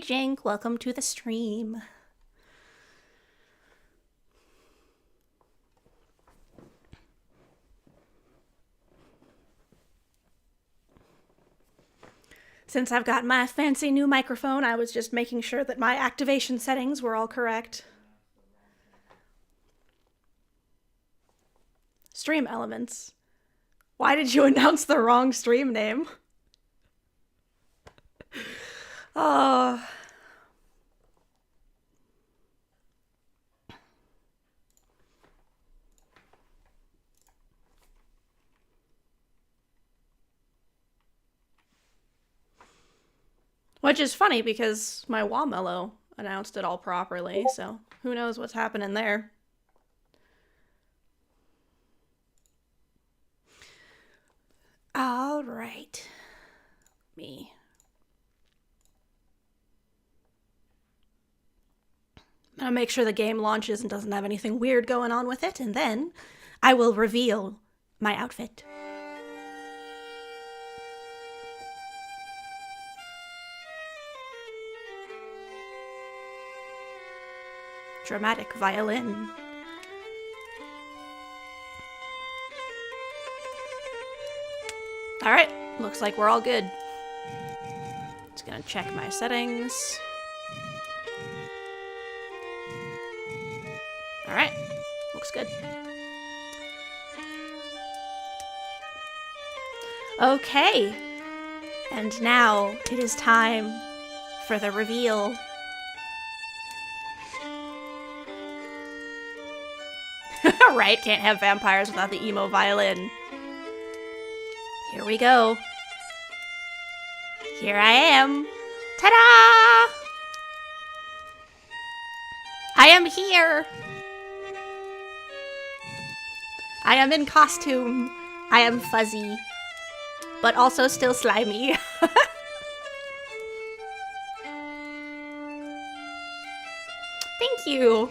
Jink, welcome to the stream. Since I've got my fancy new microphone, I was just making sure that my activation settings were all correct. Stream elements. Why did you announce the wrong stream name? Oh. Which is funny because my Wamello announced it all properly, so who knows what's happening there. All right. Me. I'm gonna make sure the game launches and doesn't have anything weird going on with it, and then I will reveal my outfit. Dramatic violin. Alright, looks like we're all good. Just gonna check my settings. Alright, looks good. Okay, and now it is time for the reveal. Right, can't have vampires without the emo violin. Here we go. Here I am. Ta-da! I am here. I am in costume. I am fuzzy, but also still slimy. Thank you.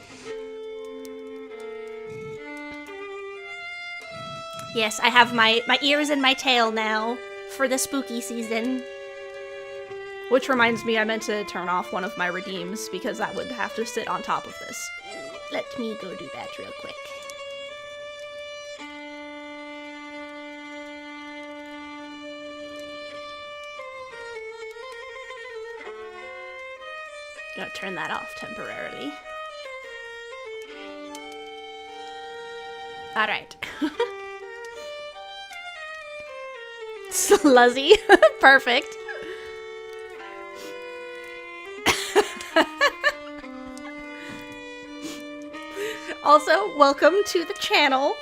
Yes, I have my ears and my tail now for the spooky season. Which reminds me, I meant to turn off one of my redeems because that would have to sit on top of this. Let me go do that real quick. Gonna turn that off temporarily. Alright. Sluzzy. Perfect. Also, welcome to the channel,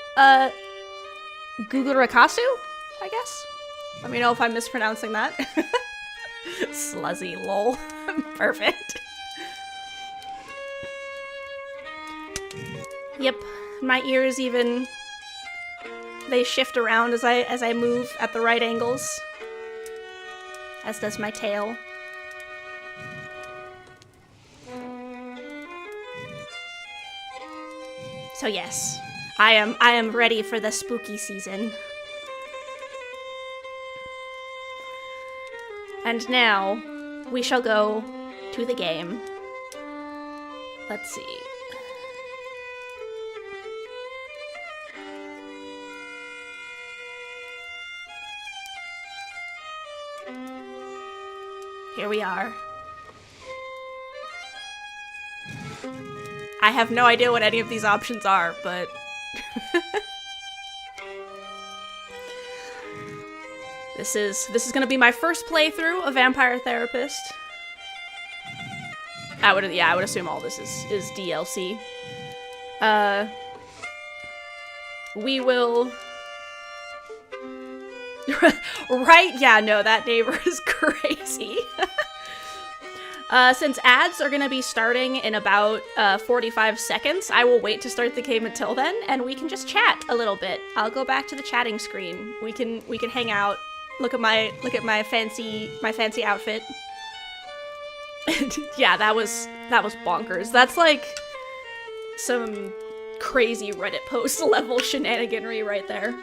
Gugurakasu, I guess? Let me know if I'm mispronouncing that. Sluzzy, lol. Perfect. Yep, my ears even... they shift around as I move at the right angles. As does my tail. So yes, I am ready for the spooky season. And now we shall go to the game. Let's see. Here we are. I have no idea what any of these options are, but... This is gonna be my first playthrough of Vampire Therapist. I would assume all this is DLC. We will... Right? Yeah, no, that neighbor is crazy. Since ads are gonna be starting in about 45 seconds, I will wait to start the game until then, and we can just chat a little bit. I'll go back to the chatting screen. We can hang out. Look at my fancy outfit. Yeah, that was bonkers. That's like some crazy Reddit post level shenaniganry right there.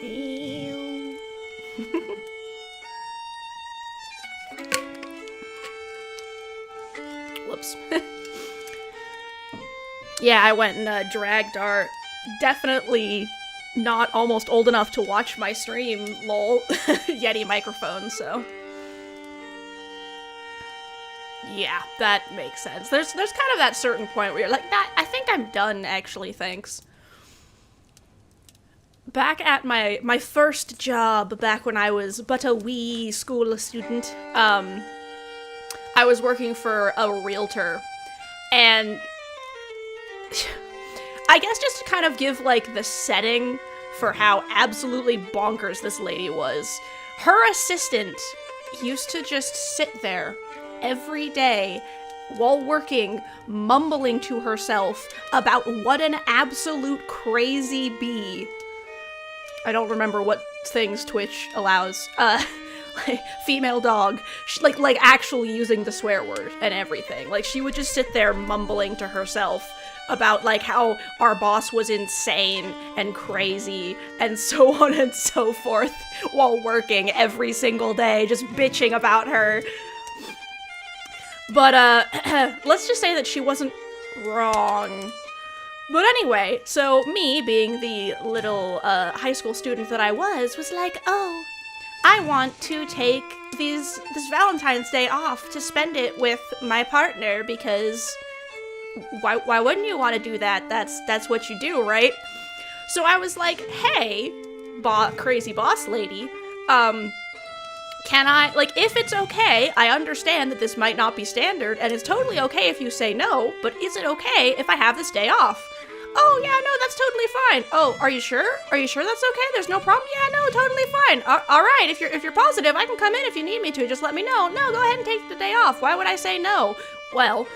Ew. Whoops. Yeah, I went and dragged our definitely not almost old enough to watch my stream, lol, Yeti microphone, so. Yeah, that makes sense. There's kind of that certain point where you're like, I think I'm done, actually, thanks. Back at my first job, back when I was but a wee school student, I was working for a realtor, and I guess just to kind of give, like, the setting for how absolutely bonkers this lady was, her assistant used to just sit there every day while working, mumbling to herself about what an absolute crazy bee. I don't remember what things Twitch allows. Like, female dog. Like actually using the swear word and everything. Like, she would just sit there mumbling to herself about, like, how our boss was insane and crazy and so on and so forth while working every single day, just bitching about her. But, let's just say that she wasn't wrong. But anyway, so me, being the little, high school student that I was like, oh, I want to take this Valentine's Day off to spend it with my partner, because why wouldn't you want to do that? That's what you do, right? So I was like, hey, crazy boss lady, can I, like, if it's okay, I understand that this might not be standard, and it's totally okay if you say no, but is it okay if I have this day off? Oh, yeah, no, that's totally fine. Oh, are you sure? Are you sure that's okay? There's no problem? Yeah, no, totally fine. All right, if you're positive, I can come in if you need me to. Just let me know. No, go ahead and take the day off. Why would I say no? Well,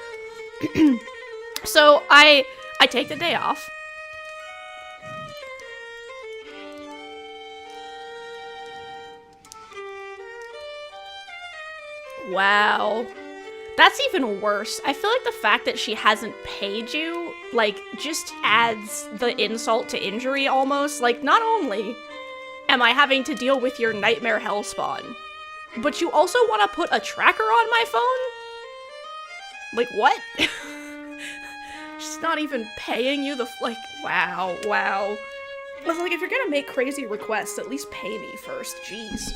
so I take the day off. Wow. That's even worse. I feel like the fact that she hasn't paid you, like, just adds the insult to injury almost. Like, not only am I having to deal with your nightmare hellspawn, but you also want to put a tracker on my phone? Like, what? She's not even paying you like, wow. I was like, if you're gonna make crazy requests, at least pay me first, jeez.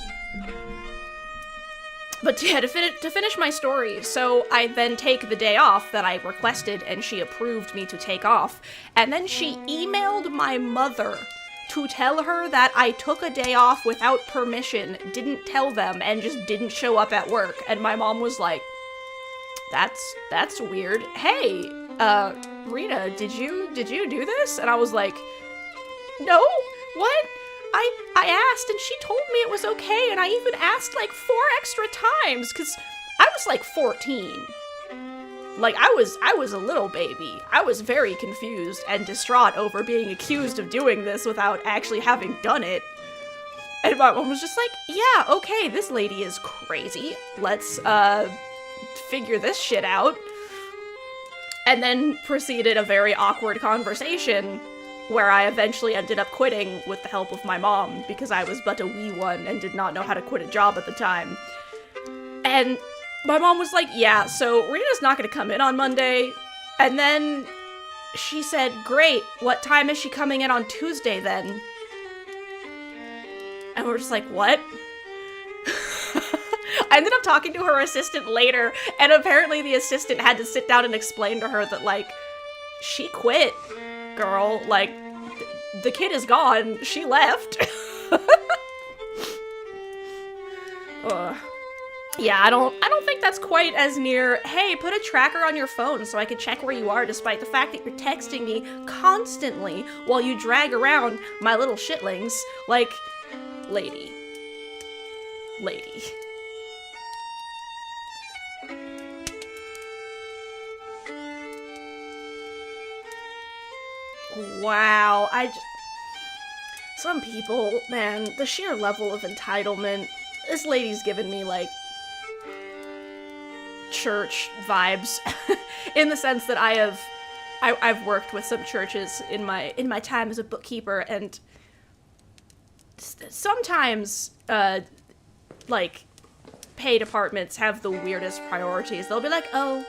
But yeah, to finish my story, so I then take the day off that I requested and she approved me to take off, and then she emailed my mother to tell her that I took a day off without permission, didn't tell them, and just didn't show up at work, and my mom was like, that's weird. Hey, Rita, did you do this? And I was like, no, what? I asked, and she told me it was okay, and I even asked, like, 4 extra times, because I was, like, 14. Like, I was a little baby. I was very confused and distraught over being accused of doing this without actually having done it. And my mom was just like, yeah, okay, this lady is crazy. Let's, figure this shit out. And then proceeded a very awkward conversation where I eventually ended up quitting with the help of my mom, because I was but a wee one and did not know how to quit a job at the time. And my mom was like, yeah, so Rita's not gonna come in on Monday. And then she said, great, what time is she coming in on Tuesday then? And we're just like, what? I ended up talking to her assistant later, and apparently the assistant had to sit down and explain to her that, like, she quit. Girl, like, the kid is gone. She left. Yeah, I don't think that's quite as near, hey, put a tracker on your phone so I can check where you are, despite the fact that you're texting me constantly while you drag around my little shitlings. Like, lady. Wow, some people, man, the sheer level of entitlement, this lady's given me, like, church vibes, in the sense that I've worked with some churches in my time as a bookkeeper, and sometimes, like, pay departments have the weirdest priorities. They'll be like, oh,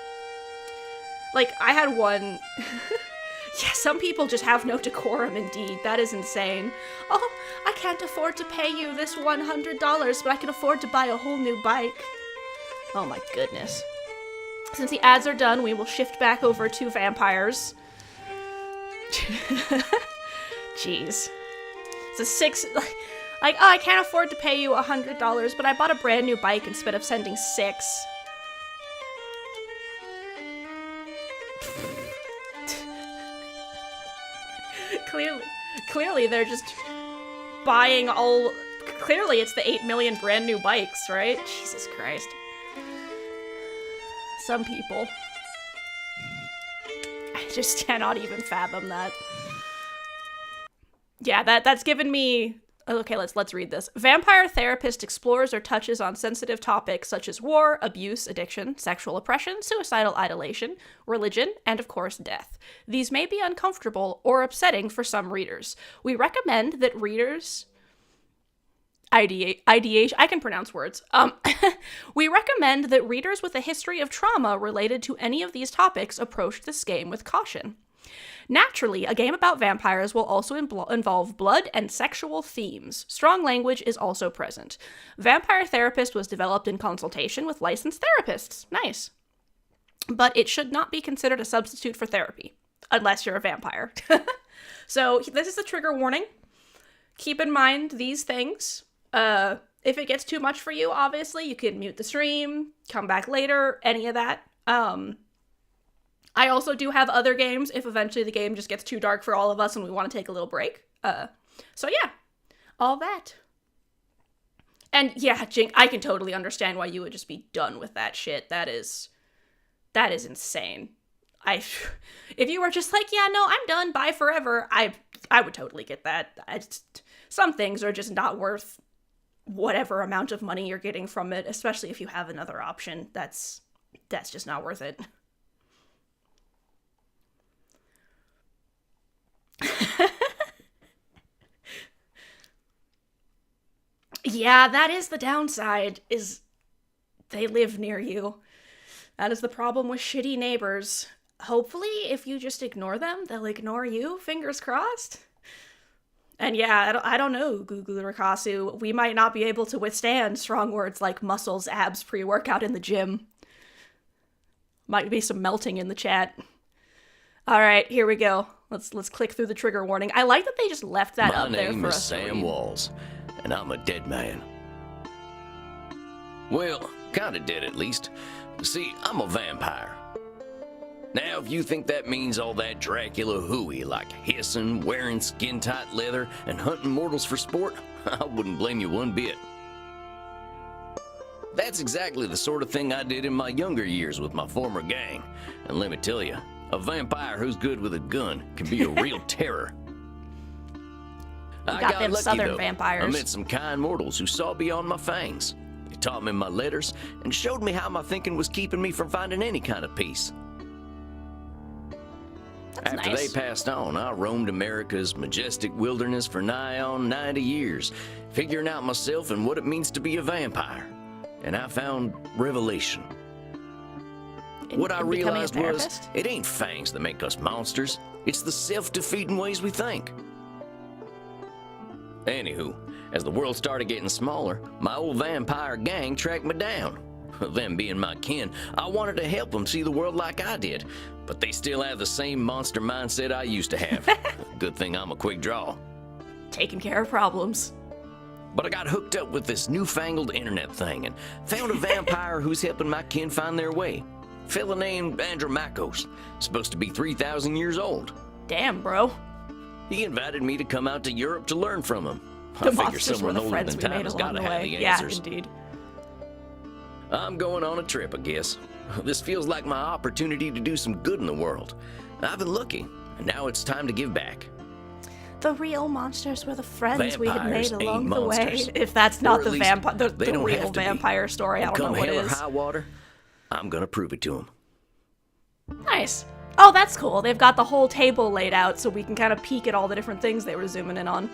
like, I had one... Yeah, some people just have no decorum, indeed. That is insane. Oh, I can't afford to pay you this $100, but I can afford to buy a whole new bike. Oh my goodness. Since the ads are done, we will shift back over to vampires. Jeez. It's a 6... Like, oh, I can't afford to pay you $100, but I bought a brand new bike instead of sending 6. Clearly they're just buying all... Clearly it's the 8 million brand new bikes, right? Jesus Christ. Some people. I just cannot even fathom that. Yeah, that's given me... Okay, let's read this. Vampire therapist explores or touches on sensitive topics such as war, abuse, addiction, sexual oppression, suicidal ideation, religion, and of course death. These may be uncomfortable or upsetting for some readers. We recommend that readers ideation. I can pronounce words. We recommend that readers with a history of trauma related to any of these topics approach this game with caution. Naturally, a game about vampires will also involve blood and sexual themes. Strong language is also present. Vampire Therapist was developed in consultation with licensed therapists. Nice. But it should not be considered a substitute for therapy, unless you're a vampire. So this is a trigger warning. Keep in mind these things. If it gets too much for you, obviously, you can mute the stream, come back later, any of that. I also do have other games if eventually the game just gets too dark for all of us and we want to take a little break. So yeah, all that. And yeah, Jink, I can totally understand why you would just be done with that shit. That is insane. If you were just like, yeah, no, I'm done, bye forever, I would totally get that. Some things are just not worth whatever amount of money you're getting from it, especially if you have another option. That's just not worth it. Yeah, that is the downside, is they live near you. That is the problem with shitty neighbors. Hopefully, if you just ignore them, they'll ignore you, fingers crossed. And yeah, I don't know, Gugu Rikasu, we might not be able to withstand strong words like muscles, abs, pre-workout in the gym. Might be some melting in the chat. Alright, here we go. Let's click through the trigger warning. I like that they just left that up there for us. My name is Sam Walls, and I'm a dead man. Well, kinda dead at least. See, I'm a vampire. Now, if you think that means all that Dracula hooey, like hissing, wearing skin-tight leather, and hunting mortals for sport, I wouldn't blame you one bit. That's exactly the sort of thing I did in my younger years with my former gang. And let me tell you, a vampire who's good with a gun can be a real terror. I got them lucky, southern though. vampires. I met some kind mortals who saw beyond my fangs. They taught me my letters and showed me how my thinking was keeping me from finding any kind of peace. That's After nice. they passed on, I roamed America's majestic wilderness for nigh on 90 years, figuring out myself and what it means to be a vampire. And I found revelation. What I realized was, it ain't fangs that make us monsters. It's the self-defeating ways we think. Anywho, as the world started getting smaller, my old vampire gang tracked me down. Them being my kin, I wanted to help them see the world like I did, but they still have the same monster mindset I used to have. Good thing I'm a quick draw. Taking care of problems. But I got hooked up with this newfangled internet thing and found a vampire who's helping my kin find their way. Fella named Andromachos, supposed to be 3,000 years old. Damn, bro. He invited me to come out to Europe to learn from him. The I figure monsters were someone the older friends than we time made has along got the to have way. the Yeah, answers. indeed. I'm going on a trip, I guess. This feels like my opportunity to do some good in the world. I've been looking, and now it's time to give back. The real monsters were the friends we had made Vampires ain't along the way. monsters. If that's not Or at the least vampire, the they don't real have to be. vampire story, I And don't know come what hell or is. high water, I'm gonna prove it to him. Nice. Oh, that's cool. They've got the whole table laid out so we can kind of peek at all the different things they were zooming in on.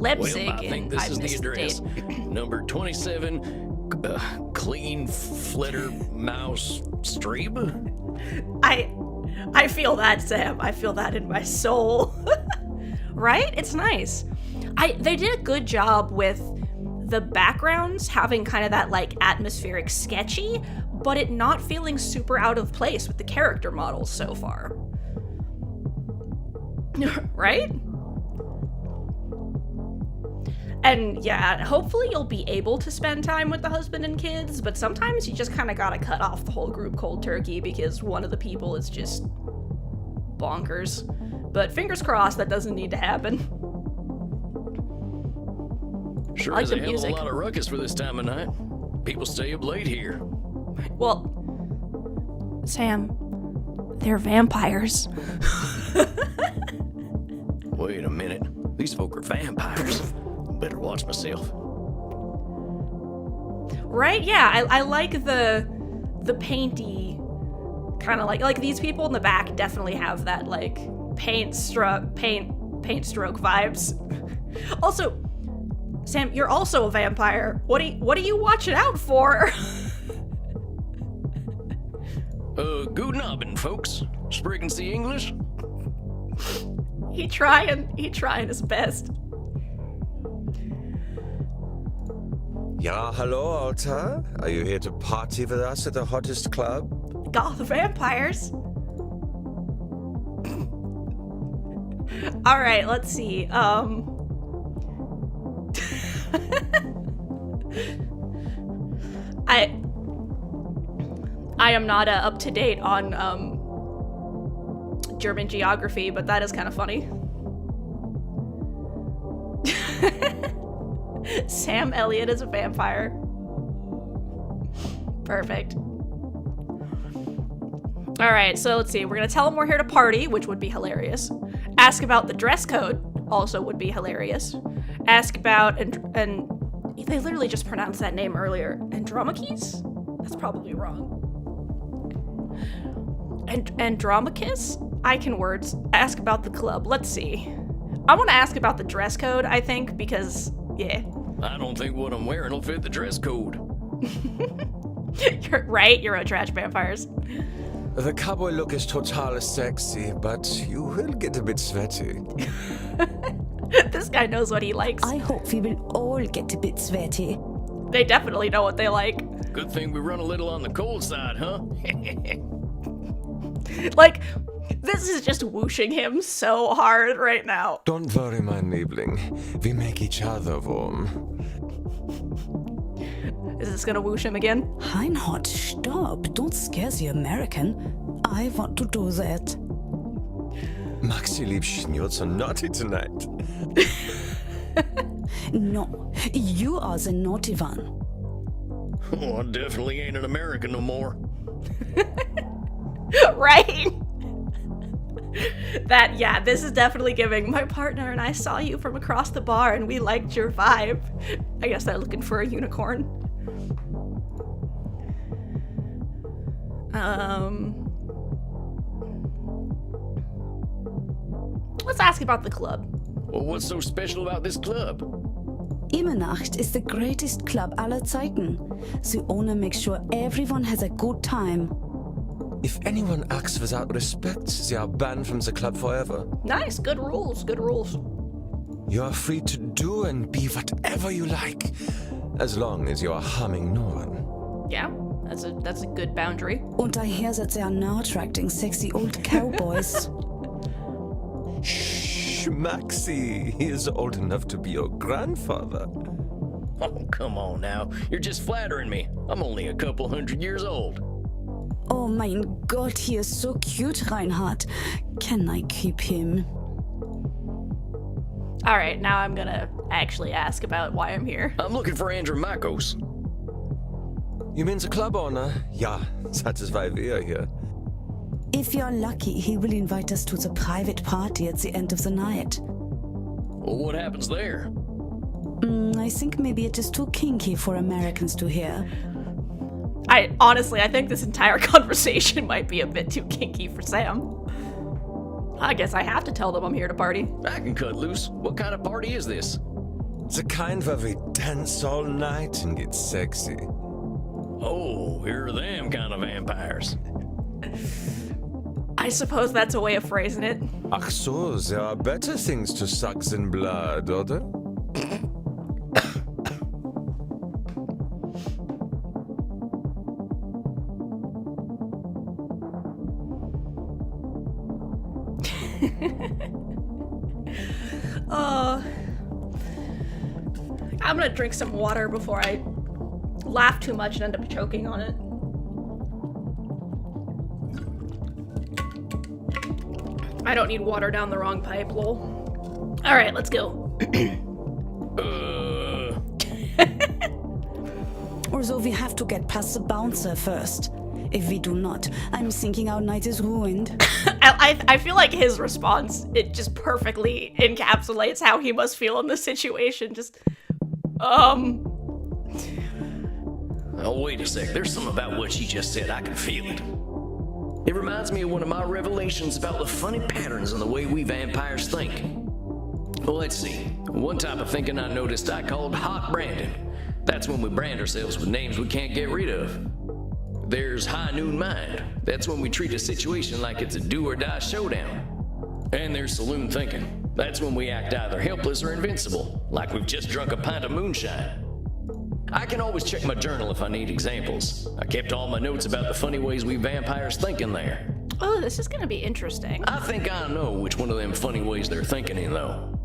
Leipzig, Well, I think and this I is the missed the address. date. Number 27, Clean Flitter Mouse Streeb. I feel that, Sam. I feel that in my soul. Right? It's nice. They did a good job with the backgrounds having kind of that like atmospheric sketchy, but it not feeling super out of place with the character models so far. Right? And yeah, hopefully you'll be able to spend time with the husband and kids, but sometimes you just kind of gotta cut off the whole group cold turkey because one of the people is just bonkers. But fingers crossed that doesn't need to happen. Sure I like is the a hell of a music. lot of ruckus for this time of night. People stay up late here. Well, Sam, they're vampires. Wait a minute. These folk are vampires. Better watch myself. Right? Yeah, I like the painty kind of like these people in the back definitely have that like paint stroke vibes. Also, Sam, you're also a vampire. What are you watching out for? Guten Abend, folks. Sprechen Sie English? He trying his best. Ja, hello, Alta. Are you here to party with us at the hottest club? Goth vampires. All right, let's see. I am not up to date on German geography, but that is kind of funny. Sam Elliott is a vampire. Perfect. All right, so let's see. We're gonna tell them we're here to party, which would be hilarious. Ask about the dress code, also would be hilarious. Ask about and they literally just pronounced that name earlier. Andromachus? That's probably wrong. Andromachus? I can words. Ask about the club. Let's see. I want to ask about the dress code, I think, because, yeah. I don't think what I'm wearing will fit the dress code. You're right, Euro trash vampires. The cowboy look is total sexy, but you will get a bit sweaty. This guy knows what he likes. I hope we will all get a bit sweaty. They definitely know what they like. Good thing we run a little on the cold side, huh? Like, this is just whooshing him so hard right now. Don't worry, my Liebling. We make each other warm. Is this gonna whoosh him again? Reinhard, stop. Don't scare the American. I want to do that. Maxi Liebchen, you're so naughty tonight. No, you are the naughty one. Oh, I definitely ain't an American no more. Right? This is definitely giving. My partner and I saw you from across the bar and we liked your vibe. I guess they're looking for a unicorn. Let's ask about the club. Well, what's so special about this club? Immernacht is the greatest club aller Zeiten. The owner makes sure everyone has a good time. If anyone acts without respect, they are banned from the club forever. Nice, good rules, good rules. You are free to do and be whatever you like, as long as you are harming no one. Yeah, that's a good boundary. Und I hear that they are now attracting sexy old cowboys. Shh, Maxi, he is old enough to be your grandfather. Oh, come on now. You're just flattering me. I'm only a couple 100 years old. Oh mein Gott, he is so cute, Reinhard. Can I keep him? All right, now I'm gonna actually ask about why I'm here. I'm looking for Andromachus. You mean the club owner? Ja, that is why we are here. If you're lucky, he will invite us to the private party at the end of the night. Well, what happens there? I think maybe it is too kinky for Americans to hear. I think this entire conversation might be a bit too kinky for Sam. I guess I have to tell them I'm here to party. I can cut loose. What kind of party is this? The kind where we dance all night and get sexy. Oh, you're them kind of vampires. I suppose that's a way of phrasing it. Ach so, there are better things to suck than blood, oder? I'm gonna drink some water before I laugh too much and end up choking on it. I don't need water down the wrong pipe, lol. Alright, let's go. Although we have to get past the bouncer first. If we do not, I'm thinking our night is ruined. I feel like his response, it just perfectly encapsulates how he must feel in this situation. Oh, wait a sec. There's something about what she just said. I can feel it. It reminds me of one of my revelations about the funny patterns in the way we vampires think. Well, let's see. One type of thinking I noticed I called hot branding. That's when we brand ourselves with names we can't get rid of. There's high noon mind. That's when we treat a situation like it's a do or die showdown. And there's saloon thinking. That's when we act either helpless or invincible, like we've just drunk a pint of moonshine. I can always check my journal if I need examples. I kept all my notes about the funny ways we vampires think in there. Oh, this is gonna be interesting. I think I know which one of them funny ways they're thinking in, though.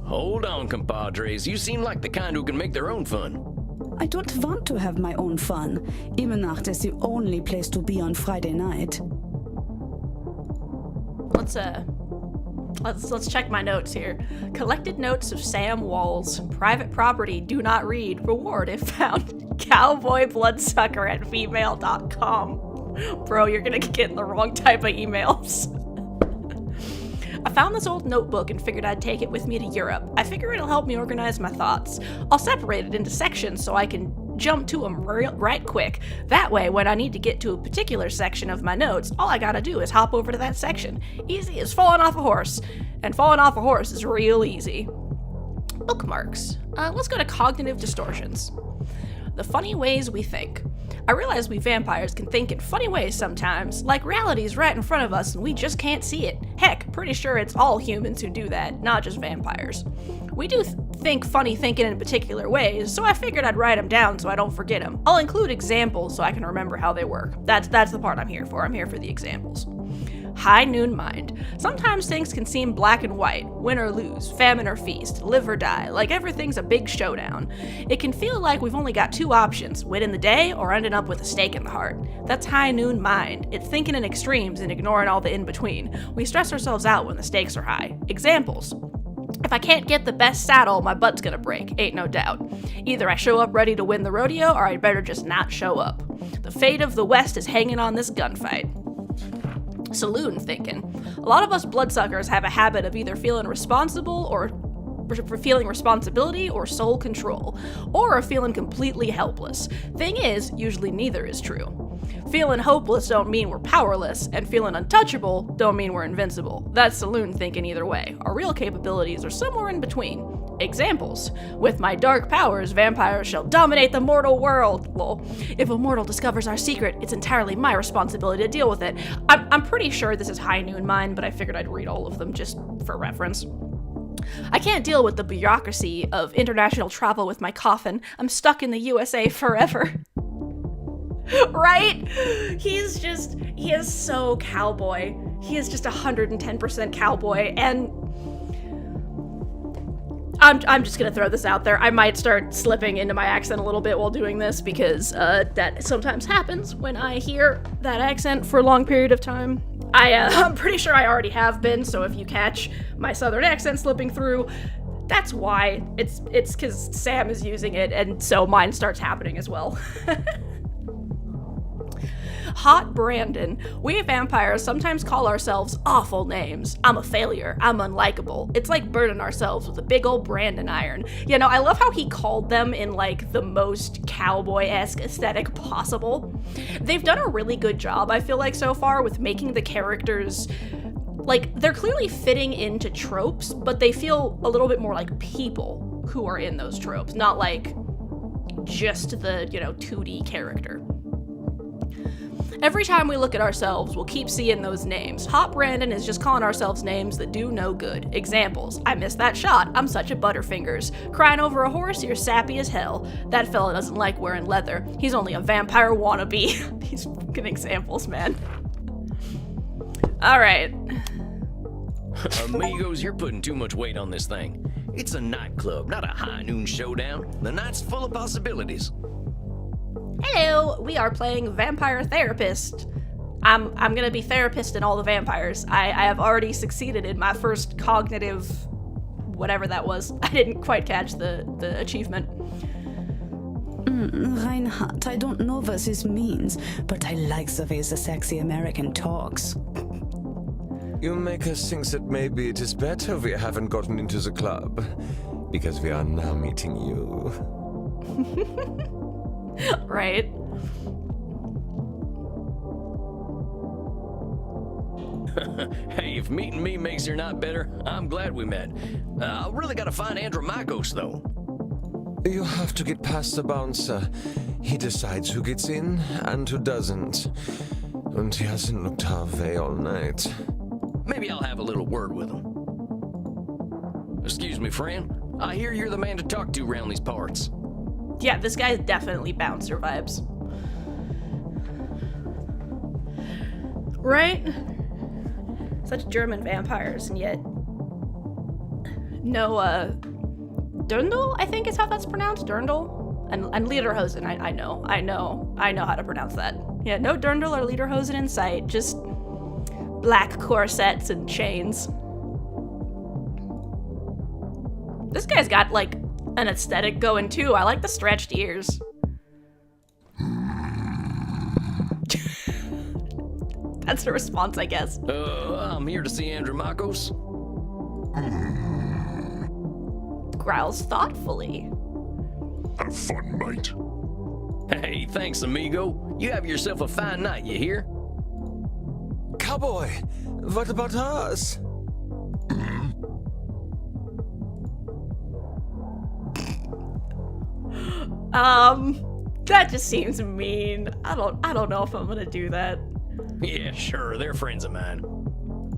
Hold on, compadres. You seem like the kind who can make their own fun. I don't want to have my own fun. Immernacht is the only place to be on Friday night. Let's check my notes here. Collected notes of Sam Walls. Private property, do not read. Reward if found. Cowboy bloodsucker at gmail.com. Bro, you're gonna get getting the wrong type of emails. I found this old notebook and figured I'd take it with me to Europe. I figure it'll help me organize my thoughts. I'll separate it into sections so I can jump to them right quick. That way, when I need to get to a particular section of my notes, all I gotta do is hop over to that section. Easy as falling off a horse. And falling off a horse is real easy. Bookmarks. Let's go to cognitive distortions. The funny ways we think. I realize we vampires can think in funny ways sometimes, like reality's right in front of us and we just can't see it. Heck, pretty sure it's all humans who do that, not just vampires. We do think funny thinking in particular ways, so I figured I'd write them down so I don't forget them. I'll include examples so I can remember how they work. That's the part I'm here for. I'm here for the examples. High noon mind. Sometimes things can seem black and white, win or lose, famine or feast, live or die, like everything's a big showdown. It can feel like we've only got two options, win in the day or ending up with a stake in the heart. That's high noon mind. It's thinking in extremes and ignoring all the in-between. We stress ourselves out when the stakes are high. Examples. If I can't get the best saddle, my butt's gonna break, ain't no doubt. Either I show up ready to win the rodeo or I'd better just not show up. The fate of the West is hanging on this gunfight. Saloon thinking. A lot of us bloodsuckers have a habit of either feeling responsible or feeling responsibility or soul control, or of feeling completely helpless. Thing is, usually neither is true. Feeling hopeless don't mean we're powerless, and feeling untouchable don't mean we're invincible. That's saloon thinking either way. Our real capabilities are somewhere in between. Examples. With my dark powers, vampires shall dominate the mortal world. Lol. If a mortal discovers our secret, it's entirely my responsibility to deal with it. I'm pretty sure this is high noon mind, but I figured I'd read all of them just for reference. I can't deal with the bureaucracy of international travel with my coffin. I'm stuck in the USA forever. Right? He is so cowboy. He is just 110% cowboy, and I'm just gonna throw this out there. I might start slipping into my accent a little bit while doing this because that sometimes happens when I hear that accent for a long period of time. I'm pretty sure I already have been, so if you catch my southern accent slipping through, that's why. It's because Sam is using it, and so mine starts happening as well. Hot Brandon. We vampires sometimes call ourselves awful names. I'm a failure. I'm unlikable. It's like burning ourselves with a big old branding iron. You know, I love how he called them in like the most cowboy-esque aesthetic possible. They've done a really good job, I feel like, so far with making the characters, like, they're clearly fitting into tropes, but they feel a little bit more like people who are in those tropes, not like just the, 2D character. Every time we look at ourselves, we'll keep seeing those names. Hot Brandon is just calling ourselves names that do no good. Examples: I missed that shot, I'm such a butterfingers. Crying over a horse, you're sappy as hell. That fella doesn't like wearing leather. He's only a vampire wannabe. These fucking examples, man. Alright. Amigos, you're putting too much weight on this thing. It's a nightclub, not a high noon showdown. The night's full of possibilities. Hello, we are playing Vampire Therapist. I'm gonna be therapist in all the vampires. I have already succeeded in my first cognitive whatever that was. I didn't quite catch the achievement. Reinhardt, I don't know what this means, but I like the way the sexy American talks. You make us think that maybe it is better we haven't gotten into the club, because we are now meeting you. Right. Hey, if meeting me makes your night better, I'm glad we met. I really gotta find Andromachos, though. You have to get past the bouncer. He decides who gets in and who doesn't. And he hasn't looked our way all night. Maybe I'll have a little word with him. Excuse me, friend. I hear you're the man to talk to around these parts. Yeah, this guy's definitely bouncer vibes. Right? Such German vampires, and yet no, Dirndl, I think is how that's pronounced. Dirndl and Lederhosen. I know how to pronounce that. Yeah, no Dirndl or Lederhosen in sight. Just black corsets and chains. This guy's got like an aesthetic going too. I like the stretched ears. That's the response, I guess. I'm here to see Andromachos. Growls thoughtfully. Have fun, mate. Hey, thanks, amigo. You have yourself a fine night, you hear? Cowboy, what about us? That just seems mean. I don't know if I'm gonna do that. Yeah, sure, they're friends of mine.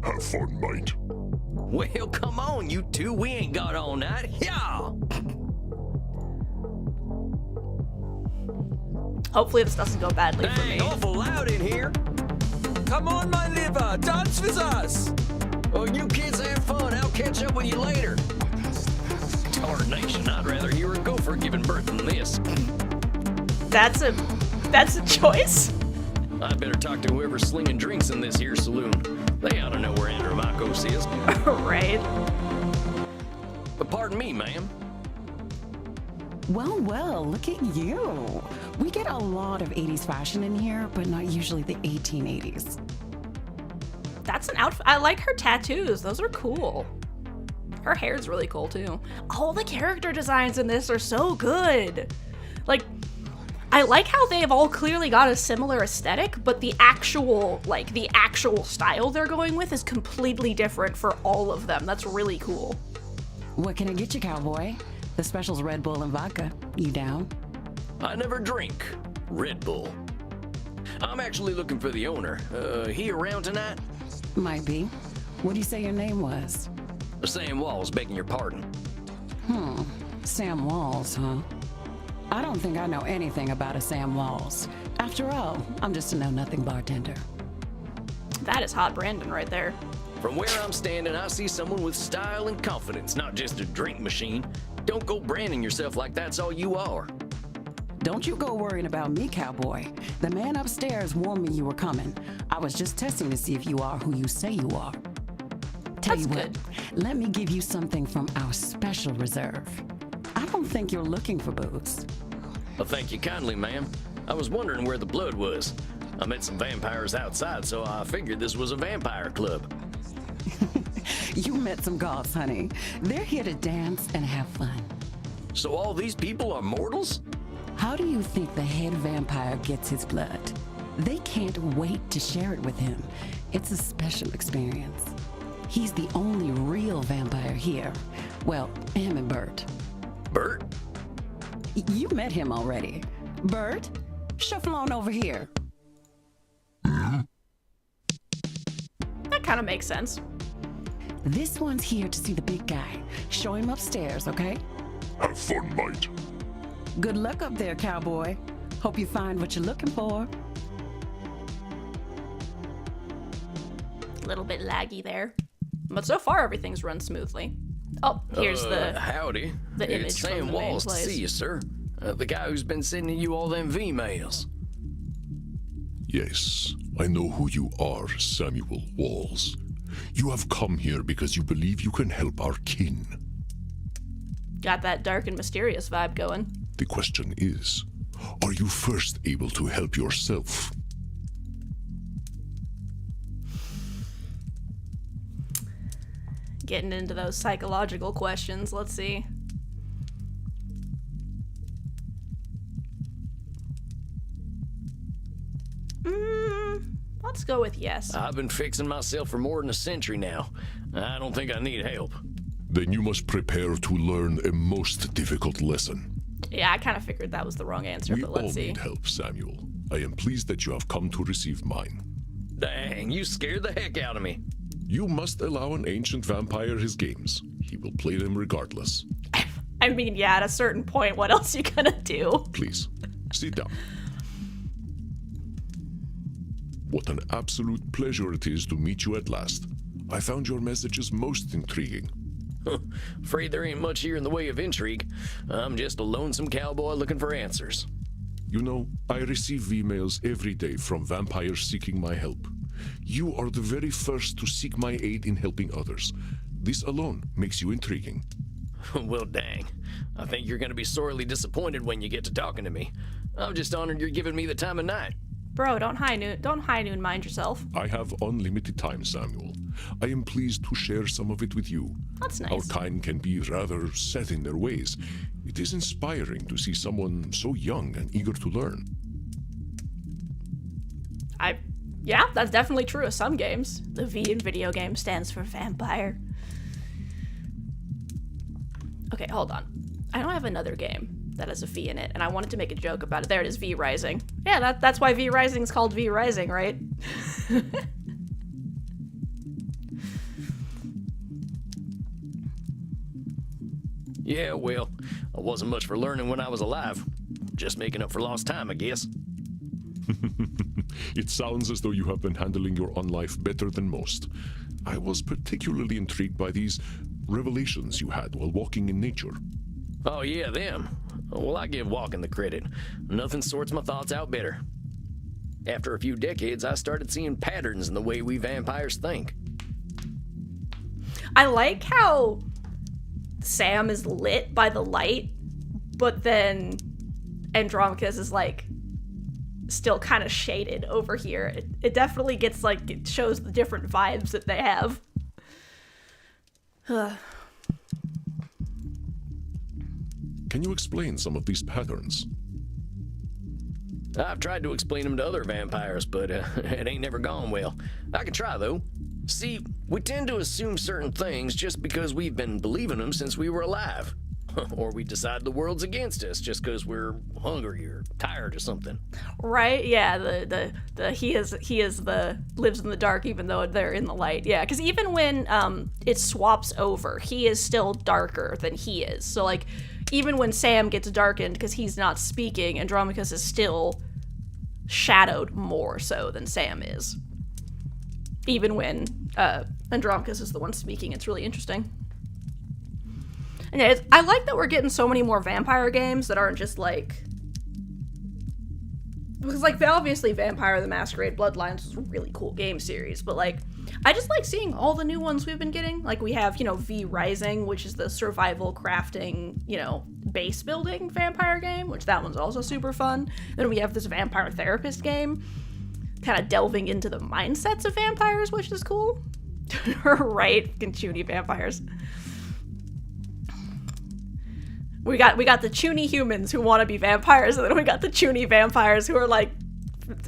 Have fun, mate. Well, come on, you two. We ain't got all night. Yeah. Hopefully this doesn't go badly for me. Dang, awful loud in here. Come on, my liver, dance with us! Oh, you kids have fun. I'll catch up with you later. Tarnation, I'd rather hear a gopher giving birth than this. That's a choice? I better talk to whoever's slinging drinks in this here saloon. They ought to know where Andromachos is. Right. But pardon me, ma'am. Well, look at you. We get a lot of 80s fashion in here, but not usually the 1880s. That's an outfit. I like her tattoos. Those are cool. Her hair's really cool too. All the character designs in this are so good. Like, I like how they've all clearly got a similar aesthetic, but the actual style they're going with is completely different for all of them. That's really cool. What can I get you, cowboy? The special's Red Bull and vodka. You down? I never drink Red Bull. I'm actually looking for the owner. He around tonight? Might be. What do you say your name was? Sam Walls, begging your pardon. Sam Walls, huh? I don't think I know anything about a Sam Walls. After all, I'm just a know-nothing bartender. That is hot Brandon right there. From where I'm standing, I see someone with style and confidence, not just a drink machine. Don't go branding yourself like that's all you are. Don't you go worrying about me, cowboy. The man upstairs warned me you were coming. I was just testing to see if you are who you say you are. Tell That's you good. what, let me give you something from our special reserve. I don't think you're looking for booze. Well, thank you kindly, ma'am. I was wondering where the blood was. I met some vampires outside, so I figured this was a vampire club. You met some goths, honey. They're here to dance and have fun. So all these people are mortals? How do you think the head vampire gets his blood? They can't wait to share it with him. It's a special experience. He's the only real vampire here. Well, him and Bert. Bert? You met him already. Bert, shuffle on over here. That kind of makes sense. This one's here to see the big guy. Show him upstairs, okay? Have fun, mate. Good luck up there, cowboy. Hope you find what you're looking for. A little bit laggy there. But so far, everything's run smoothly. Oh, here's Howdy. the image It's from Sam the main Walls to place. see you, sir. The guy who's been sending you all them V-mails. Yes, I know who you are, Samuel Walls. You have come here because you believe you can help our kin. Got that dark and mysterious vibe going. The question is, are you first able to help yourself? Getting into those psychological questions. Let's see. Let's go with yes. I've been fixing myself for more than a century now. I don't think I need help. Then you must prepare to learn a most difficult lesson. Yeah, I kind of figured that was the wrong answer, We but all let's see. need help, Samuel. I am pleased that you have come to receive mine. Dang, you scared the heck out of me. You must allow an ancient vampire his games. He will play them regardless. I mean, yeah, at a certain point, what else you gonna do? Please, sit down. What an absolute pleasure it is to meet you at last. I found your messages most intriguing. Afraid there ain't much here in the way of intrigue. I'm just a lonesome cowboy looking for answers. You know, I receive emails every day from vampires seeking my help. You are the very first to seek my aid in helping others. This alone makes you intriguing. Well, dang. I think you're gonna be sorely disappointed when you get to talking to me. I'm just honored you're giving me the time of night. Bro, don't high noon mind yourself. I have unlimited time, Samuel. I am pleased to share some of it with you. That's nice. Our kind can be rather set in their ways. It is inspiring to see someone so young and eager to learn. Yeah, that's definitely true of some games. The V in video game stands for vampire. Okay, hold on. I don't have another game that has a V in it, and I wanted to make a joke about it. There it is, V Rising. Yeah, that's why V Rising is called V Rising, right? Yeah, well, I wasn't much for learning when I was alive. Just making up for lost time, I guess. It sounds as though you have been handling your own life better than most. I was particularly intrigued by these revelations you had while walking in nature. Oh yeah, them. Well, I give walking the credit. Nothing sorts my thoughts out better. After a few decades, I started seeing patterns in the way we vampires think. I like how Sam is lit by the light, but then Andromachus is like still kind of shaded over here. It definitely gets like, it shows the different vibes that they have. Can you explain some of these patterns? I've tried to explain them to other vampires, but it ain't never gone well. I can try, though. See, we tend to assume certain things just because we've been believing them since we were alive. Or we decide the world's against us just because we're hungry or tired or something. Right? Yeah, the he is the lives in the dark even though they're in the light. Yeah, because even when it swaps over, he is still darker than he is. So like, even when Sam gets darkened because he's not speaking, Andromachus is still shadowed more so than Sam is. Even when Andromachus is the one speaking, it's really interesting. And yeah, I like that we're getting so many more vampire games that aren't just like, because like obviously Vampire the Masquerade Bloodlines was a really cool game series, but like I just like seeing all the new ones we've been getting. Like we have, V Rising, which is the survival crafting, base building vampire game, which that one's also super fun. Then we have this vampire therapist game, kind of delving into the mindsets of vampires, which is cool. Right, Chuny vampires. We got the Chuny humans who want to be vampires, and then we got the Chuny vampires who are like,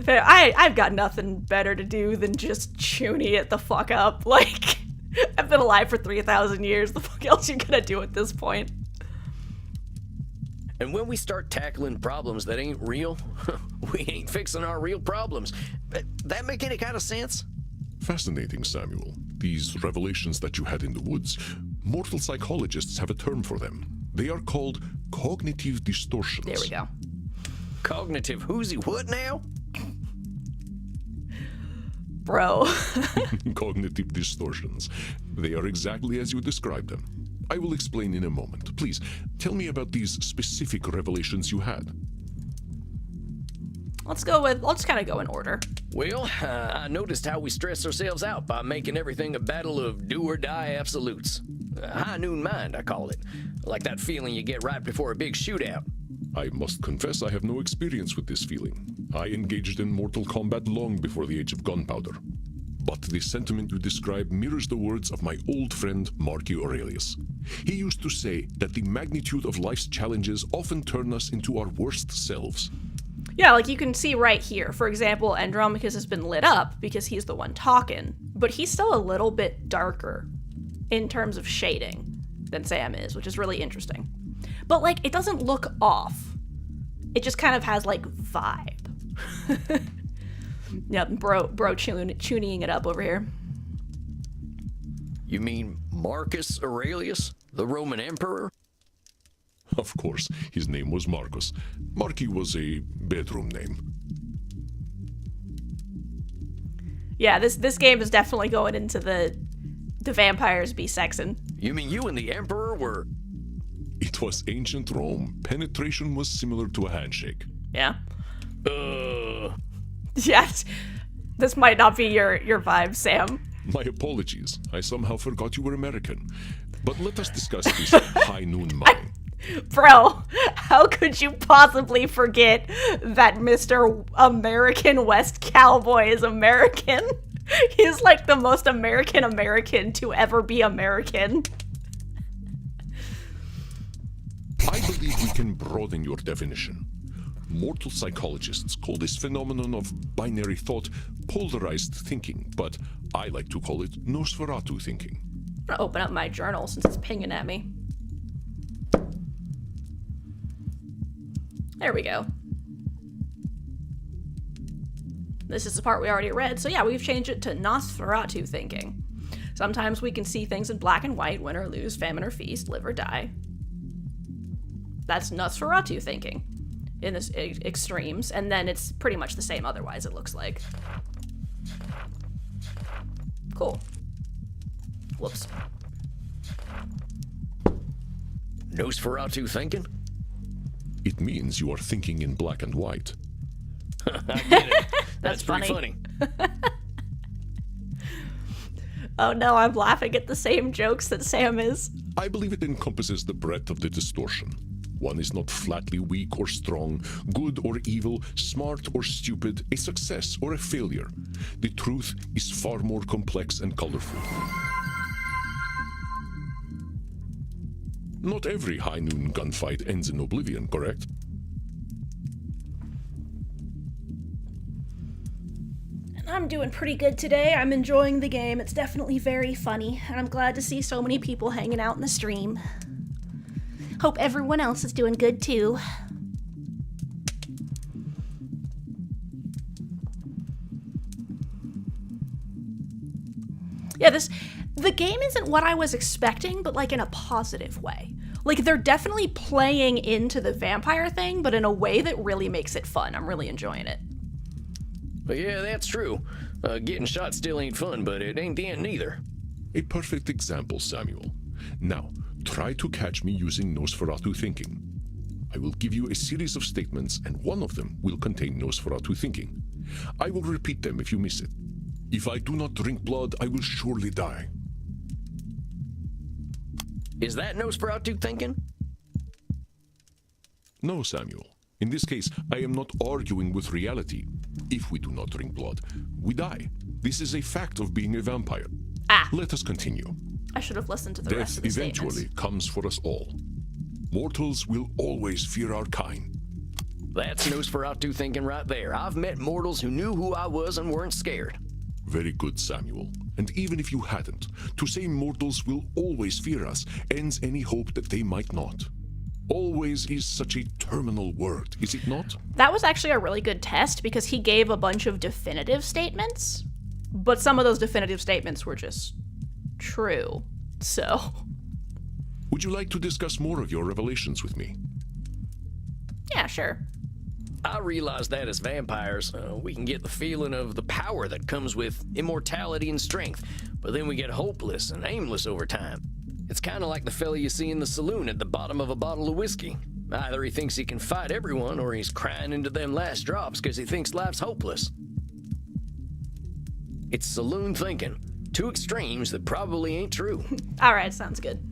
I've got nothing better to do than just Chuny it the fuck up. Like, I've been alive for 3,000 years. The fuck else you gonna do at this point? And when we start tackling problems that ain't real, we ain't fixing our real problems. That make any kind of sense? Fascinating, Samuel. These revelations that you had in the woods, mortal psychologists have a term for them. They are called cognitive distortions. There we go. Cognitive whoozy what now? Bro. Cognitive distortions. They are exactly as you described them. I will explain in a moment. Please, tell me about these specific revelations you had. Let's just kind of go in order. Well, I noticed how we stress ourselves out by making everything a battle of do-or-die absolutes. High noon mind, I call it. Like that feeling you get right before a big shootout. I must confess I have no experience with this feeling. I engaged in mortal combat long before the age of gunpowder. But the sentiment you describe mirrors the words of my old friend Marcus Aurelius. He used to say that the magnitude of life's challenges often turn us into our worst selves. Yeah, like you can see right here. For example, Andromachus has been lit up because he's the one talking, but he's still a little bit darker in terms of shading than Sam is, which is really interesting. But like, it doesn't look off. It just kind of has like vibe. Yep, bro tuning it up over here. You mean Marcus Aurelius, the Roman emperor? Of course, his name was Marcus. Marky was a bedroom name. Yeah, this game is definitely going into the vampires be sexing. You mean you and the emperor were... It was ancient Rome. Penetration was similar to a handshake. Yeah. Yes. This might not be your vibe, Sam. My apologies. I somehow forgot you were American. But let us discuss this high noon mine. Bro, how could you possibly forget that Mr. American West Cowboy is American? He's like the most American to ever be American. I believe we can broaden your definition. Mortal psychologists call this phenomenon of binary thought polarized thinking, but I like to call it Nosferatu thinking. I'm gonna open up my journal since it's pinging at me. There we go. This is the part we already read, so yeah, we've changed it to Nosferatu thinking. Sometimes we can see things in black and white, win or lose, famine or feast, live or die. That's Nosferatu thinking in this extremes, and then it's pretty much the same otherwise, it looks like. Cool. Whoops. Nosferatu thinking? It means you are thinking in black and white. I get it. That's pretty funny. funny. Oh no, I'm laughing at the same jokes that Sam is. I believe it encompasses the breadth of the distortion. One is not flatly weak or strong, good or evil, smart or stupid, a success or a failure. The truth is far more complex and colorful. Not every high noon gunfight ends in oblivion, correct? I'm doing pretty good today. I'm enjoying the game. It's definitely very funny, and I'm glad to see so many people hanging out in the stream. Hope everyone else is doing good too. Yeah, the game isn't what I was expecting, but like in a positive way. Like they're definitely playing into the vampire thing, but in a way that really makes it fun. I'm really enjoying it. But yeah, that's true. Getting shot still ain't fun, but it ain't the end neither. A perfect example, Samuel. Now, try to catch me using Nosferatu thinking. I will give you a series of statements, and one of them will contain Nosferatu thinking. I will repeat them if you miss it. If I do not drink blood, I will surely die. Is that Nosferatu thinking? No, Samuel. In this case, I am not arguing with reality. If we do not drink blood, we die. This is a fact of being a vampire. Let us continue. I should have listened to the rest of Death the eventually statements. comes for us all. Mortals will always fear our kind. That's Nosferatu thinking right there. I've met mortals who knew who I was and weren't scared. Very good, Samuel. And even if you hadn't, to say mortals will always fear us ends any hope that they might not. Always is such a terminal word, is it not? That was actually a really good test because he gave a bunch of definitive statements, but some of those definitive statements were just true. So, Would you like to discuss more of your revelations with me? yeah, sure. I realize that as vampires, we can get the feeling of the power that comes with immortality and strength, but then we get hopeless and aimless over time. It's kind of like the fella you see in the saloon at the bottom of a bottle of whiskey. Either he thinks he can fight everyone, or he's crying into them last drops because he thinks life's hopeless. It's saloon thinking. Two extremes that probably ain't true. All right, sounds good.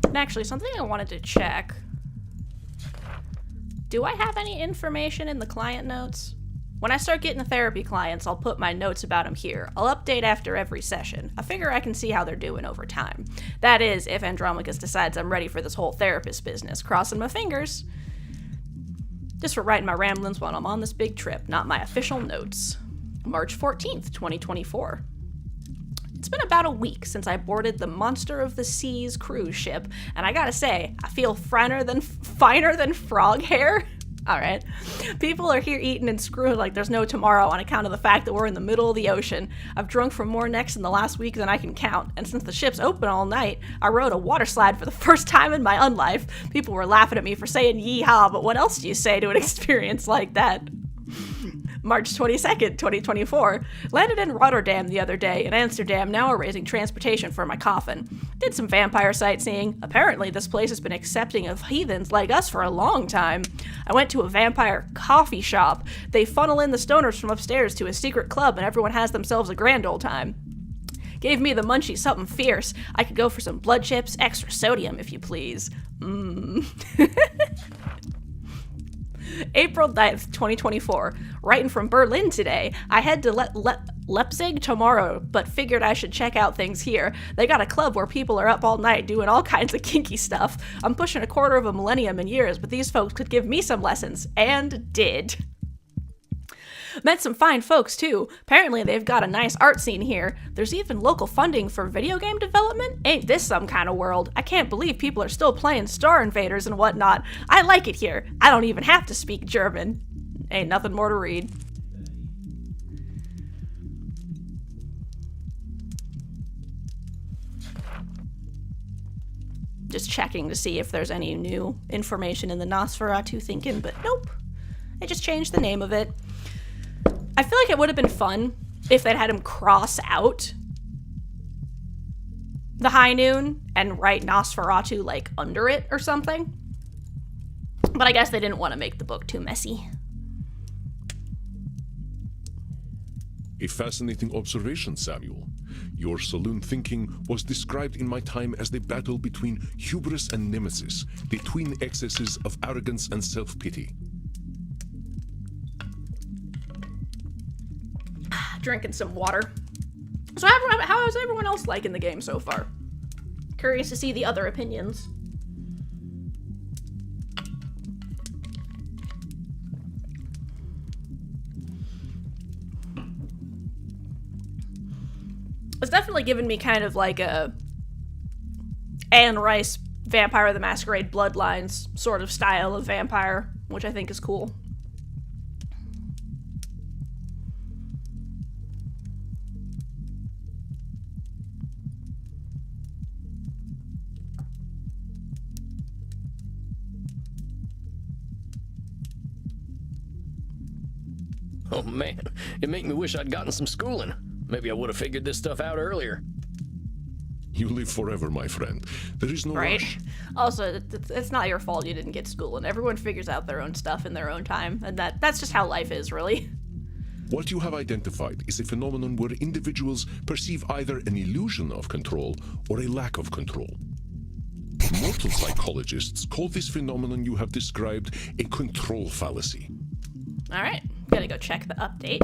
And actually, something I wanted to check. Do I have any information in the client notes? When I start getting the therapy clients, I'll put my notes about them here. I'll update after every session. I figure I can see how they're doing over time. That is, if Andromachus decides I'm ready for this whole therapist business. Crossing my fingers. Just for writing my ramblings while I'm on this big trip, not my official notes. March 14th, 2024. It's been about a week since I boarded the Monster of the Seas cruise ship, and I gotta say, I feel finer than frog hair. Alright. People are here eating and screwing like there's no tomorrow on account of the fact that we're in the middle of the ocean. I've drunk from more necks in the last week than I can count, and since the ship's open all night, I rode a water slide for the first time in my unlife. People were laughing at me for saying yeehaw, but what else do you say to an experience like that? March 22nd, 2024. Landed in Rotterdam the other day. In Amsterdam, now arranging transportation for my coffin. Did some vampire sightseeing. Apparently, this place has been accepting of heathens like us for a long time. I went to a vampire coffee shop. They funnel in the stoners from upstairs to a secret club, and everyone has themselves a grand old time. Gave me the munchies something fierce. I could go for some blood chips, extra sodium, if you please. April 9th, 2024. Writing from Berlin today. I head to Leipzig tomorrow, but figured I should check out things here. They got a club where people are up all night doing all kinds of kinky stuff. I'm pushing a quarter of a millennium in years, but these folks could give me some lessons. And did. Met some fine folks, too. Apparently they've got a nice art scene here. There's even local funding for video game development. Ain't this some kind of world? I can't believe people are still playing Star Invaders and whatnot. I like it here. I don't even have to speak German. Ain't nothing more to read. Just checking to see if there's any new information in the Nosferatu thinking, but nope. They just changed the name of it. I feel like it would have been fun if they'd had him cross out the high noon and write Nosferatu like under it or something. But I guess they didn't want to make the book too messy. A fascinating observation, Samuel. Your saloon thinking was described in my time as the battle between hubris and nemesis, the twin excesses of arrogance and self-pity. Drinking some water. So how is everyone else liking the game so far? Curious to see the other opinions. It's definitely given me kind of like a Anne Rice Vampire the Masquerade Bloodlines sort of style of vampire, which I think is cool. Oh man, it make me wish I'd gotten some schooling. Maybe I would have figured this stuff out earlier. You live forever, my friend. There is no Right. rush. Also, it's not your fault you didn't get schooling. Everyone figures out their own stuff in their own time, and that's just how life is, really. What you have identified is a phenomenon where individuals perceive either an illusion of control or a lack of control. Mortal psychologists call this phenomenon you have described a control fallacy. All right, gotta go check the update.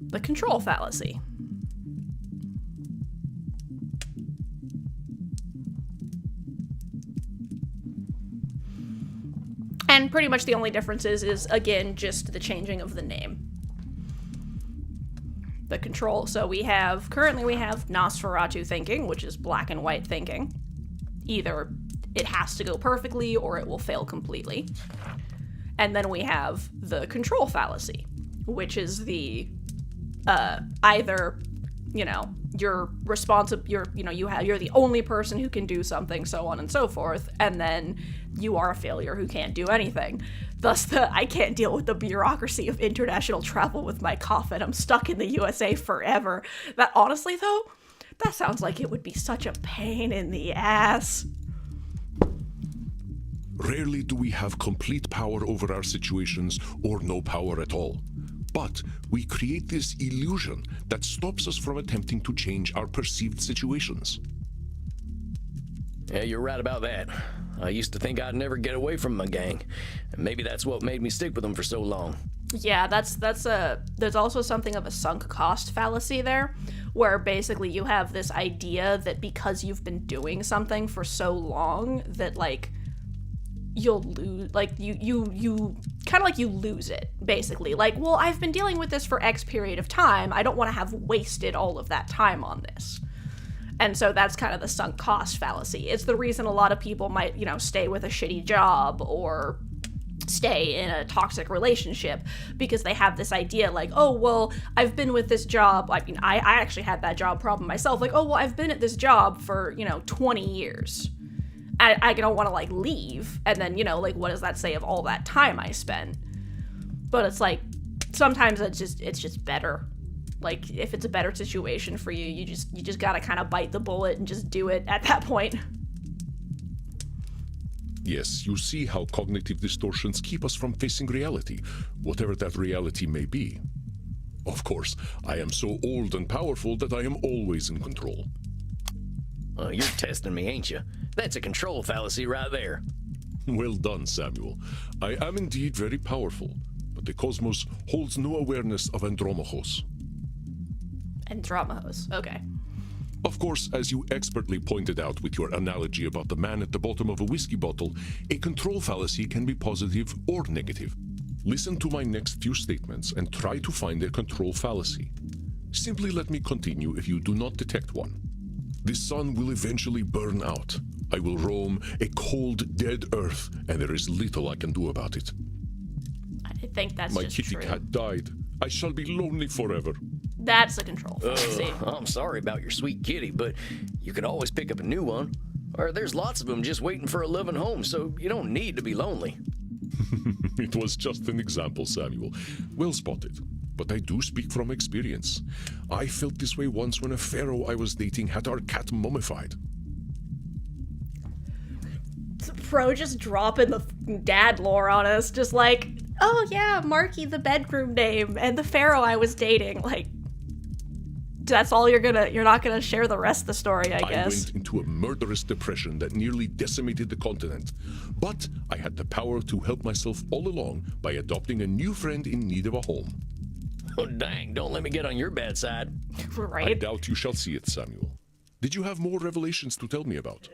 The control fallacy. And pretty much the only difference is again, just the changing of the name. The control. So currently we have Nosferatu thinking, which is black and white thinking. Either it has to go perfectly or it will fail completely. And then we have the control fallacy, which is the either, you're responsible, you're the only person who can do something, so on and so forth, and then you are a failure who can't do anything. Thus I can't deal with the bureaucracy of international travel with my coffin. I'm stuck in the USA forever. That, honestly though, that sounds like it would be such a pain in the ass. Rarely do we have complete power over our situations or no power at all. But we create this illusion that stops us from attempting to change our perceived situations. Yeah, you're right about that. I used to think I'd never get away from my gang, and maybe that's what made me stick with them for so long. Yeah, there's also something of a sunk cost fallacy there, where basically you have this idea that because you've been doing something for so long that, like, you'll lose, like, you kind of like you lose it, basically. Like, well, I've been dealing with this for X period of time, I don't want to have wasted all of that time on this. And so that's kind of the sunk cost fallacy. It's the reason a lot of people might, stay with a shitty job or stay in a toxic relationship, because they have this idea like, oh, well, I've been with this job. I mean, I actually had that job problem myself. Like, oh, well, I've been at this job for, 20 years. I don't want to, like, leave. And then, like, what does that say of all that time I spent? But it's like, sometimes it's just better. Like, if it's a better situation for you, you just gotta kind of bite the bullet and just do it at that point. Yes, you see how cognitive distortions keep us from facing reality, whatever that reality may be. Of course, I am so old and powerful that I am always in control. You're testing me, ain't you? That's a control fallacy right there. Well done, Samuel. I am indeed very powerful, but the cosmos holds no awareness of Andromachos. Andromachos, okay. Of course, as you expertly pointed out with your analogy about the man at the bottom of a whiskey bottle, a control fallacy can be positive or negative. Listen to my next few statements and try to find a control fallacy. Simply let me continue if you do not detect one. The sun will eventually burn out. I will roam a cold, dead earth, and there is little I can do about it. I think that's My just kitty true. cat died. I shall be lonely forever. That's a control fallacy. I'm sorry about your sweet kitty, but you can always pick up a new one. Or there's lots of them just waiting for a loving home, so you don't need to be lonely. It was just an example, Samuel. Well spotted. But I do speak from experience. I felt this way once when a pharaoh I was dating had our cat mummified. Pro just dropping the dad lore on us, just like, oh yeah, Marky the bedroom name, and the pharaoh I was dating. Like, that's all you're not gonna share the rest of the story, I guess. I went into a murderous depression that nearly decimated the continent. But I had the power to help myself all along by adopting a new friend in need of a home. Oh, dang, don't let me get on your bad side. Right? I doubt you shall see it, Samuel. Did you have more revelations to tell me about?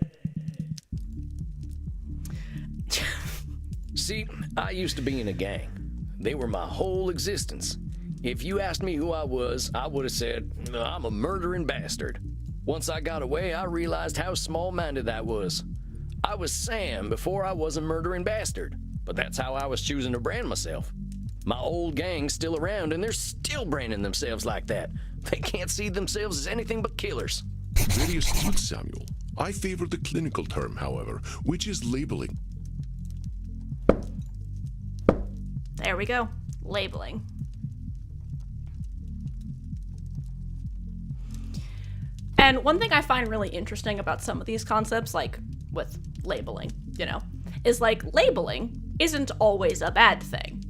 See, I used to be in a gang. They were my whole existence. If you asked me who I was, I would have said, I'm a murdering bastard. Once I got away, I realized how small-minded that was. I was Sam before I was a murdering bastard, but that's how I was choosing to brand myself. My old gang's still around, and they're still branding themselves like that. They can't see themselves as anything but killers. Very astute, Samuel. I favor the clinical term, however, which is labeling. There we go. Labeling. And one thing I find really interesting about some of these concepts, like with labeling, is like labeling isn't always a bad thing.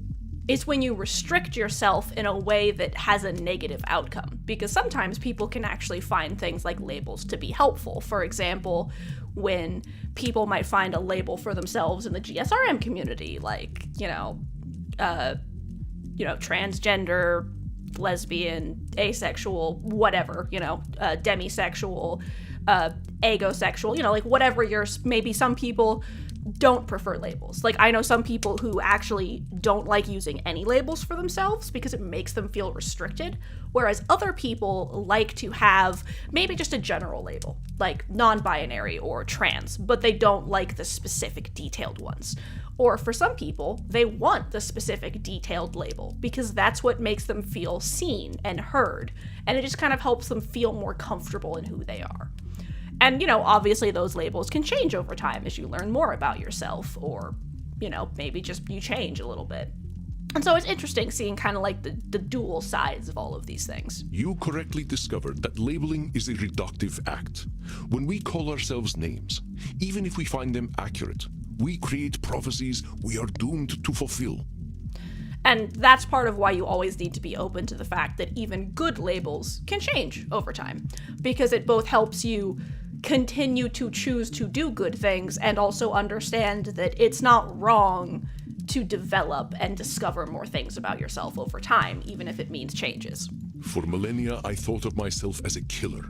It's when you restrict yourself in a way that has a negative outcome, because sometimes people can actually find things like labels to be helpful. For example, when people might find a label for themselves in the GSRM community, like, transgender, lesbian, asexual, whatever, demisexual, agosexual, like whatever maybe some people don't prefer labels. Like, I know some people who actually don't like using any labels for themselves because it makes them feel restricted, whereas other people like to have maybe just a general label, like non-binary or trans, but they don't like the specific detailed ones. Or for some people, they want the specific detailed label because that's what makes them feel seen and heard, and it just kind of helps them feel more comfortable in who they are. And, obviously those labels can change over time as you learn more about yourself, or, maybe just you change a little bit. And so it's interesting seeing kind of like the dual sides of all of these things. You correctly discovered that labeling is a reductive act. When we call ourselves names, even if we find them accurate, we create prophecies we are doomed to fulfill. And that's part of why you always need to be open to the fact that even good labels can change over time, because it both helps you continue to choose to do good things and also understand that it's not wrong to develop and discover more things about yourself over time, even if it means changes. For millennia, I thought of myself as a killer.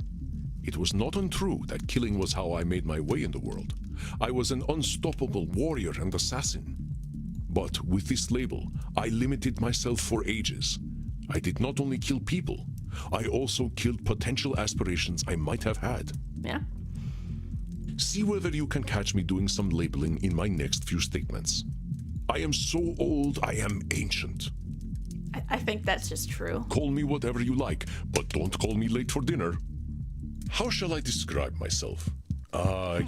It was not untrue that killing was how I made my way in the world. I was an unstoppable warrior and assassin. But with this label, I limited myself for ages. I did not only kill people, I also killed potential aspirations I might have had. Yeah. See whether you can catch me doing some labeling in my next few statements. I am so old, I am ancient. I think that's just true. Call me whatever you like, but don't call me late for dinner. How shall I describe myself?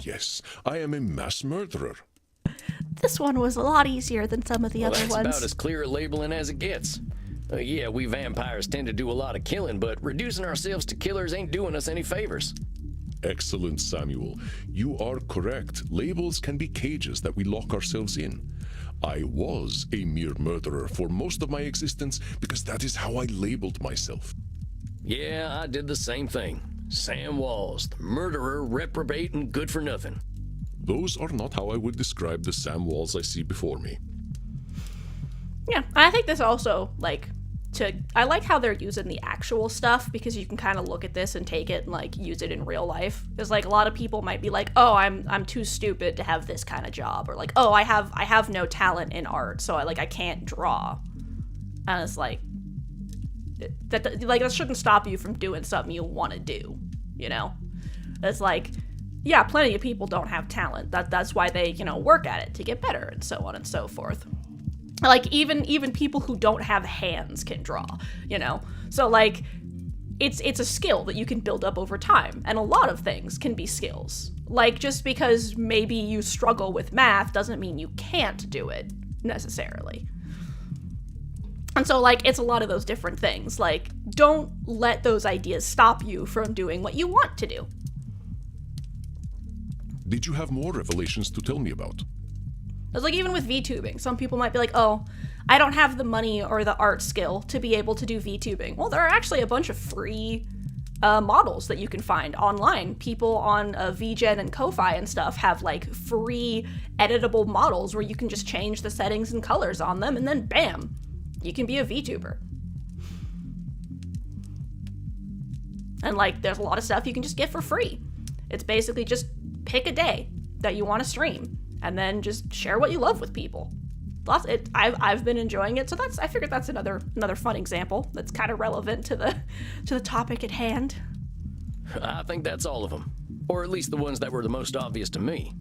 Yes, I am a mass murderer. This one was a lot easier than some of the other That's ones. about as clear a labeling as it gets. Yeah, we vampires tend to do a lot of killing, but reducing ourselves to killers ain't doing us any favors. Excellent, Samuel. You are correct. Labels can be cages that we lock ourselves in. I was a mere murderer for most of my existence because that is how I labeled myself. Yeah, I did the same thing. Sam Walls, the murderer, reprobate, and good for nothing. Those are not how I would describe the Sam Walls I see before me. Yeah, I think this also, I like how they're using the actual stuff, because you can kind of look at this and take it and, use it in real life. Because, a lot of people might be like, oh, I'm too stupid to have this kind of job. Or, oh, I have no talent in art, so I can't draw. And it's that shouldn't stop you from doing something you want to do, It's yeah, plenty of people don't have talent. That's why they, work at it to get better, and so on and so forth. Even people who don't have hands can draw, So it's a skill that you can build up over time, and a lot of things can be skills. Just because maybe you struggle with math doesn't mean you can't do it necessarily. And so it's a lot of those different things. Don't let those ideas stop you from doing what you want to do. Did you have more revelations to tell me about? It's even with VTubing, some people might be like, oh, I don't have the money or the art skill to be able to do VTubing. Well, there are actually a bunch of free models that you can find online. People on VGen and Ko-Fi and stuff have free editable models where you can just change the settings and colors on them, and then bam, you can be a VTuber. And there's a lot of stuff you can just get for free. It's basically just pick a day that you want to stream, and then just share what you love with people. I've been enjoying it, so I figured that's another fun example that's kind of relevant to the topic at hand. I think that's all of them, or at least the ones that were the most obvious to me.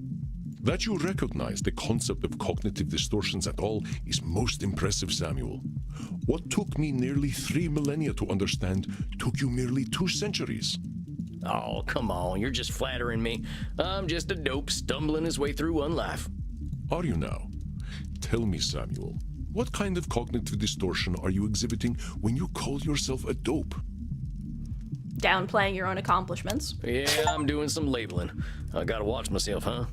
That you recognize the concept of cognitive distortions at all is most impressive, Samuel. What took me nearly 3 millennia to understand took you merely 2 centuries. Oh, come on, you're just flattering me. I'm just a dope stumbling his way through one life. Are you now? Tell me, Samuel, what kind of cognitive distortion are you exhibiting when you call yourself a dope? Downplaying your own accomplishments. Yeah, I'm doing some labeling. I gotta watch myself, huh?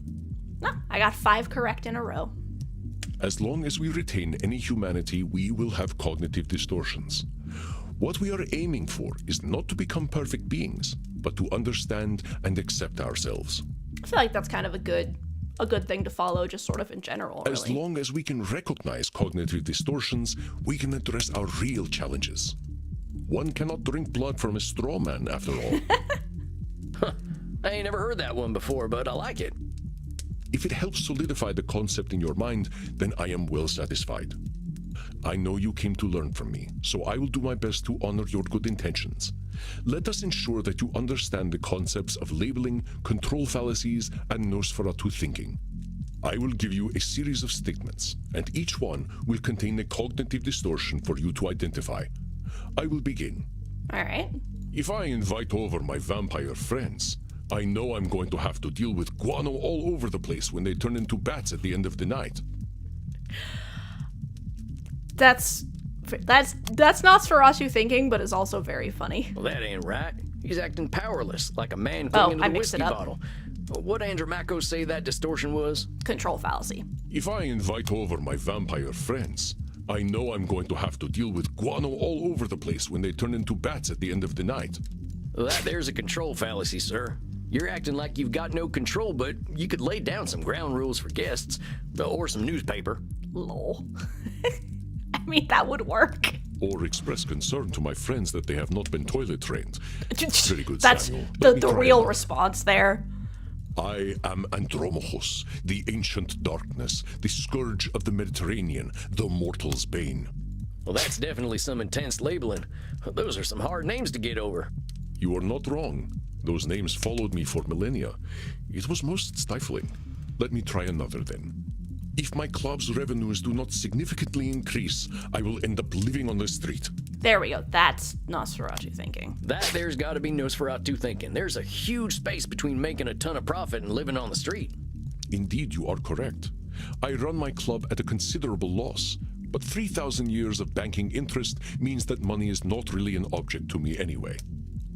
No, I got 5 correct in a row. As long as we retain any humanity, we will have cognitive distortions. What we are aiming for is not to become perfect beings, but to understand and accept ourselves. I feel like that's kind of a good thing to follow, just sort of in general, really. As long as we can recognize cognitive distortions, we can address our real challenges. One cannot drink blood from a straw man, after all. I ain't never heard that one before, but I like it. If it helps solidify the concept in your mind, then I am well satisfied. I know you came to learn from me, so I will do my best to honor your good intentions. Let us ensure that you understand the concepts of labeling, control fallacies, and Nosferatu thinking. I will give you a series of statements, and each one will contain a cognitive distortion for you to identify. I will begin. All right. If I invite over my vampire friends, I know I'm going to have to deal with guano all over the place when they turn into bats at the end of the night. That's Nosferatu thinking, but is also very funny. Well, that ain't right. He's acting powerless, like a man Oh, clinging I to a mixed whiskey it up. bottle. What Andromaco say that distortion was? Control fallacy. If I invite over my vampire friends, I know I'm going to have to deal with guano all over the place when they turn into bats at the end of the night. Well, that there's a control fallacy, sir. You're acting like you've got no control, but you could lay down some ground rules for guests, or some newspaper. Lol. I mean, that would work. Or express concern to my friends that they have not been toilet trained. Very good, That's Samuel. the Let me try real another. response there. I am Andromachus, the ancient darkness, the scourge of the Mediterranean, the mortal's bane. Well, that's definitely some intense labeling. Those are some hard names to get over. You are not wrong. Those names followed me for millennia. It was most stifling. Let me try another then. If my club's revenues do not significantly increase, I will end up living on the street. There we go. That's Nosferatu thinking. That there's got to be Nosferatu thinking. There's a huge space between making a ton of profit and living on the street. Indeed, you are correct. I run my club at a considerable loss, but 3,000 years of banking interest means that money is not really an object to me anyway.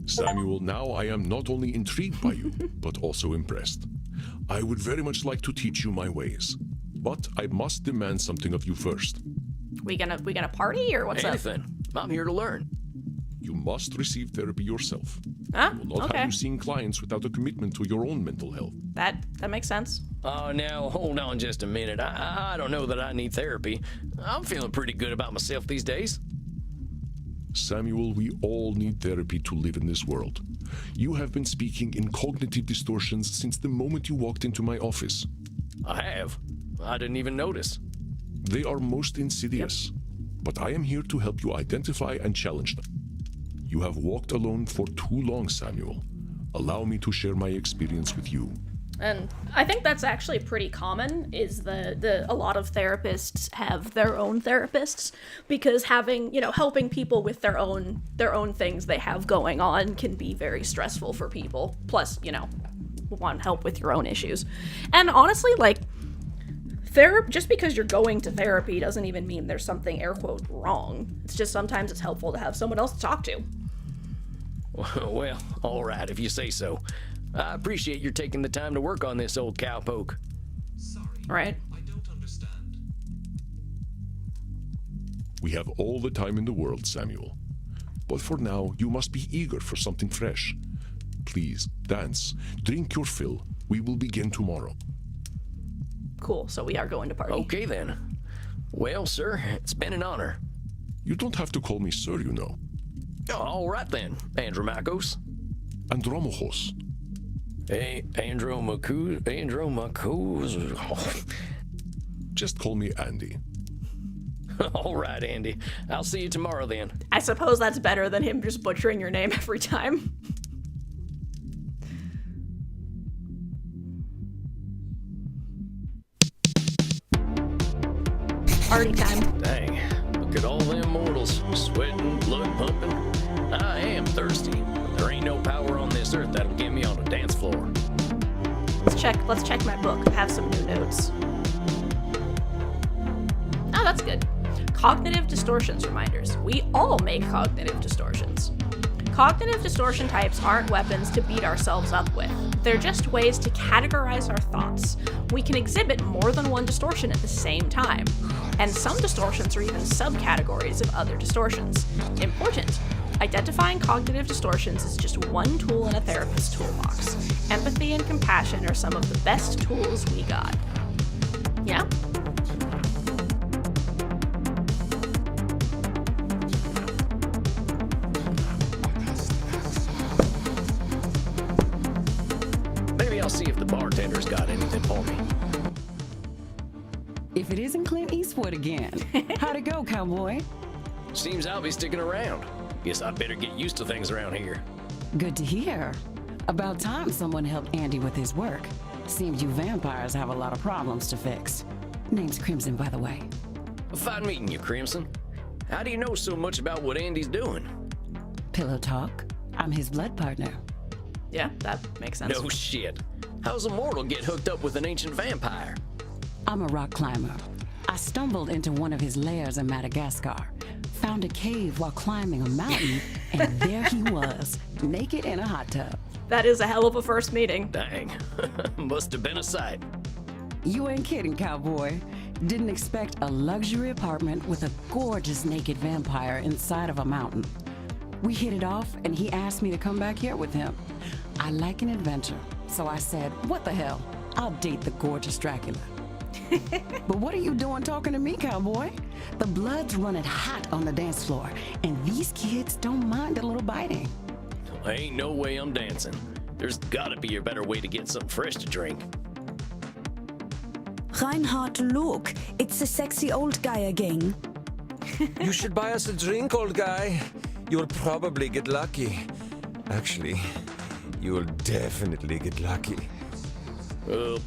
Samuel, now I am not only intrigued by you, but also impressed. I would very much like to teach you my ways, but I must demand something of you first. We gonna party or what's up? Anything. I'm here to learn. You must receive therapy yourself. Huh? I will not Okay. have you seeing clients without a commitment to your own mental health. That makes sense. Oh, now, hold on just a minute. I don't know that I need therapy. I'm feeling pretty good about myself these days. Samuel, we all need therapy to live in this world. You have been speaking in cognitive distortions since the moment you walked into my office. I have. I didn't even notice. They are most insidious, but I am here to help you identify and challenge them. You have walked alone for too long, Samuel. Allow me to share my experience with you. And I think that's actually pretty common, is a lot of therapists have their own therapists, because having, helping people with their own things they have going on can be very stressful for people. Plus, want help with your own issues. And honestly, just because you're going to therapy doesn't even mean there's something air quote wrong. It's just sometimes it's helpful to have someone else to talk to. Well, all right, if you say so. I appreciate your taking the time to work on this, old cowpoke. Sorry, Right? I don't understand. We have all the time in the world, Samuel. But for now, you must be eager for something fresh. Please, dance, drink your fill. We will begin tomorrow. Cool, so we are going to party. Okay, then. Well, sir, it's been an honor. You don't have to call me sir, you know. All right, then, Andromachos. Andromachos. Hey, Andromachos. Just call me Andy. All right, Andy. I'll see you tomorrow, then. I suppose that's better than him just butchering your name every time. Party time. Dang, look at all them mortals, sweating, blood pumping. I am thirsty. There ain't no power on this earth that'll get me on a dance floor. Let's check my book. I have some new notes. Oh, that's good. Cognitive distortions reminders. We all make cognitive distortions. Cognitive distortion types aren't weapons to beat ourselves up with. They're just ways to categorize our thoughts. We can exhibit more than one distortion at the same time. And some distortions are even subcategories of other distortions. Important. Identifying cognitive distortions is just one tool in a therapist's toolbox. Empathy and compassion are some of the best tools we got. Yeah? Maybe I'll see if the bartender's got anything for me. If it isn't Clint Eastwood again. How'd it go, cowboy? Seems I'll be sticking around. Guess I better get used to things around here. Good to hear. About time someone helped Andy with his work. Seems you vampires have a lot of problems to fix. Name's Crimson, by the way. Fine meeting you, Crimson. How do you know so much about what Andy's doing? Pillow talk. I'm his blood partner. Yeah, that makes sense. No shit. How's a mortal get hooked up with an ancient vampire? I'm a rock climber. I stumbled into one of his lairs in Madagascar, found a cave while climbing a mountain, and there he was, naked in a hot tub. That is a hell of a first meeting. Dang. Must have been a sight. You ain't kidding, cowboy. Didn't expect a luxury apartment with a gorgeous naked vampire inside of a mountain. We hit it off, and he asked me to come back here with him. I like an adventure, so I said, what the hell? I'll date the gorgeous Dracula. But what are you doing talking to me, cowboy? The blood's running hot on the dance floor, and these kids don't mind a little biting. Ain't no way I'm dancing. There's gotta be a better way to get something fresh to drink. Reinhard, look, it's the sexy old guy again. You should buy us a drink, old guy. You'll probably get lucky. Actually, you will definitely get lucky.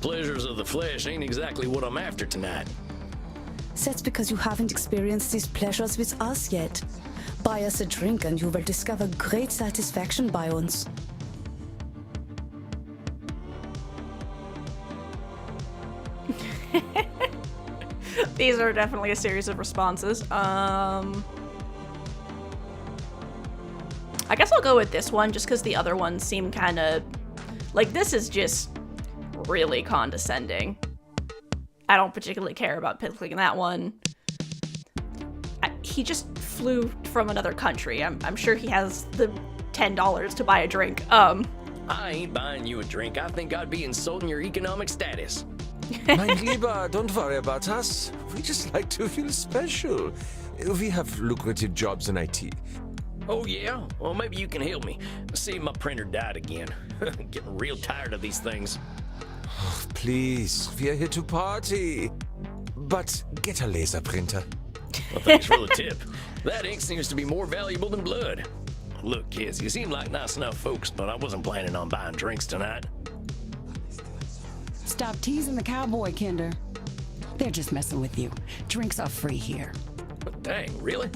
Pleasures of the flesh ain't exactly what I'm after tonight. That's because you haven't experienced these pleasures with us yet. Buy us a drink and you will discover great satisfaction by uns. These are definitely a series of responses. I guess I'll go with this one just because the other ones seem kind of... Like, this is just really condescending. I don't particularly care about picking that one. He just flew from another country. I'm sure he has the $10 to buy a drink. I ain't buying you a drink. I think I'd be insulting your economic status. Mein Lieber, don't worry about us. We just like to feel special. We have lucrative jobs in IT. Oh yeah? Well, maybe you can help me. See, my printer died again. Getting real tired of these things. Oh, please, we are here to party. But get a laser printer. Well, thanks for the tip. That ink seems to be more valuable than blood. Look, kids, you seem like nice enough folks, but I wasn't planning on buying drinks tonight. Stop teasing the cowboy, Kinder. They're just messing with you. Drinks are free here. Dang, really?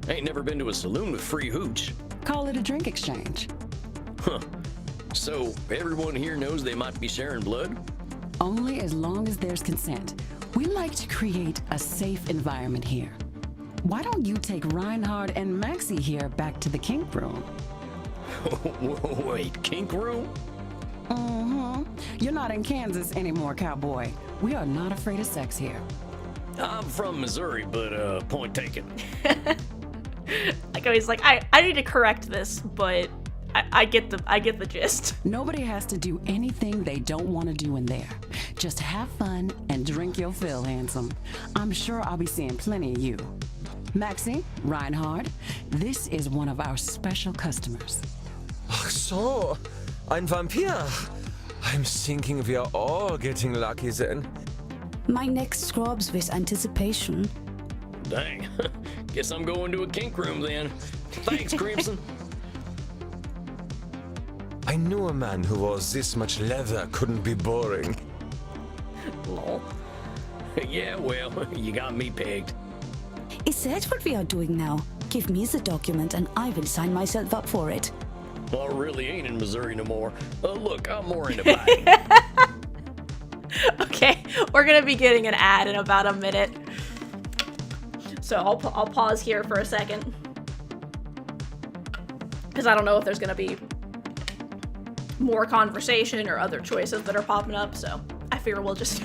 Ain't never been to a saloon with free hooch. Call it a drink exchange. Huh. So, everyone here knows they might be sharing blood? Only as long as there's consent. We like to create a safe environment here. Why don't you take Reinhard and Maxie here back to the kink room? Wait, kink room? Mm-hmm. You're not in Kansas anymore, cowboy. We are not afraid of sex here. I'm from Missouri, but point taken. Like, he's like, I need to correct this, but I get the gist. Nobody has to do anything they don't want to do in there. Just have fun and drink your fill, handsome. I'm sure I'll be seeing plenty of you. Maxie, Reinhard, this is one of our special customers. Ach so, ein Vampir. I'm thinking we are all getting lucky then. My neck throbs with anticipation. Dang. Guess I'm going to a kink room then. Thanks, Crimson. I knew a man who wore this much leather couldn't be boring. Lol. Yeah, well, you got me pegged. Is that what we are doing now? Give me the document and I will sign myself up for it. Well, I really ain't in Missouri no more. Look, I'm more into biting. Okay, we're gonna be getting an ad in about a minute. So I'll pause here for a second. Because I don't know if there's gonna be more conversation or other choices that are popping up, so I figure we'll just...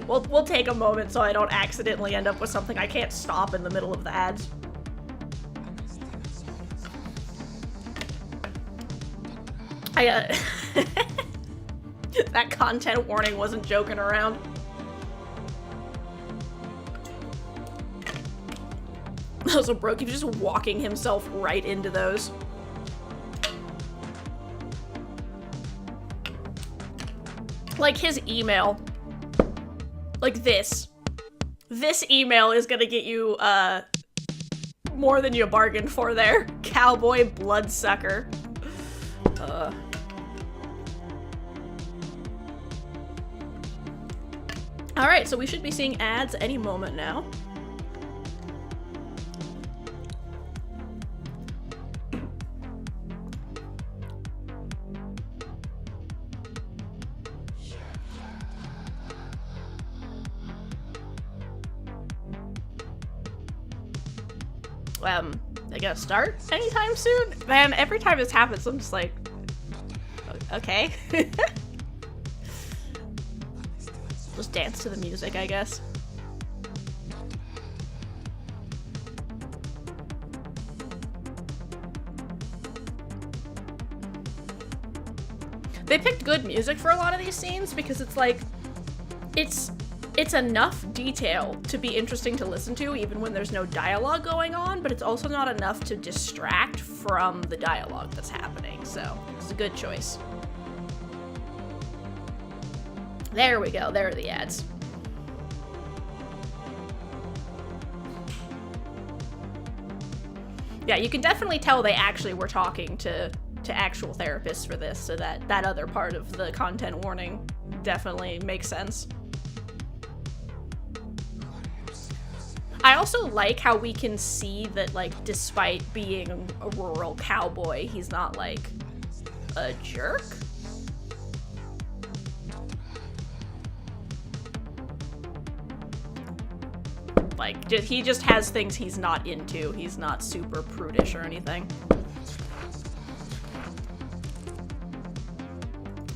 we'll take a moment so I don't accidentally end up with something I can't stop in the middle of the ads. That content warning wasn't joking around. Also, bro keeps just walking himself right into those. Like, his email. Like this. This email is gonna get you, more than you bargained for there. Cowboy bloodsucker. Alright, so we should be seeing ads any moment now. They gonna start anytime soon? Man, every time this happens, I'm just like, okay. Just dance to the music, I guess. They picked good music for a lot of these scenes because it's like, it's enough detail to be interesting to listen to even when there's no dialogue going on, but it's also not enough to distract from the dialogue that's happening, so it's a good choice. There we go, there are the ads. Yeah, you can definitely tell they actually were talking to actual therapists for this, so that other part of the content warning definitely makes sense. I also like how we can see that, like, despite being a rural cowboy, he's not, like, a jerk. Like, he just has things he's not into. He's not super prudish or anything.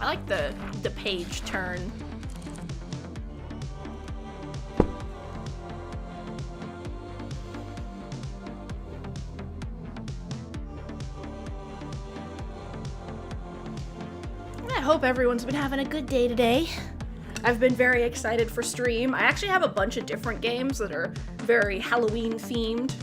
I like the page turn. I hope everyone's been having a good day today. I've been very excited for stream. I actually have a bunch of different games that are very Halloween themed.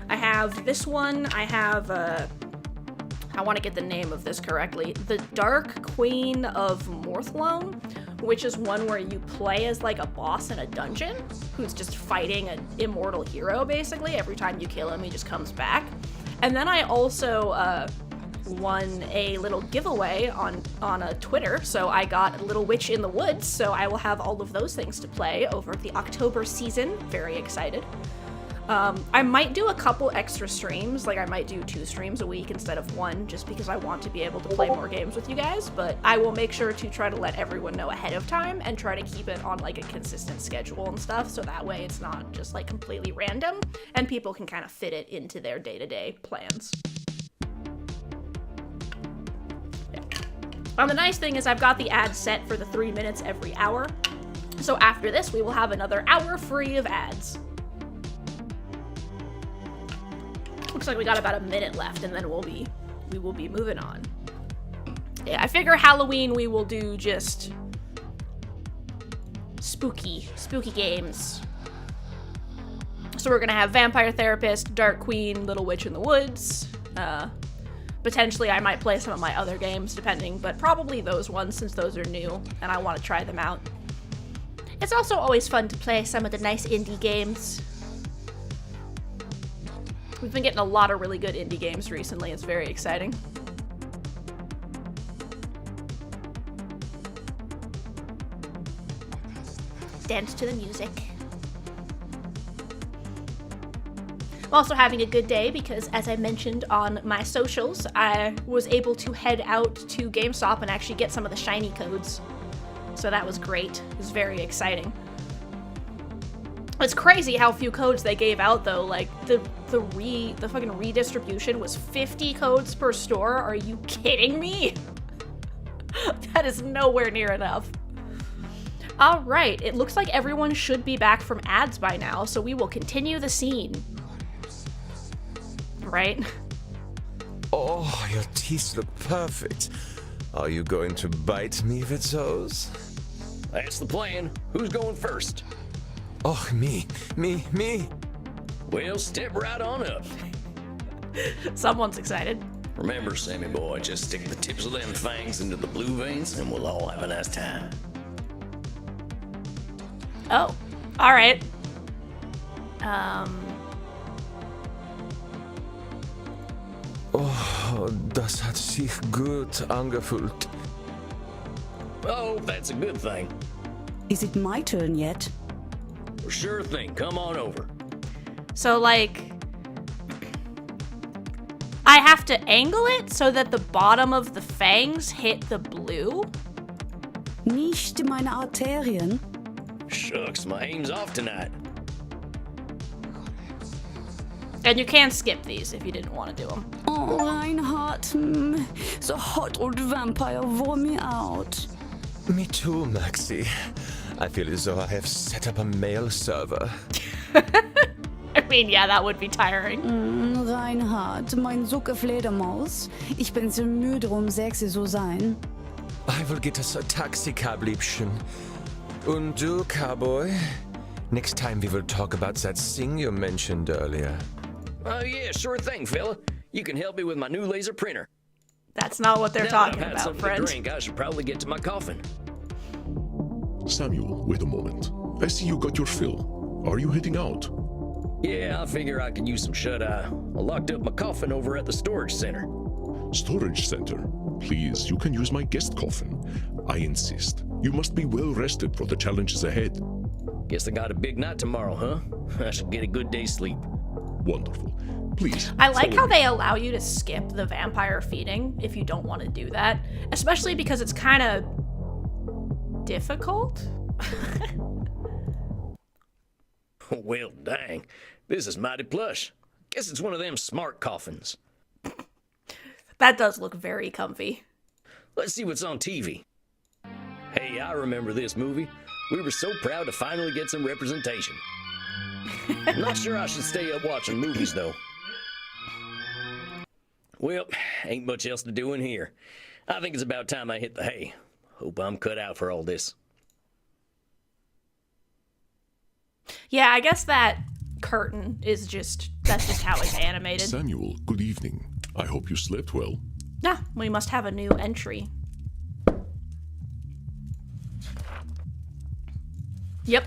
I have this one. I have, I want to get the name of this correctly. The Dark Queen of Morthlone, which is one where you play as like a boss in a dungeon who's just fighting an immortal hero, basically. Every time you kill him, he just comes back. And then I also, won a little giveaway on a Twitter, so I got a Little Witch in the Woods, so I will have all of those things to play over the October season. Very excited. I might do a couple extra streams, like I might do 2 streams a week instead of 1, just because I want to be able to play more games with you guys, but I will make sure to try to let everyone know ahead of time and try to keep it on like a consistent schedule and stuff, so that way it's not just like completely random and people can kind of fit it into their day-to-day plans. The nice thing is I've got the ads set for the 3 minutes every hour. So after this, we will have another hour free of ads. Looks like we got about a minute left and then we will be moving on. Yeah, I figure Halloween we will do just spooky games. So we're gonna have Vampire Therapist, Dark Queen, Little Witch in the Woods, potentially I might play some of my other games, depending, but probably those ones since those are new, and I want to try them out. It's also always fun to play some of the nice indie games. We've been getting a lot of really good indie games recently, it's very exciting. Dance to the music. I'm also having a good day because, as I mentioned on my socials, I was able to head out to GameStop and actually get some of the shiny codes. So that was great. It was very exciting. It's crazy how few codes they gave out though. Like the fucking redistribution was 50 codes per store. Are you kidding me? That is nowhere near enough. All right, it looks like everyone should be back from ads by now, so we will continue the scene. Right? Oh, your teeth look perfect. Are you going to bite me, Vitzos? That's the plan. Who's going first? Oh, me. Well, step right on up. Someone's excited. Remember, Sammy boy, just stick the tips of them fangs into the blue veins and we'll all have a nice time. Oh, all right. Oh, das hat sich gut angefühlt. Oh, that's a good thing. Is it my turn yet? Sure thing. Come on over. So, like, I have to angle it so that the bottom of the fangs hit the blue? Nicht meine Arterien. Shucks, my aim's off tonight. And you can skip these if you didn't want to do them. Oh, Reinhard, the hot old vampire wore me out. Me too, Maxi. I feel as though I have set up a mail server. I mean, yeah, that would be tiring. Reinhard, mein Zucker Fledermaus. Ich bin so müde, sexy zu sein. I will get us a taxi cab, Liebchen. Und du, cowboy? Next time we will talk about that thing you mentioned earlier. Oh, yeah, sure thing, fella. You can help me with my new laser printer. That's not what they're Now that talking I've had about, something friend. to drink, I should probably get to my coffin. Samuel, wait a moment. I see you got your fill. Are you heading out? Yeah, I figure I could use some shut-eye. I locked up my coffin over at the storage center. Storage center? Please, you can use my guest coffin. I insist. You must be well rested for the challenges ahead. Guess I got a big night tomorrow, huh? I should get a good day's sleep. Wonderful. Please. I like follow how me. they allow you to skip the vampire feeding if you don't want to do that, especially because it's kind of difficult. Well, dang. This is mighty plush. Guess it's one of them smart coffins. That does look very comfy. Let's see what's on TV. Hey, I remember this movie. We were so proud to finally get some representation. Not sure I should stay up watching movies, though. Well, ain't much else to do in here. I think it's about time I hit the hay. Hope I'm cut out for all this. Yeah, I guess that curtain is that's just how it's animated. Samuel, good evening. I hope you slept well. Yeah, we must have a new entry. Yep.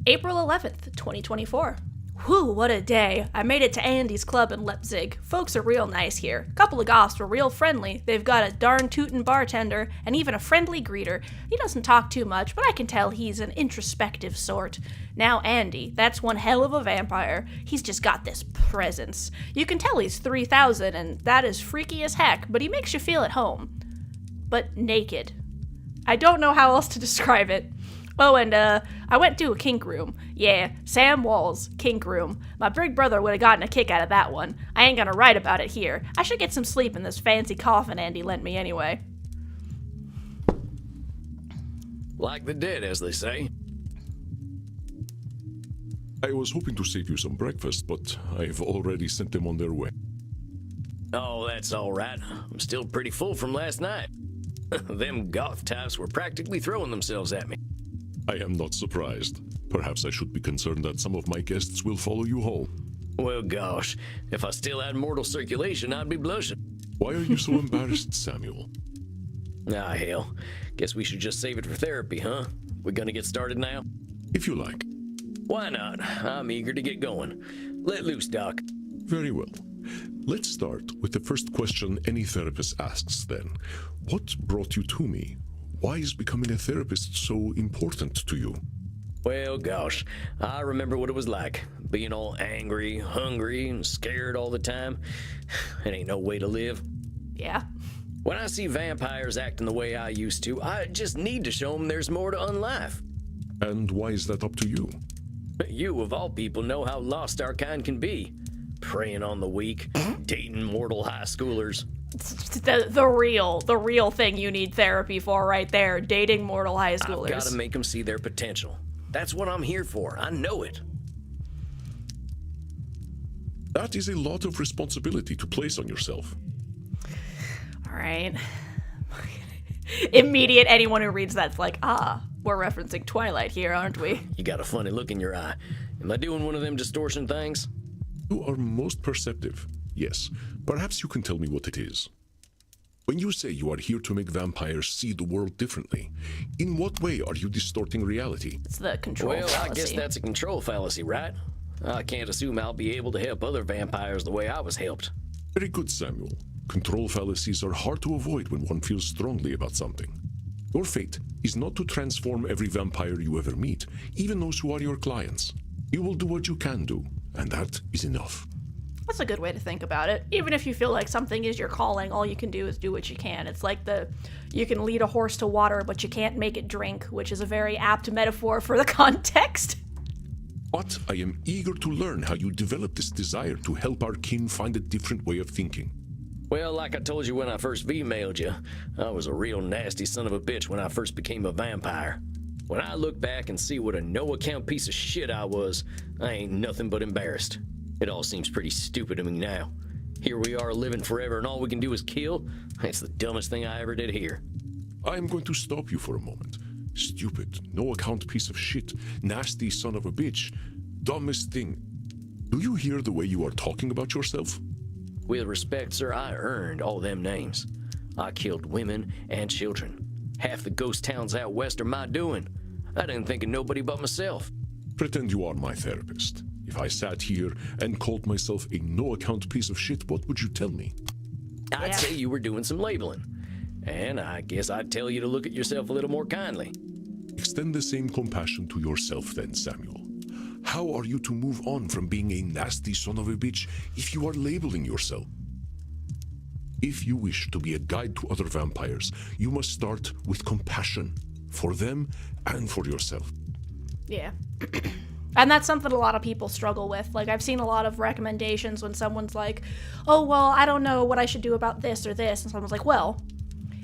April 11th, 2024. Whew, what a day. I made it to Andy's club in Leipzig. Folks are real nice here. Couple of goths were real friendly. They've got a darn tootin' bartender and even a friendly greeter. He doesn't talk too much, but I can tell he's an introspective sort. Now Andy, that's one hell of a vampire. He's just got this presence. You can tell he's 3,000 and that is freaky as heck, but he makes you feel at home. But naked. I don't know how else to describe it. Oh, and I went to a kink room. Yeah, Sam Wall's kink room. My big brother would have gotten a kick out of that one. I ain't gonna write about it here. I should get some sleep in this fancy coffin Andy lent me anyway. Like the dead, as they say. I was hoping to save you some breakfast, but I've already sent them on their way. Oh, that's all right. I'm still pretty full from last night. Them goth types were practically throwing themselves at me. I am not surprised. Perhaps I should be concerned that some of my guests will follow you home. Well, gosh, if I still had mortal circulation, I'd be blushing. Why are you so embarrassed, Samuel? Ah, hell. Guess we should just save it for therapy, huh? We gonna get started now? If you like. Why not? I'm eager to get going. Let loose, Doc. Very well. Let's start with the first question any therapist asks then. What brought you to me? Why is becoming a therapist so important to you? Well, gosh, I remember what it was like. Being all angry, hungry, and scared all the time. It ain't no way to live. Yeah. When I see vampires acting the way I used to, I just need to show them there's more to unlife. And why is that up to you? You, of all people, know how lost our kind can be. Preying on the weak, dating mortal high schoolers. The real thing you need therapy for right there. Dating mortal high schoolers. I've got to make them see their potential. That's what I'm here for. I know it. That is a lot of responsibility to place on yourself. All right. Immediate anyone who reads that's like, we're referencing Twilight here, aren't we? You got a funny look in your eye. Am I doing one of them distortion things? You are most perceptive. Yes. Perhaps you can tell me what it is. When you say you are here to make vampires see the world differently, in what way are you distorting reality? It's the control Well, fallacy. I guess that's a control fallacy, right? I can't assume I'll be able to help other vampires the way I was helped. Very good, Samuel. Control fallacies are hard to avoid when one feels strongly about something. Your fate is not to transform every vampire you ever meet, even those who are your clients. You will do what you can do, and that is enough. That's a good way to think about it. Even if you feel like something is your calling, all you can do is do what you can. It's like you can lead a horse to water, but you can't make it drink, which is a very apt metaphor for the context. But I am eager to learn how you developed this desire to help our kin find a different way of thinking. Well, like I told you when I first V-mailed you, I was a real nasty son of a bitch when I first became a vampire. When I look back and see what a no-account piece of shit I was, I ain't nothing but embarrassed. It all seems pretty stupid to me now. Here we are living forever and all we can do is kill? That's the dumbest thing I ever did here. I am going to stop you for a moment. Stupid, no-account piece of shit, nasty son of a bitch, dumbest thing. Do you hear the way you are talking about yourself? With respect, sir, I earned all them names. I killed women and children. Half the ghost towns out west are my doing. I didn't think of nobody but myself. Pretend you are my therapist. If I sat here and called myself a no-account piece of shit, what would you tell me? I'd say you were doing some labeling. And I guess I'd tell you to look at yourself a little more kindly. Extend the same compassion to yourself then, Samuel. How are you to move on from being a nasty son of a bitch if you are labeling yourself? If you wish to be a guide to other vampires, you must start with compassion for them and for yourself. Yeah. And that's something a lot of people struggle with. Like, I've seen a lot of recommendations when someone's like, oh, well, I don't know what I should do about this or this. And someone's like, well,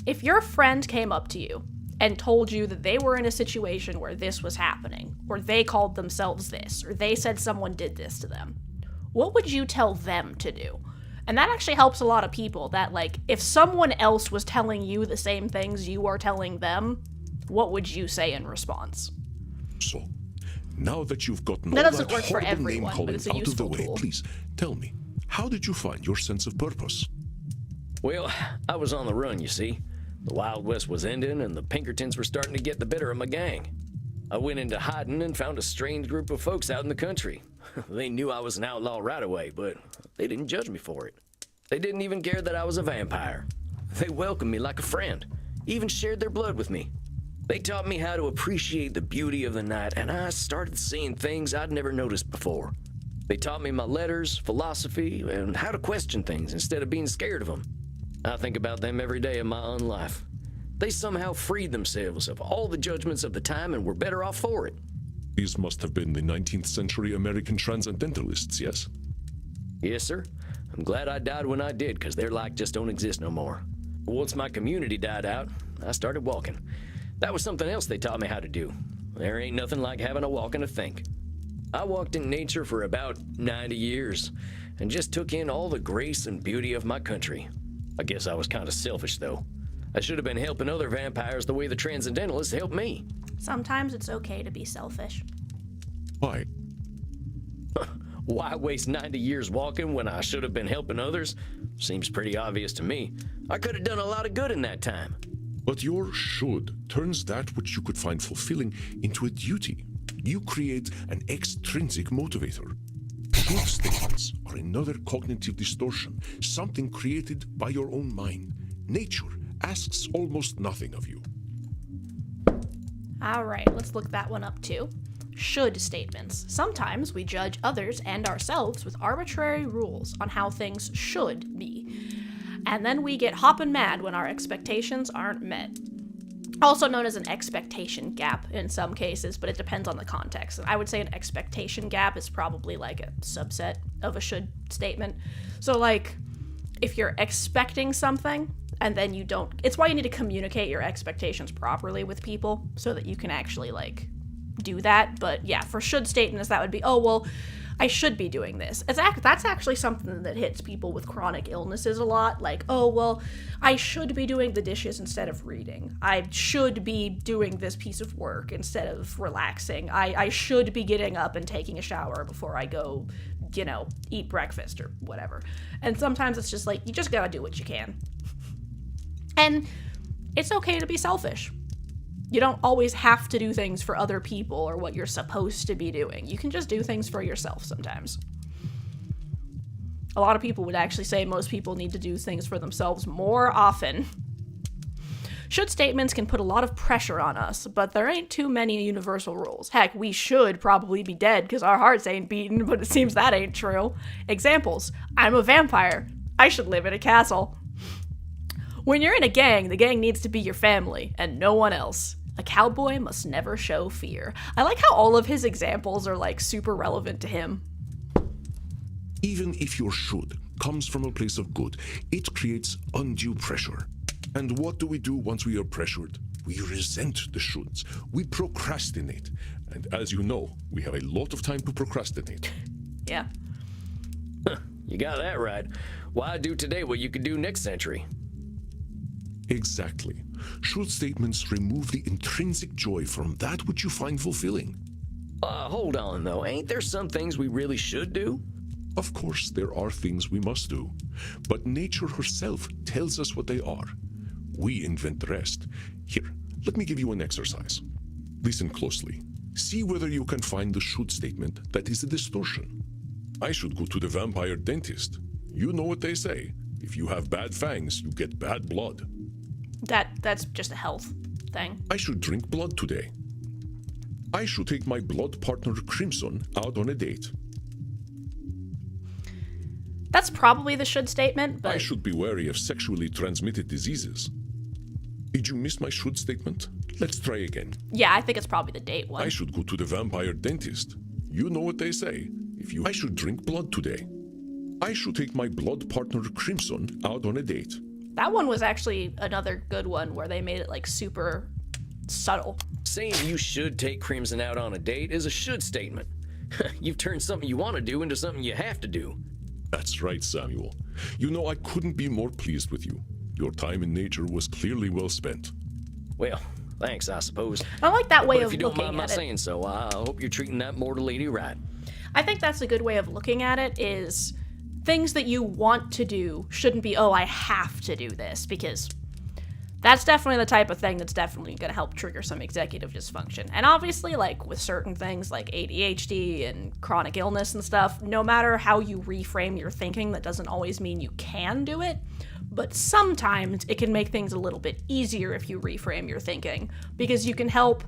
if your friend came up to you and told you that they were in a situation where this was happening, or they called themselves this, or they said someone did this to them, what would you tell them to do? And that actually helps a lot of people, that, like, if someone else was telling you the same things you are telling them, what would you say in response? So, now that you've gotten That all doesn't that work for horrible everyone, but name-calling it's a out of the useful way, tool. please tell me, how did you find your sense of purpose? Well, I was on the run, you see. The Wild West was ending, and the Pinkertons were starting to get the better of my gang. I went into hiding and found a strange group of folks out in the country. They knew I was an outlaw right away, but they didn't judge me for it. They didn't even care that I was a vampire. They welcomed me like a friend, even shared their blood with me. They taught me how to appreciate the beauty of the night, and I started seeing things I'd never noticed before. They taught me my letters, philosophy, and how to question things instead of being scared of them. I think about them every day of my own life. They somehow freed themselves of all the judgments of the time and were better off for it. These must have been the 19th century American transcendentalists, yes? Yes, sir. I'm glad I died when I did, because their like just don't exist no more. Once my community died out, I started walking. That was something else they taught me how to do. There ain't nothing like having a walk and a think. I walked in nature for about 90 years and just took in all the grace and beauty of my country. I guess I was kind of selfish, though. I should have been helping other vampires the way the Transcendentalists helped me. Sometimes it's okay to be selfish. Why? Why waste 90 years walking when I should have been helping others? Seems pretty obvious to me. I could have done a lot of good in that time. But your should turns that which you could find fulfilling into a duty. You create an extrinsic motivator. Should statements are another cognitive distortion, something created by your own mind. Nature asks almost nothing of you. All right, let's look that one up too. Should statements. Sometimes we judge others and ourselves with arbitrary rules on how things should be. And then we get hoppin' mad when our expectations aren't met. Also known as an expectation gap in some cases, but it depends on the context. I would say an expectation gap is probably like a subset of a should statement. So like, if you're expecting something and then you don't, it's why you need to communicate your expectations properly with people so that you can actually like do that. But yeah, for should statements, that would be, oh, well, I should be doing this. That's actually something that hits people with chronic illnesses a lot. Like, oh, well, I should be doing the dishes instead of reading. I should be doing this piece of work instead of relaxing. I should be getting up and taking a shower before I go, you know, eat breakfast or whatever. And sometimes it's just like, you just gotta do what you can. And it's okay to be selfish. You don't always have to do things for other people or what you're supposed to be doing. You can just do things for yourself sometimes. A lot of people would actually say most people need to do things for themselves more often. Should statements can put a lot of pressure on us, but there ain't too many universal rules. Heck, we should probably be dead because our hearts ain't beating, but it seems that ain't true. Examples: I'm a vampire. I should live in a castle. When you're in a gang, the gang needs to be your family, and no one else. A cowboy must never show fear. I like how all of his examples are, like, super relevant to him. Even if your should comes from a place of good, it creates undue pressure. And what do we do once we are pressured? We resent the shoulds. We procrastinate. And as you know, we have a lot of time to procrastinate. Yeah. You got that right. Why do today what you could do next century? Exactly. Should statements remove the intrinsic joy from that which you find fulfilling? Hold on, though. Ain't there some things we really should do? Of course, there are things we must do. But nature herself tells us what they are. We invent the rest. Here, let me give you an exercise. Listen closely. See whether you can find the should statement that is a distortion. I should go to the vampire dentist. You know what they say. If you have bad fangs, you get bad blood. That's just a health thing. I should drink blood today. I should take my blood partner Crimson out on a date. That's probably the should statement, but... I should be wary of sexually transmitted diseases. Did you miss my should statement? Let's try again. Yeah, I think it's probably the date one. I should go to the vampire dentist. You know what they say. I should drink blood today. I should take my blood partner Crimson out on a date. That one was actually another good one where they made it, like, super subtle. Saying you should take Crimson out on a date is a should statement. You've turned something you want to do into something you have to do. That's right, Samuel. You know, I couldn't be more pleased with you. Your time in nature was clearly well spent. Well, thanks, I suppose. I like that way But of if you don't looking mind my at it. saying so, I hope you're treating that mortal lady right. I think that's a good way of looking at it, is things that you want to do shouldn't be, oh, I have to do this, because that's definitely the type of thing that's definitely going to help trigger some executive dysfunction. And obviously, like, with certain things like ADHD and chronic illness and stuff, no matter how you reframe your thinking, that doesn't always mean you can do it. But sometimes it can make things a little bit easier if you reframe your thinking, because you can help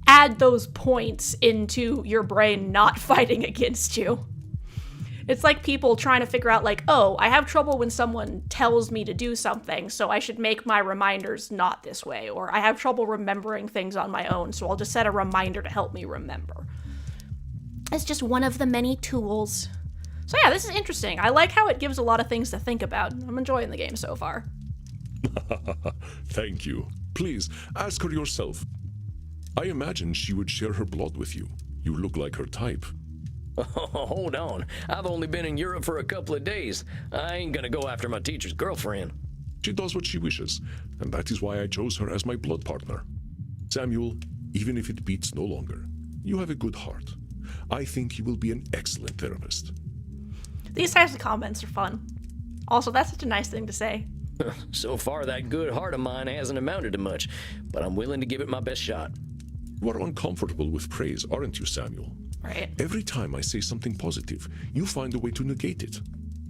add those points into your brain not fighting against you. It's like people trying to figure out, like, oh, I have trouble when someone tells me to do something, so I should make my reminders not this way. Or I have trouble remembering things on my own, so I'll just set a reminder to help me remember. It's just one of the many tools. So yeah, this is interesting. I like how it gives a lot of things to think about. I'm enjoying the game so far. Thank you. Please, ask her yourself. I imagine she would share her blood with you. You look like her type. Hold on. I've only been in Europe for a couple of days. I ain't gonna go after my teacher's girlfriend. She does what she wishes, and that is why I chose her as my blood partner. Samuel, even if it beats no longer, you have a good heart. I think you will be an excellent therapist. These types of comments are fun. Also, that's such a nice thing to say. So far, that good heart of mine hasn't amounted to much, but I'm willing to give it my best shot. You are uncomfortable with praise, aren't you, Samuel? Right. Every time I say something positive, you find a way to negate it.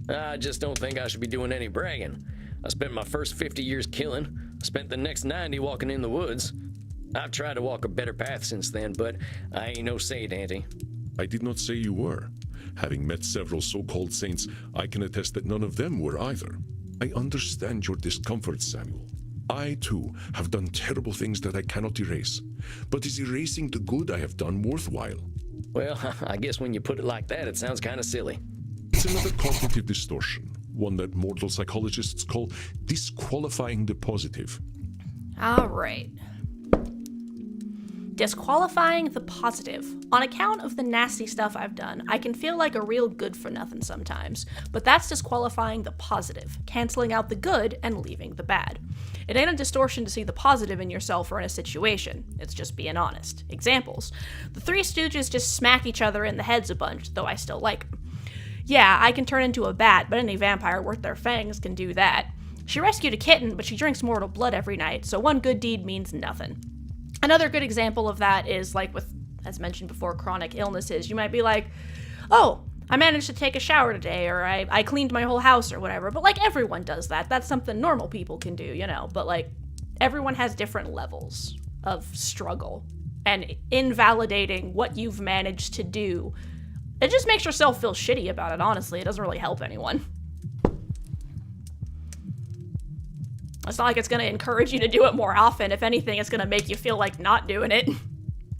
I just don't think I should be doing any bragging. I spent my first 50 years killing. I spent the next 90 walking in the woods. I've tried to walk a better path since then, but I ain't no saint, Auntie. I did not say you were. Having met several so-called saints, I can attest that none of them were either. I understand your discomfort, Samuel. I, too, have done terrible things that I cannot erase. But is erasing the good I have done worthwhile? Well, I guess when you put it like that, it sounds kind of silly. It's another cognitive distortion, one that mortal psychologists call disqualifying the positive. All right. Disqualifying the positive. On account of the nasty stuff I've done, I can feel like a real good-for-nothing sometimes, but that's disqualifying the positive, canceling out the good and leaving the bad. It ain't a distortion to see the positive in yourself or in a situation. It's just being honest. Examples. The Three Stooges just smack each other in the heads a bunch, though I still like them. Yeah, I can turn into a bat, but any vampire worth their fangs can do that. She rescued a kitten, but she drinks mortal blood every night, so one good deed means nothing. Another good example of that is like with, as mentioned before, chronic illnesses. You might be like, oh, I managed to take a shower today, or I cleaned my whole house or whatever. But like everyone does that. That's something normal people can do, you know. But like everyone has different levels of struggle. And invalidating what you've managed to do, it just makes yourself feel shitty about it, honestly. It doesn't really help anyone. It's not like it's going to encourage you to do it more often. If anything, it's going to make you feel like not doing it.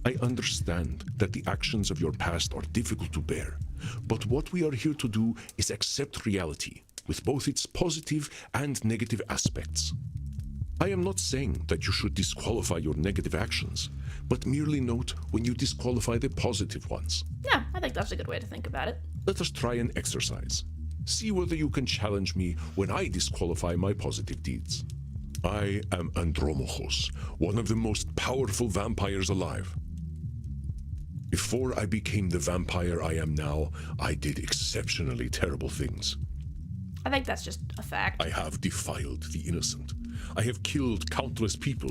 I understand that the actions of your past are difficult to bear, but what we are here to do is accept reality, with both its positive and negative aspects. I am not saying that you should disqualify your negative actions, but merely note when you disqualify the positive ones. Yeah, I think that's a good way to think about it. Let us try an exercise. See whether you can challenge me when I disqualify my positive deeds. I am Andromachos, one of the most powerful vampires alive. Before I became the vampire I am now, I did exceptionally terrible things. I think that's just a fact. I have defiled the innocent. I have killed countless people.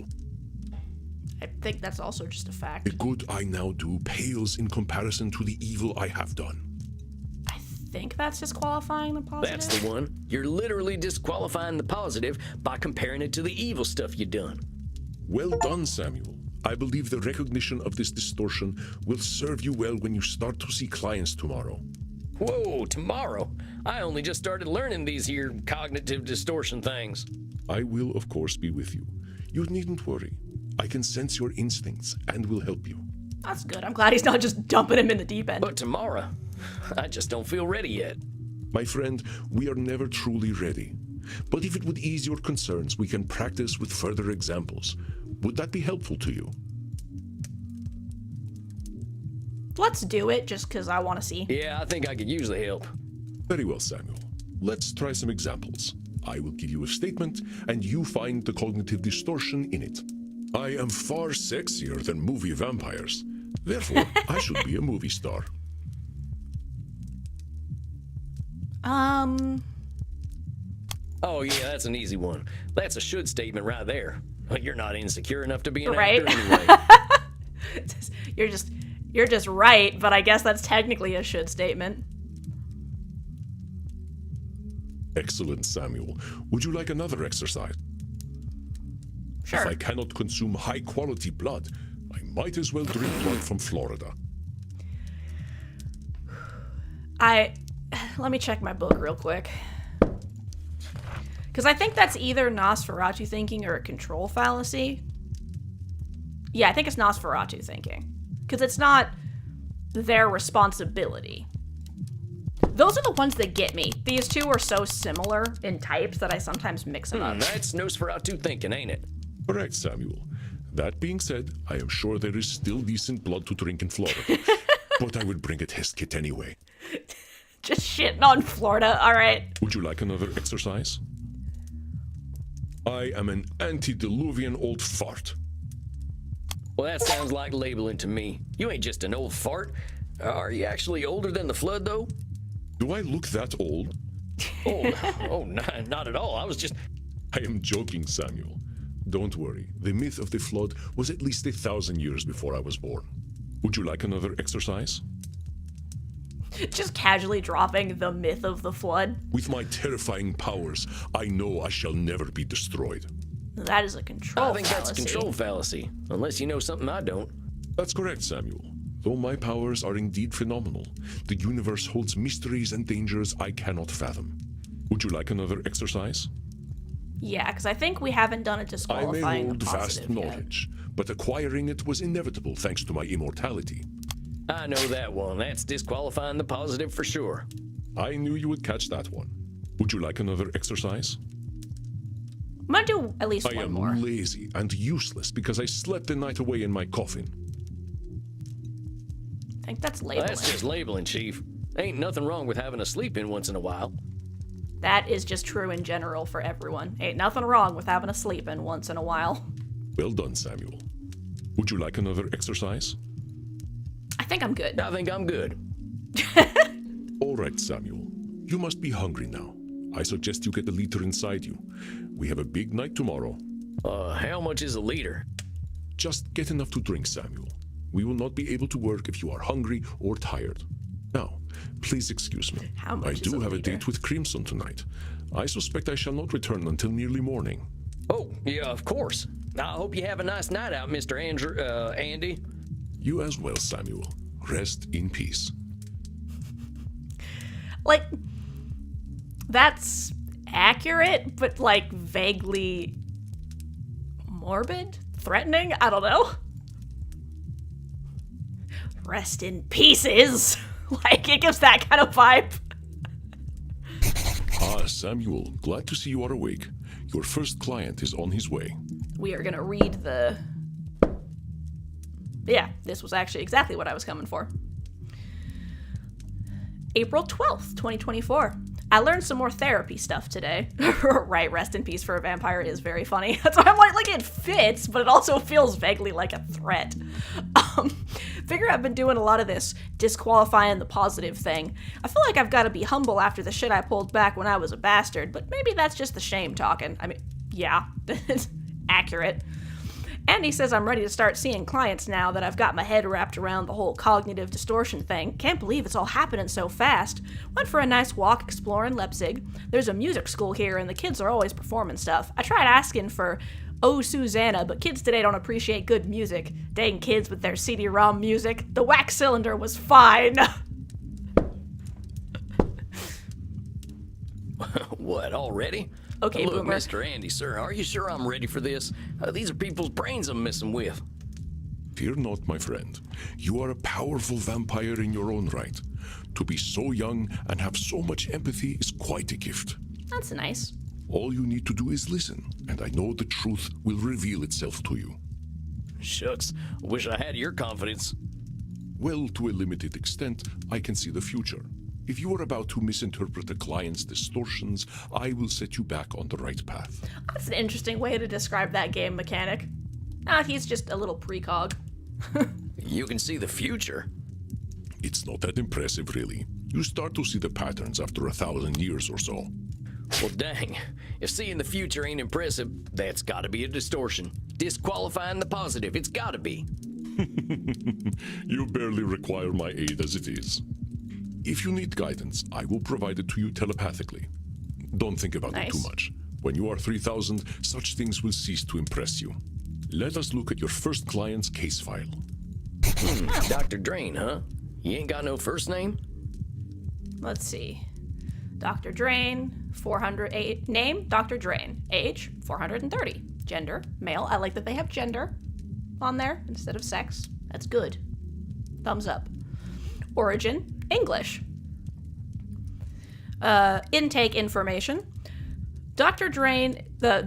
I think that's also just a fact. The good I now do pales in comparison to the evil I have done. I think that's disqualifying the positive. That's the one. You're literally disqualifying the positive by comparing it to the evil stuff you done. Well done, Samuel. I believe the recognition of this distortion will serve you well when you start to see clients tomorrow. Whoa, tomorrow? I only just started learning these here cognitive distortion things. I will, of course, be with you. You needn't worry. I can sense your instincts and will help you. That's good. I'm glad he's not just dumping him in the deep end. But tomorrow, I just don't feel ready yet. My friend, we are never truly ready. But if it would ease your concerns, we can practice with further examples. Would that be helpful to you? Let's do it, just because I want to see. Yeah, I think I could use the help. Very well, Samuel. Let's try some examples. I will give you a statement, and you find the cognitive distortion in it. I am far sexier than movie vampires. Therefore, I should be a movie star. Oh yeah, that's an easy one. That's a should statement right there. You're not insecure enough to be an Right. actor anyway. You're just right, but I guess that's technically a should statement. Excellent, Samuel. Would you like another exercise? Sure. If I cannot consume high-quality blood, I might as well drink blood from Florida. Let me check my book real quick. Because I think that's either Nosferatu thinking or a control fallacy. Yeah, I think it's Nosferatu thinking. Because it's not their responsibility. Those are the ones that get me. These two are so similar in types that I sometimes mix them up. That's Nosferatu thinking, ain't it? Correct, Samuel. That being said, I am sure there is still decent blood to drink in Florida. But I would bring a test kit anyway. Just shitting on Florida, alright. Would you like another exercise? I am an antediluvian old fart. Well, that sounds like labeling to me. You ain't just an old fart. Are you actually older than the flood, though? Do I look that old? Oh, not at all. I was just... I am joking, Samuel. Don't worry. The myth of the flood was at least 1,000 years before I was born. Would you like another exercise? Just casually dropping the myth of the flood. With my terrifying powers, I know I shall never be destroyed. That is a control I think fallacy. that's a control fallacy. Unless you know something I don't. That's correct, Samuel. Though my powers are indeed phenomenal, the universe holds mysteries and dangers I cannot fathom. Would you like another exercise? Yeah, because I think we haven't done a I disqualifying may hold the vast positive yet. knowledge, but acquiring it was inevitable thanks to my immortality. I know that one. That's disqualifying the positive for sure. I knew you would catch that one. Would you like another exercise? I'm gonna do at least I one am more. lazy and useless because I slept the night away in my coffin. I think that's labeling. That's just labeling, Chief. Ain't nothing wrong with having a sleep in once in a while. That is just true in general for everyone. Ain't nothing wrong with having a sleep in once in a while. Well done, Samuel. Would you like another exercise? I think I'm good. I think I'm good. All right, Samuel. You must be hungry now. I suggest you get the liter inside you. We have a big night tomorrow. How much is a liter? Just get enough to drink, Samuel. We will not be able to work if you are hungry or tired. Now, please excuse me. How much I is do a have a liter? date with Crimson tonight. I suspect I shall not return until nearly morning. Oh, yeah, of course. I hope you have a nice night out, Mr. Andy. You as well, Samuel. Rest in peace. Like, that's accurate, but like vaguely morbid? Threatening? I don't know. Rest in pieces. Like, it gives that kind of vibe. Ah, Samuel, glad to see you are awake. Your first client is on his way. We are gonna read the... Yeah, this was actually exactly what I was coming for. April 12th, 2024. I learned some more therapy stuff today. Right, rest in peace for a vampire is very funny. That's why I'm like, it fits, but it also feels vaguely like a threat. Figure I've been doing a lot of this disqualifying the positive thing. I feel like I've got to be humble after the shit I pulled back when I was a bastard, but maybe that's just the shame talking. I mean, yeah, it's accurate. Andy says I'm ready to start seeing clients now that I've got my head wrapped around the whole cognitive distortion thing. Can't believe it's all happening so fast. Went for a nice walk exploring Leipzig. There's a music school here and the kids are always performing stuff. I tried asking for Oh Susanna, but kids today don't appreciate good music. Dang kids with their CD-ROM music. The wax cylinder was fine. What, already? Okay, Look, Boomer. Mr. Andy, sir, are you sure I'm ready for this? These are people's brains I'm messing with. Fear not, my friend. You are a powerful vampire in your own right. To be so young and have so much empathy is quite a gift. That's nice. All you need to do is listen, and I know the truth will reveal itself to you. Shucks, wish I had your confidence. Well, to a limited extent, I can see the future. If you are about to misinterpret a client's distortions, I will set you back on the right path. That's an interesting way to describe that game mechanic. He's just a little precog. You can see the future. It's not that impressive, really. You start to see the patterns after 1,000 years or so. Well, dang. If seeing the future ain't impressive, that's gotta be a distortion. Disqualifying the positive, it's gotta be. You barely require my aid as it is. If you need guidance, I will provide it to you telepathically. Don't think about it too Nice. much. When you are 3,000, such things will cease to impress you. Let us look at your first client's case file. Dr. Drain, huh? He ain't got no first name? Let's see. Dr. Drain, 408. Name, Dr. Drain. Age, 430. Gender, male. I like that they have gender on there instead of sex. That's good. Thumbs up. Origin, English. Intake information. Dr. Drain, they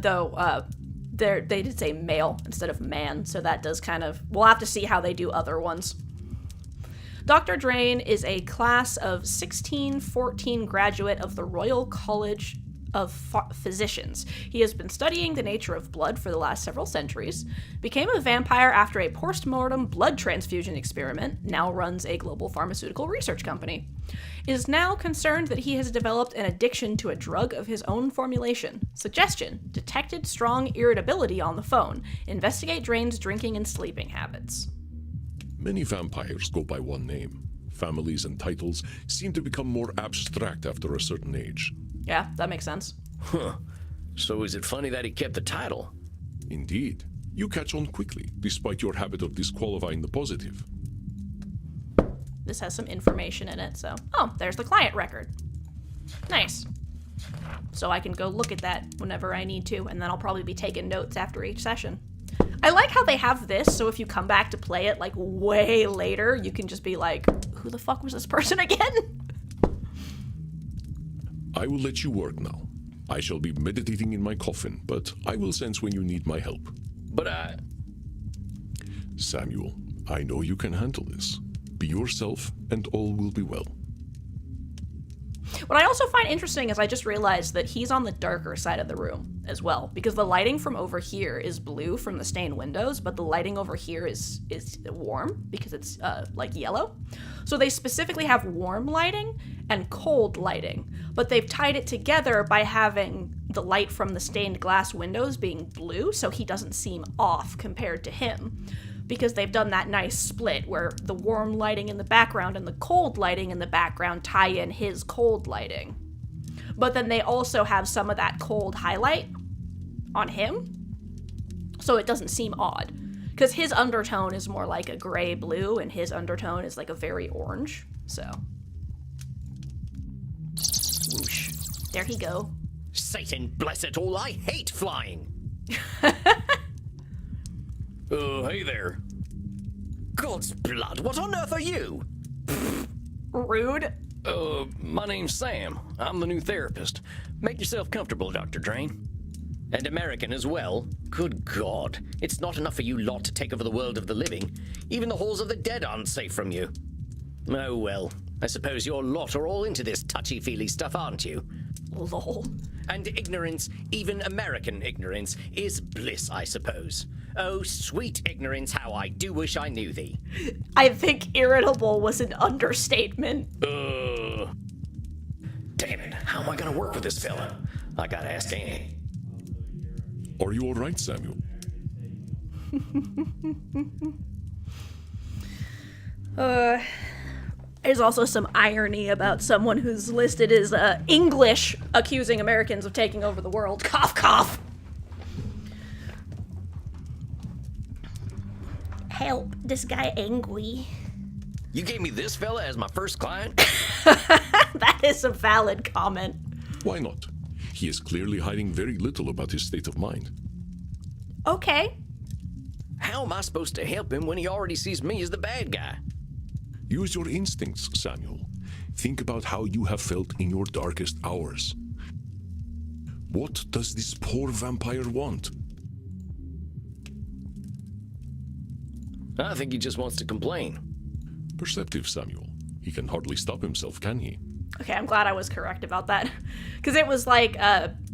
did say male instead of man, so that does kind of... We'll have to see how they do other ones. Dr. Drain is a class of 1614 graduate of the Royal College of Physicians. He has been studying the nature of blood for the last several centuries, became a vampire after a post-mortem blood transfusion experiment, now runs a global pharmaceutical research company, is now concerned that he has developed an addiction to a drug of his own formulation. Suggestion: detected strong irritability on the phone. Investigate Drain's drinking and sleeping habits. Many vampires go by one name. Families and titles seem to become more abstract after a certain age. Yeah, that makes sense. Huh. So is it funny that he kept the title? Indeed. You catch on quickly, despite your habit of disqualifying the positive. This has some information in it, so... Oh, there's the client record. Nice. So I can go look at that whenever I need to, and then I'll probably be taking notes after each session. I like how they have this, so if you come back to play it, like, way later, you can just be like, who the fuck was this person again? I will let you work now. I shall be meditating in my coffin, but I will sense when you need my help. But Samuel, I know you can handle this. Be yourself, and all will be well. What I also find interesting is I just realized that he's on the darker side of the room. as well, because the lighting from over here is blue from the stained windows, but the lighting over here is warm because it's like yellow. So they specifically have warm lighting and cold lighting, but they've tied it together by having the light from the stained glass windows being blue, so he doesn't seem off compared to him, because they've done that nice split where the warm lighting in the background and the cold lighting in the background tie in his cold lighting. But then they also have some of that cold highlight on him, so it doesn't seem odd. Because his undertone is more like a gray-blue, and his undertone is like a very orange, so. Whoosh. There he go. Satan bless it all, I hate flying! Hey there. God's blood, what on earth are you? Rude. My name's Sam. I'm the new therapist. Make yourself comfortable, Dr. Drain. And American as well. Good God. It's not enough for you lot to take over the world of the living. Even the halls of the dead aren't safe from you. Oh well. I suppose your lot are all into this touchy-feely stuff, aren't you? Lol. And ignorance, even American ignorance, is bliss, I suppose. Oh, sweet ignorance, how I do wish I knew thee. I think irritable was an understatement. Damn it, how am I gonna work with this fella? I gotta ask Annie. Are you all right, Samuel? There's also some irony about someone who's listed as English accusing Americans of taking over the world. Cough, cough. Help, this guy angry. You gave me this fella as my first client? That is a valid comment. Why not? He is clearly hiding very little about his state of mind. Okay. How am I supposed to help him when he already sees me as the bad guy? Use your instincts, Samuel. Think about how you have felt in your darkest hours. What does this poor vampire want? I think he just wants to complain. Perceptive, Samuel. He can hardly stop himself, can he? Okay, I'm glad I was correct about that. Because it was like,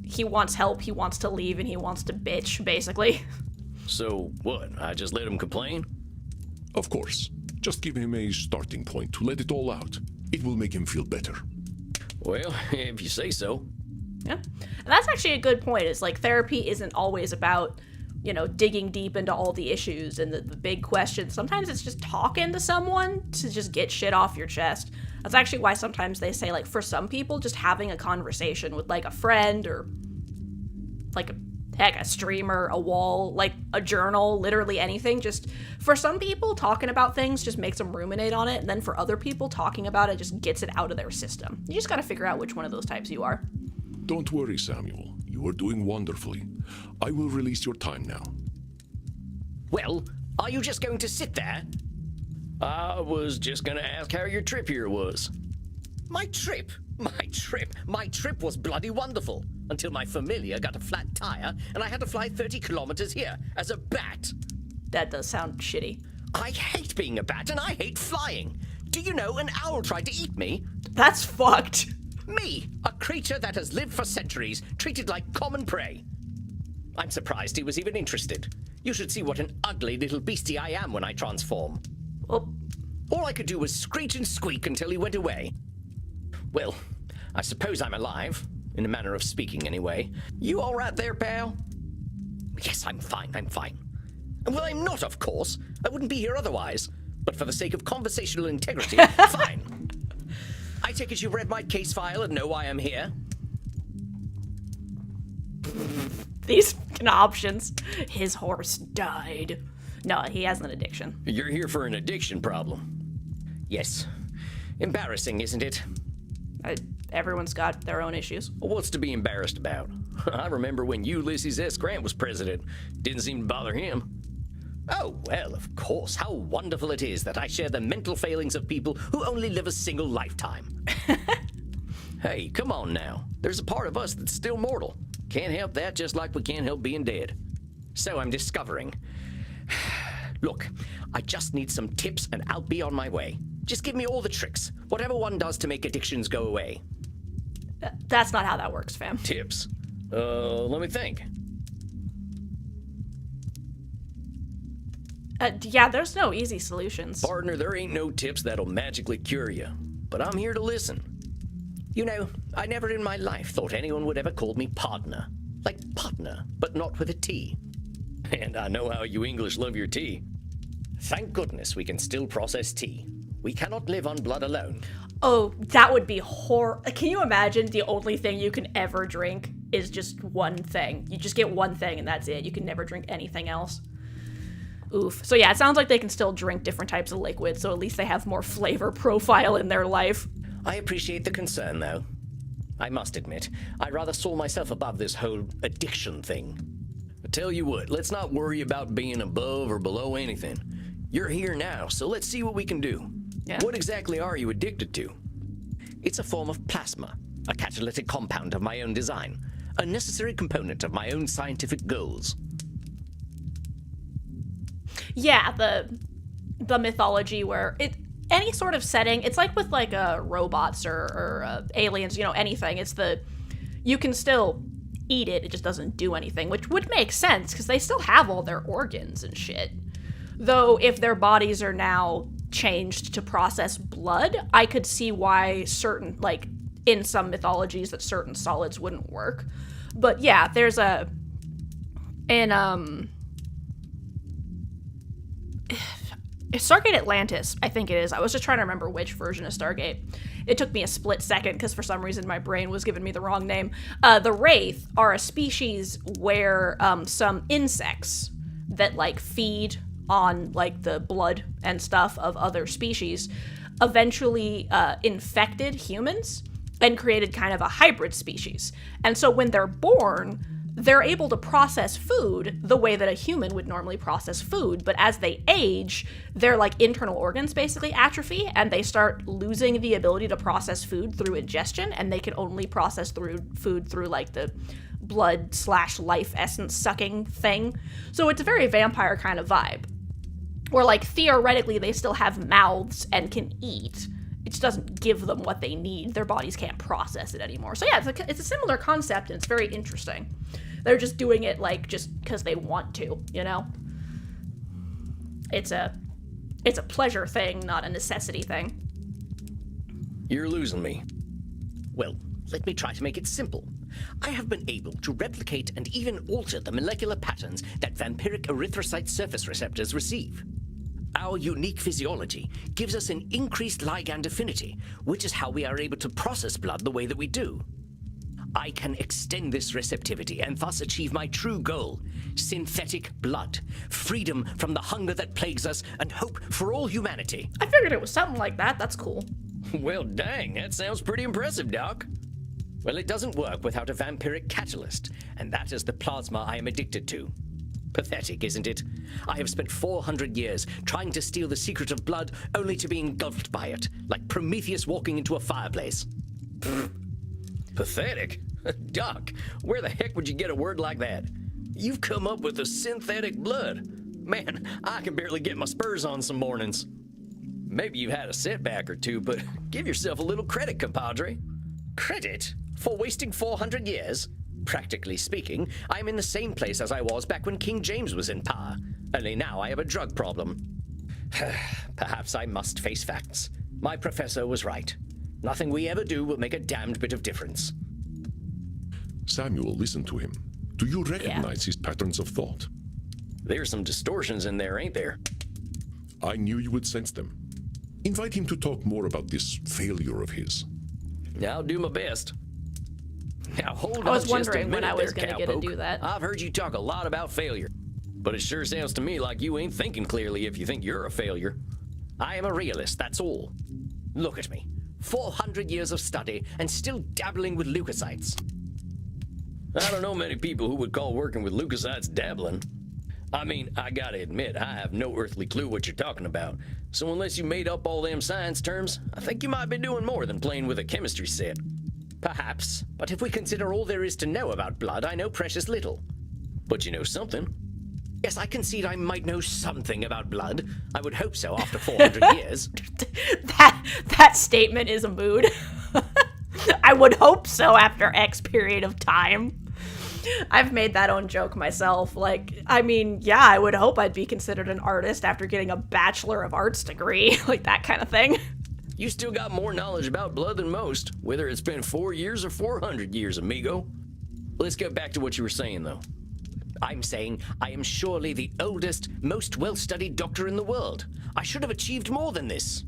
he wants help, he wants to leave, and he wants to bitch, basically. So, what? I just let him complain? Of course. Just give him a starting point to let it all out. It will make him feel better. Well, if you say so. Yeah. And that's actually a good point. It's like therapy isn't always about, you know, digging deep into all the issues and the big questions. Sometimes it's just talking to someone to just get shit off your chest. That's actually why sometimes they say, like, for some people, just having a conversation with, like, a friend or, like, a streamer, a wall, like, a journal, literally anything. Just, for some people, talking about things just makes them ruminate on it. And then for other people, talking about it just gets it out of their system. You just gotta figure out which one of those types you are. Don't worry, Samuel. You are doing wonderfully. I will release your time now. Well, are you just going to sit there? I was just gonna ask how your trip here was. My trip was bloody wonderful. Until my familiar got a flat tire and I had to fly 30 kilometers here as a bat. That does sound shitty. I hate being a bat and I hate flying. Do you know an owl tried to eat me? That's fucked. Me, a creature that has lived for centuries, treated like common prey. I'm surprised he was even interested. You should see what an ugly little beastie I am when I transform. Well, all I could do was screech and squeak until he went away. Well, I suppose I'm alive, in a manner of speaking anyway. You all right there, pal? Yes, I'm fine. Well, I'm not, of course. I wouldn't be here otherwise. But for the sake of conversational integrity, fine. I take it you've read my case file and know why I'm here? these fucking options. His horse died. No, he has an addiction. You're here for an addiction problem. Yes. Embarrassing, isn't it? Everyone's got their own issues. What's to be embarrassed about? I remember when Ulysses S. Grant was president. Didn't seem to bother him. Oh, well, of course. How wonderful it is that I share the mental failings of people who only live a single lifetime. Hey, come on now. There's a part of us that's still mortal. Can't help that, just like we can't help being dead. So I'm discovering. Look, I just need some tips and I'll be on my way. Just give me all the tricks. Whatever one does to make addictions go away. That's not how that works, fam. Tips? Let me think. Yeah, there's no easy solutions. Partner, there ain't no tips that'll magically cure you, but I'm here to listen. You know, I never in my life thought anyone would ever call me partner. Like partner, but not with a T. And I know how you English love your tea. Thank goodness we can still process tea. We cannot live on blood alone. Oh, that would be Can you imagine the only thing you can ever drink is just one thing? You just get one thing and that's it. You can never drink anything else. Oof. So yeah, it sounds like they can still drink different types of liquids, so at least they have more flavor profile in their life. I appreciate the concern, though. I must admit, I rather saw myself above this whole addiction thing. I tell you what, let's not worry about being above or below anything. You're here now, so let's see what we can do. Yeah. What exactly are you addicted to? It's a form of plasma, a catalytic compound of my own design, a necessary component of my own scientific goals. Yeah, the mythology where any sort of setting, it's like with like robots or aliens, you know, anything. It's you can still eat it, it just doesn't do anything, which would make sense because they still have all their organs and shit. Though if their bodies are now changed to process blood, I could see why certain, like in some mythologies, that certain solids wouldn't work. But yeah, there's Stargate Atlantis, I think it is. I was just trying to remember which version of Stargate. It took me a split second because for some reason my brain was giving me the wrong name. The Wraith are a species where some insects that like feed on like the blood and stuff of other species eventually infected humans and created kind of a hybrid species. And so when they're born, they're able to process food the way that a human would normally process food, but as they age, their like internal organs basically atrophy and they start losing the ability to process food through ingestion, and they can only process food through like the blood/life essence sucking thing. So it's a very vampire kind of vibe, where like theoretically they still have mouths and can eat. It just doesn't give them what they need. Their bodies can't process it anymore. So yeah, it's a similar concept, and it's very interesting. They're just doing it like just because they want to, you know? It's a pleasure thing, not a necessity thing. You're losing me. Well, let me try to make it simple. I have been able to replicate and even alter the molecular patterns that vampiric erythrocyte surface receptors receive. Our unique physiology gives us an increased ligand affinity, which is how we are able to process blood the way that we do. I can extend this receptivity and thus achieve my true goal: synthetic blood, freedom from the hunger that plagues us, and hope for all humanity. I figured it was something like that. That's cool. Well, dang, that sounds pretty impressive, Doc. Well, it doesn't work without a vampiric catalyst, and that is the plasma I am addicted to. Pathetic, isn't it? I have spent 400 years trying to steal the secret of blood, only to be engulfed by it, like Prometheus walking into a fireplace. Pathetic? Doc, where the heck would you get a word like that? You've come up with a synthetic blood. Man, I can barely get my spurs on some mornings. Maybe you've had a setback or two, but give yourself a little credit, compadre. Credit? For wasting 400 years? Practically speaking, I am in the same place as I was back when King James was in power, only now I have a drug problem. Perhaps I must face facts. My professor was right. Nothing we ever do will make a damned bit of difference. Samuel, listen to him. Do you recognize his patterns of thought? There's some distortions in there, ain't there? I knew you would sense them. Invite him to talk more about this failure of his. I'll do my best. Now hold on I was just a wondering when minute I was there, going to get to cowpoke. do that. I've heard you talk a lot about failure, but it sure sounds to me like you ain't thinking clearly if you think you're a failure. I am a realist, that's all. Look at me. 400 years of study and still dabbling with leukocytes. I don't know many people who would call working with leukocytes dabbling. I mean, I gotta admit, I have no earthly clue what you're talking about. So unless you made up all them science terms, I think you might be doing more than playing with a chemistry set. Perhaps, but if we consider all there is to know about blood, I know precious little. But you know something. Yes, I concede I might know something about blood. I would hope so after 400 years. That statement is a mood. I would hope so after X period of time. I've made that own joke myself. Like, I mean, yeah, I would hope I'd be considered an artist after getting a Bachelor of Arts degree, like that kind of thing. You still got more knowledge about blood than most, whether it's been 4 years or 400 years, amigo. Let's get back to what you were saying, though. I'm saying I am surely the oldest, most well-studied doctor in the world. I should have achieved more than this.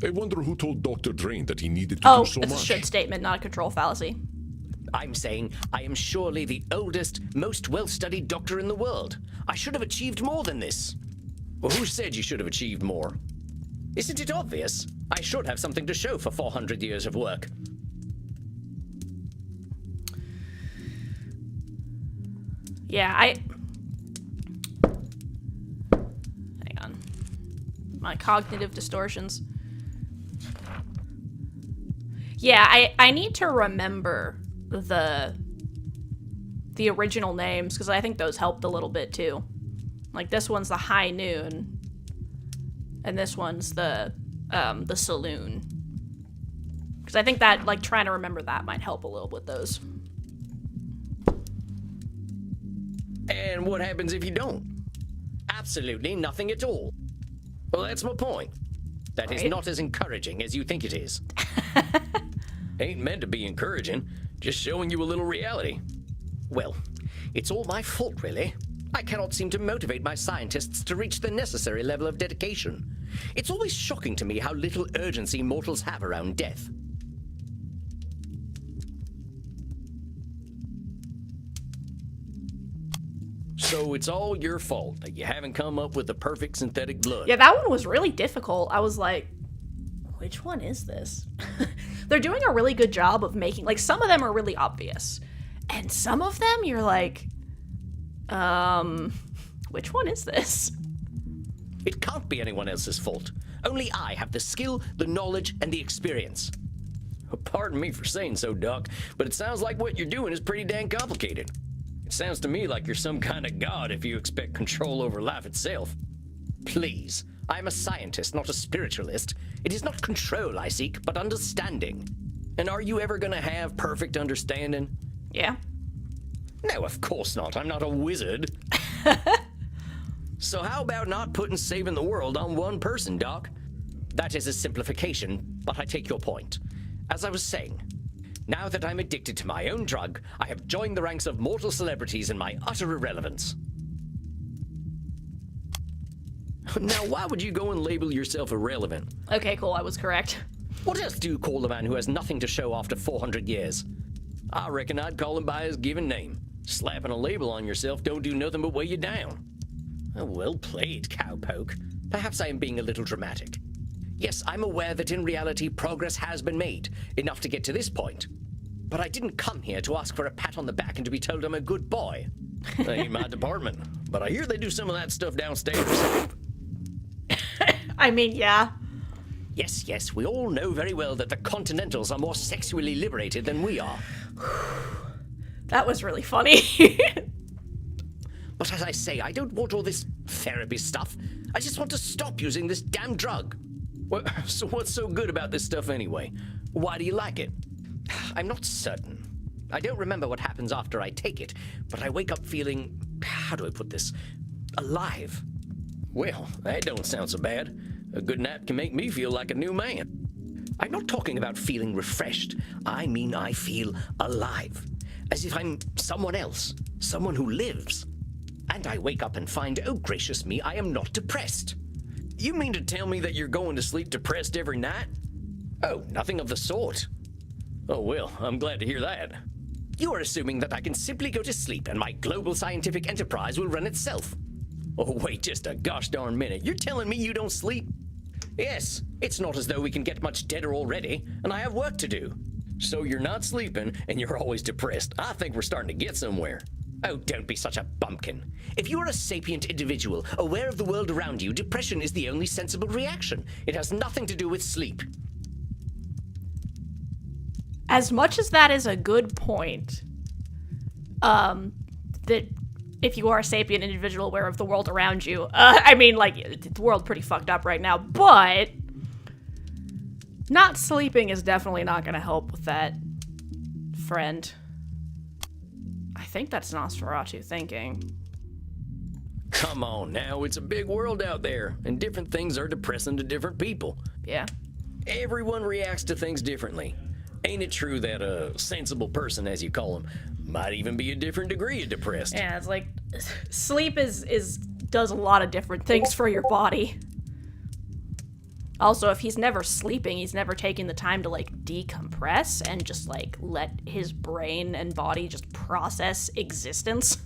I wonder who told Dr. Drain that he needed to do so it's much. a should statement, not a control fallacy. I'm saying I am surely the oldest, most well-studied doctor in the world. I should have achieved more than this. Well, who said you should have achieved more? Isn't it obvious? I should have something to show for 400 years of work. Yeah, hang on. My cognitive distortions. Yeah, I need to remember the original names, because I think those helped a little bit too. Like, this one's the High Noon, and this one's the Saloon. Because I think that, like, trying to remember that might help a little with those. And what happens if you don't? Absolutely nothing at all. Well, that's my point. That is not as encouraging as you think it is. Ain't meant to be encouraging, just showing you a little reality. Well, it's all my fault, really. I cannot seem to motivate my scientists to reach the necessary level of dedication. It's always shocking to me how little urgency mortals have around death. So it's all your fault that you haven't come up with the perfect synthetic blood. Yeah, that one was really difficult. I was like, which one is this? They're doing a really good job of making, like, some of them are really obvious. And some of them, you're like, which one is this? It can't be anyone else's fault. Only I have the skill, the knowledge, and the experience. Pardon me for saying so, Doc, but it sounds like what you're doing is pretty dang complicated. It sounds to me like you're some kind of god if you expect control over life itself. Please, I am a scientist, not a spiritualist. It is not control I seek, but understanding. And are you ever gonna have perfect understanding? Yeah. No, of course not. I'm not a wizard. So how about not putting saving the world on one person, Doc? That is a simplification, but I take your point. As I was saying, now that I'm addicted to my own drug, I have joined the ranks of mortal celebrities in my utter irrelevance. Now, why would you go and label yourself irrelevant? Okay, cool, I was correct. What else do you call a man who has nothing to show after 400 years? I reckon I'd call him by his given name. Slapping a label on yourself don't do nothing but weigh you down. Oh, well played, cowpoke. Perhaps I am being a little dramatic. Yes, I'm aware that in reality progress has been made, enough to get to this point. But I didn't come here to ask for a pat on the back and to be told I'm a good boy. That ain't my department, but I hear they do some of that stuff downstairs. I mean, yeah. Yes, we all know very well that the Continentals are more sexually liberated than we are. That was really funny. But as I say, I don't want all this therapy stuff. I just want to stop using this damn drug. Well, so what's so good about this stuff anyway? Why do you like it? I'm not certain. I don't remember what happens after I take it, but I wake up feeling, how do I put this, alive. Well, that don't sound so bad. A good nap can make me feel like a new man. I'm not talking about feeling refreshed. I mean I feel alive. As if I'm someone else, someone who lives. And I wake up and find, oh gracious me, I am not depressed. You mean to tell me that you're going to sleep depressed every night? Oh, nothing of the sort. Oh well, I'm glad to hear that. You are assuming that I can simply go to sleep and my global scientific enterprise will run itself. Oh wait just a gosh darn minute, you're telling me you don't sleep? Yes, it's not as though we can get much deader already, and I have work to do. So you're not sleeping, and you're always depressed. I think we're starting to get somewhere. Oh, don't be such a bumpkin. If you're a sapient individual, aware of the world around you, depression is the only sensible reaction. It has nothing to do with sleep. As much as that is a good point, that if you are a sapient individual aware of the world around you, I mean, like, the world's pretty fucked up right now, but not sleeping is definitely not going to help with that friend. I think that's Nosferatu thinking. Come on now, it's a big world out there, and different things are depressing to different people. Yeah. Everyone reacts to things differently. Ain't it true that a sensible person, as you call him, might even be a different degree of depressed? Yeah, it's like sleep does a lot of different things for your body. Also, if he's never sleeping, he's never taking the time to like decompress and just like let his brain and body just process existence.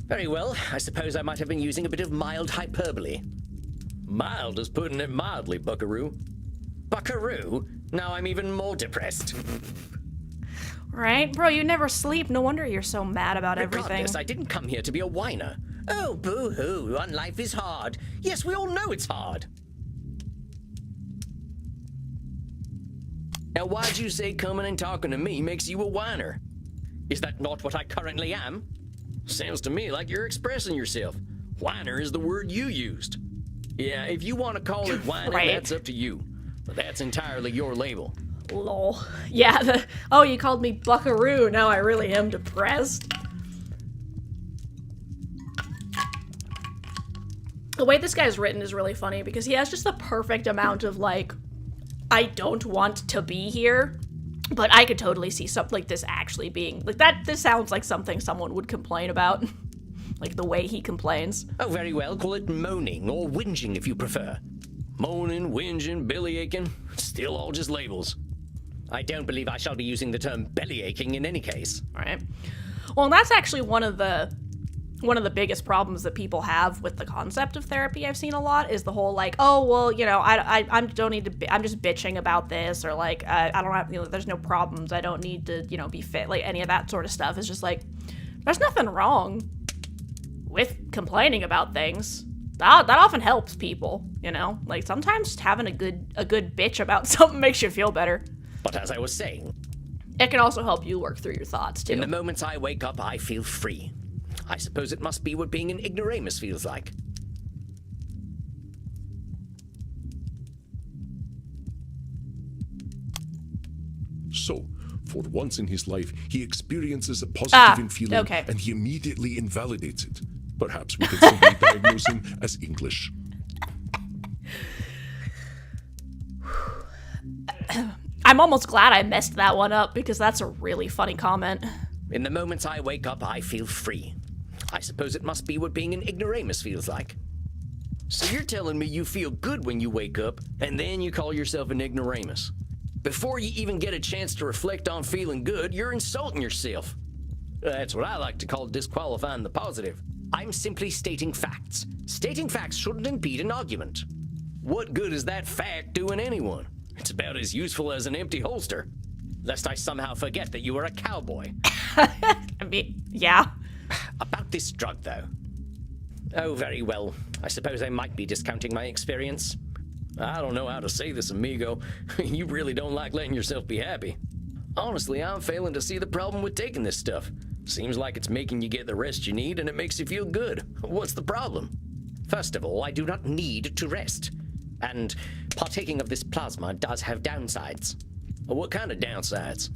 Very well, I suppose I might have been using a bit of mild hyperbole. Mild is putting it mildly, buckaroo. Buckaroo? Now I'm even more depressed. Right? Bro, you never sleep. No wonder you're so mad about everything. Regardless, I didn't come here to be a whiner. Oh, boo-hoo, on life is hard. Yes, we all know it's hard. Now, why'd you say coming and talking to me makes you a whiner? Is that not what I currently am? Sounds to me like you're expressing yourself. Whiner is the word you used. Yeah, if you want to call it whining, Right. That's up to you. But that's entirely your label. Lol. Yeah, oh, you called me buckaroo. Now I really am depressed. The way this guy's written is really funny because he has just the perfect amount of like, I don't want to be here, but I could totally see something like this actually being like that. This sounds like something someone would complain about. Like the way he complains. Oh, very well, call it moaning or whinging if you prefer. Moaning, whinging, bellyaching, still all just labels. I don't believe I shall be using the term bellyaching in any case. Right. Well, and that's actually one of the biggest problems that people have with the concept of therapy. I've seen a lot is the whole like, oh well, you know, I don't need to. I'm just bitching about this, or like I don't have, you know, there's no problems. I don't need to, you know, be fit. Like any of that sort of stuff. It's just like there's nothing wrong with complaining about things. That often helps people, you know. Like sometimes having a good bitch about something makes you feel better. But as I was saying, It can also help you work through your thoughts too. in the moments I wake up, I feel free. I suppose it must be what being an ignoramus feels like. So, for once in his life, he experiences a positive feeling okay. and he immediately invalidates it. Perhaps we could simply diagnose him as English. I'm almost glad I messed that one up because that's a really funny comment. In the moments I wake up, I feel free. I suppose it must be what being an ignoramus feels like. So you're telling me you feel good when you wake up, and then you call yourself an ignoramus. Before you even get a chance to reflect on feeling good, you're insulting yourself. That's what I like to call disqualifying the positive. I'm simply stating facts. Stating facts shouldn't impede an argument. What good is that fact doing anyone? It's about as useful as an empty holster. Lest I somehow forget that you are a cowboy. I mean, yeah. About this drug, though. Oh, very well. I suppose I might be discounting my experience. I don't know how to say this, amigo. You really don't like letting yourself be happy. Honestly, I'm failing to see the problem with taking this stuff. Seems like it's making you get the rest you need and it makes you feel good. What's the problem? First of all, I do not need to rest. And partaking of this plasma does have downsides. What kind of downsides?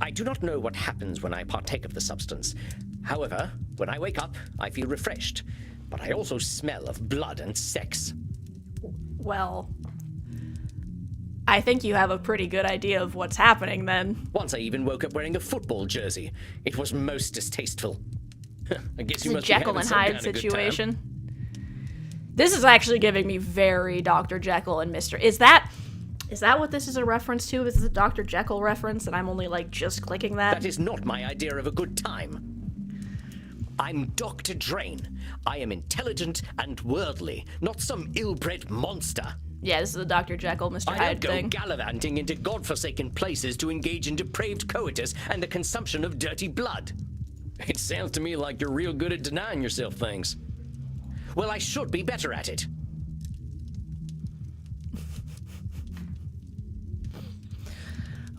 I do not know what happens when I partake of the substance. However, when I wake up, I feel refreshed. But I also smell of blood and sex. Well, I think you have a pretty good idea of what's happening then. Once I even woke up wearing a football jersey. It was most distasteful. I guess It's you a must Jekyll be and having some Hyde kind of good time. situation. This is actually giving me very Dr. Jekyll and Mr. Is that what this is a reference to? Is this a Dr. Jekyll reference and I'm only like just clicking that? That is not my idea of a good time. I'm Dr. Drain. I am intelligent and worldly, not some ill-bred monster. Yeah, this is a Dr. Jekyll, Mr. I Hyde don't go thing. gallivanting into godforsaken places to engage in depraved coitus and the consumption of dirty blood. It sounds to me like you're real good at denying yourself things. Well, I should be better at it.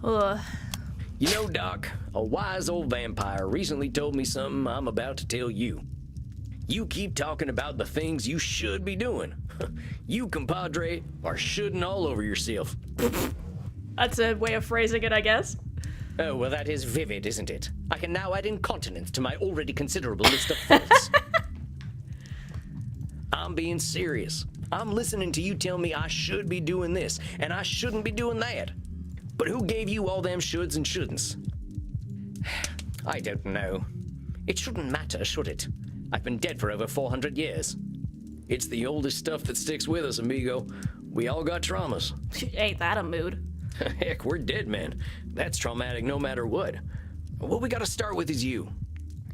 Ugh. You know, Doc, a wise old vampire recently told me something I'm about to tell you. You keep talking about the things you should be doing. You, compadre, are shoulding all over yourself. That's a way of phrasing it, I guess. Oh, well, that is vivid, isn't it? I can now add incontinence to my already considerable list of faults. I'm being serious. I'm listening to you tell me I should be doing this, and I shouldn't be doing that. But who gave you all them shoulds and shouldn'ts? I don't know. It shouldn't matter, should it? I've been dead for over 400 years. It's the oldest stuff that sticks with us, amigo. We all got traumas. Ain't that a mood? Heck, we're dead, man. That's traumatic no matter what. What we gotta start with is you.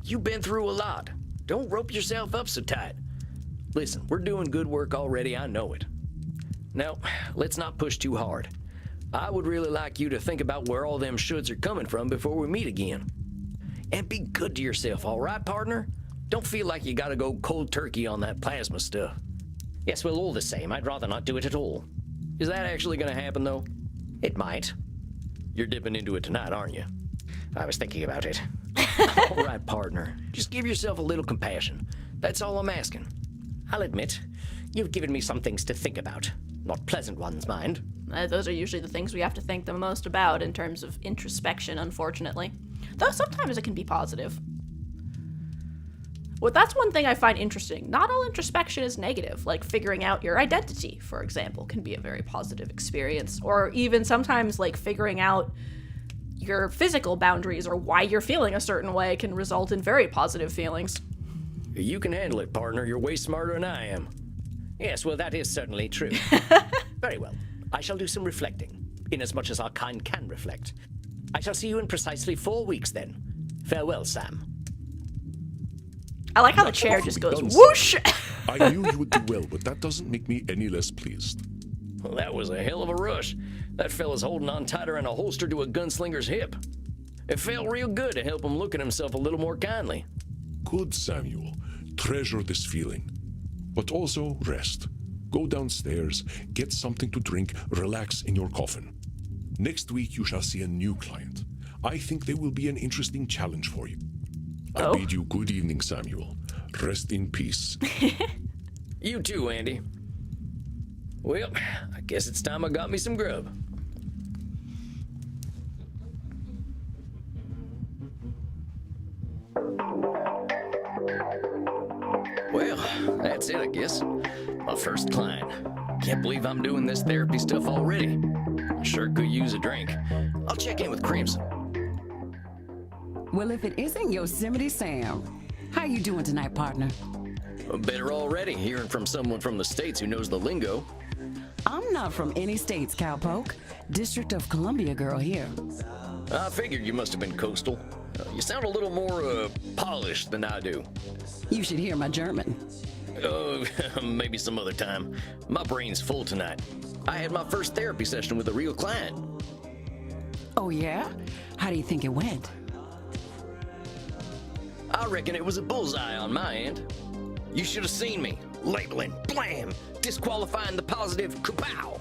You've been through a lot. Don't rope yourself up so tight. Listen, we're doing good work already, I know it. Now, let's not push too hard. I would really like you to think about where all them shoulds are coming from before we meet again. And be good to yourself, all right, partner? Don't feel like you gotta go cold turkey on that plasma stuff. Yes, well, all the same, I'd rather not do it at all. Is that actually gonna happen, though? It might. You're dipping into it tonight, aren't you? I was thinking about it. All right, partner. Just give yourself a little compassion. That's all I'm asking. I'll admit, you've given me some things to think about. Not pleasant ones, mind. Those are usually the things we have to think the most about in terms of introspection, unfortunately. Though sometimes it can be positive. Well, that's one thing I find interesting. Not all introspection is negative. Like figuring out your identity, for example, can be a very positive experience. Or even sometimes like figuring out your physical boundaries or why you're feeling a certain way can result in very positive feelings. You can handle it, partner. You're way smarter than I am. Yes, well, that is certainly true. Very well. I shall do some reflecting, inasmuch as our kind can reflect. I shall see you in precisely 4 weeks, then. Farewell, Sam. I like how the chair just goes whoosh! I knew you would do well, but that doesn't make me any less pleased. Well, that was a hell of a rush. That fella's holding on tighter than a holster to a gunslinger's hip. It felt real good to help him look at himself a little more kindly. Good, Samuel. Treasure this feeling. But also rest. Go downstairs, get something to drink, relax in your coffin. Next week you shall see a new client. I think they will be an interesting challenge for you. I bid you good evening, Samuel. Rest in peace. You too, Andy. Well, I guess it's time I got me some grub. Well, that's it, I guess. My first client. Can't believe I'm doing this therapy stuff already. I sure could use a drink. I'll check in with Crimson. Well, if it isn't Yosemite Sam, how you doing tonight, partner? Better already, hearing from someone from the States who knows the lingo. I'm not from any states, cowpoke. District of Columbia girl here. I figured you must have been coastal. You sound a little more, polished than I do. You should hear my German. Oh, maybe some other time. My brain's full tonight. I had my first therapy session with a real client. Oh, yeah? How do you think it went? I reckon it was a bullseye on my end. You should have seen me. Labeling, blam, disqualifying the positive, kapow.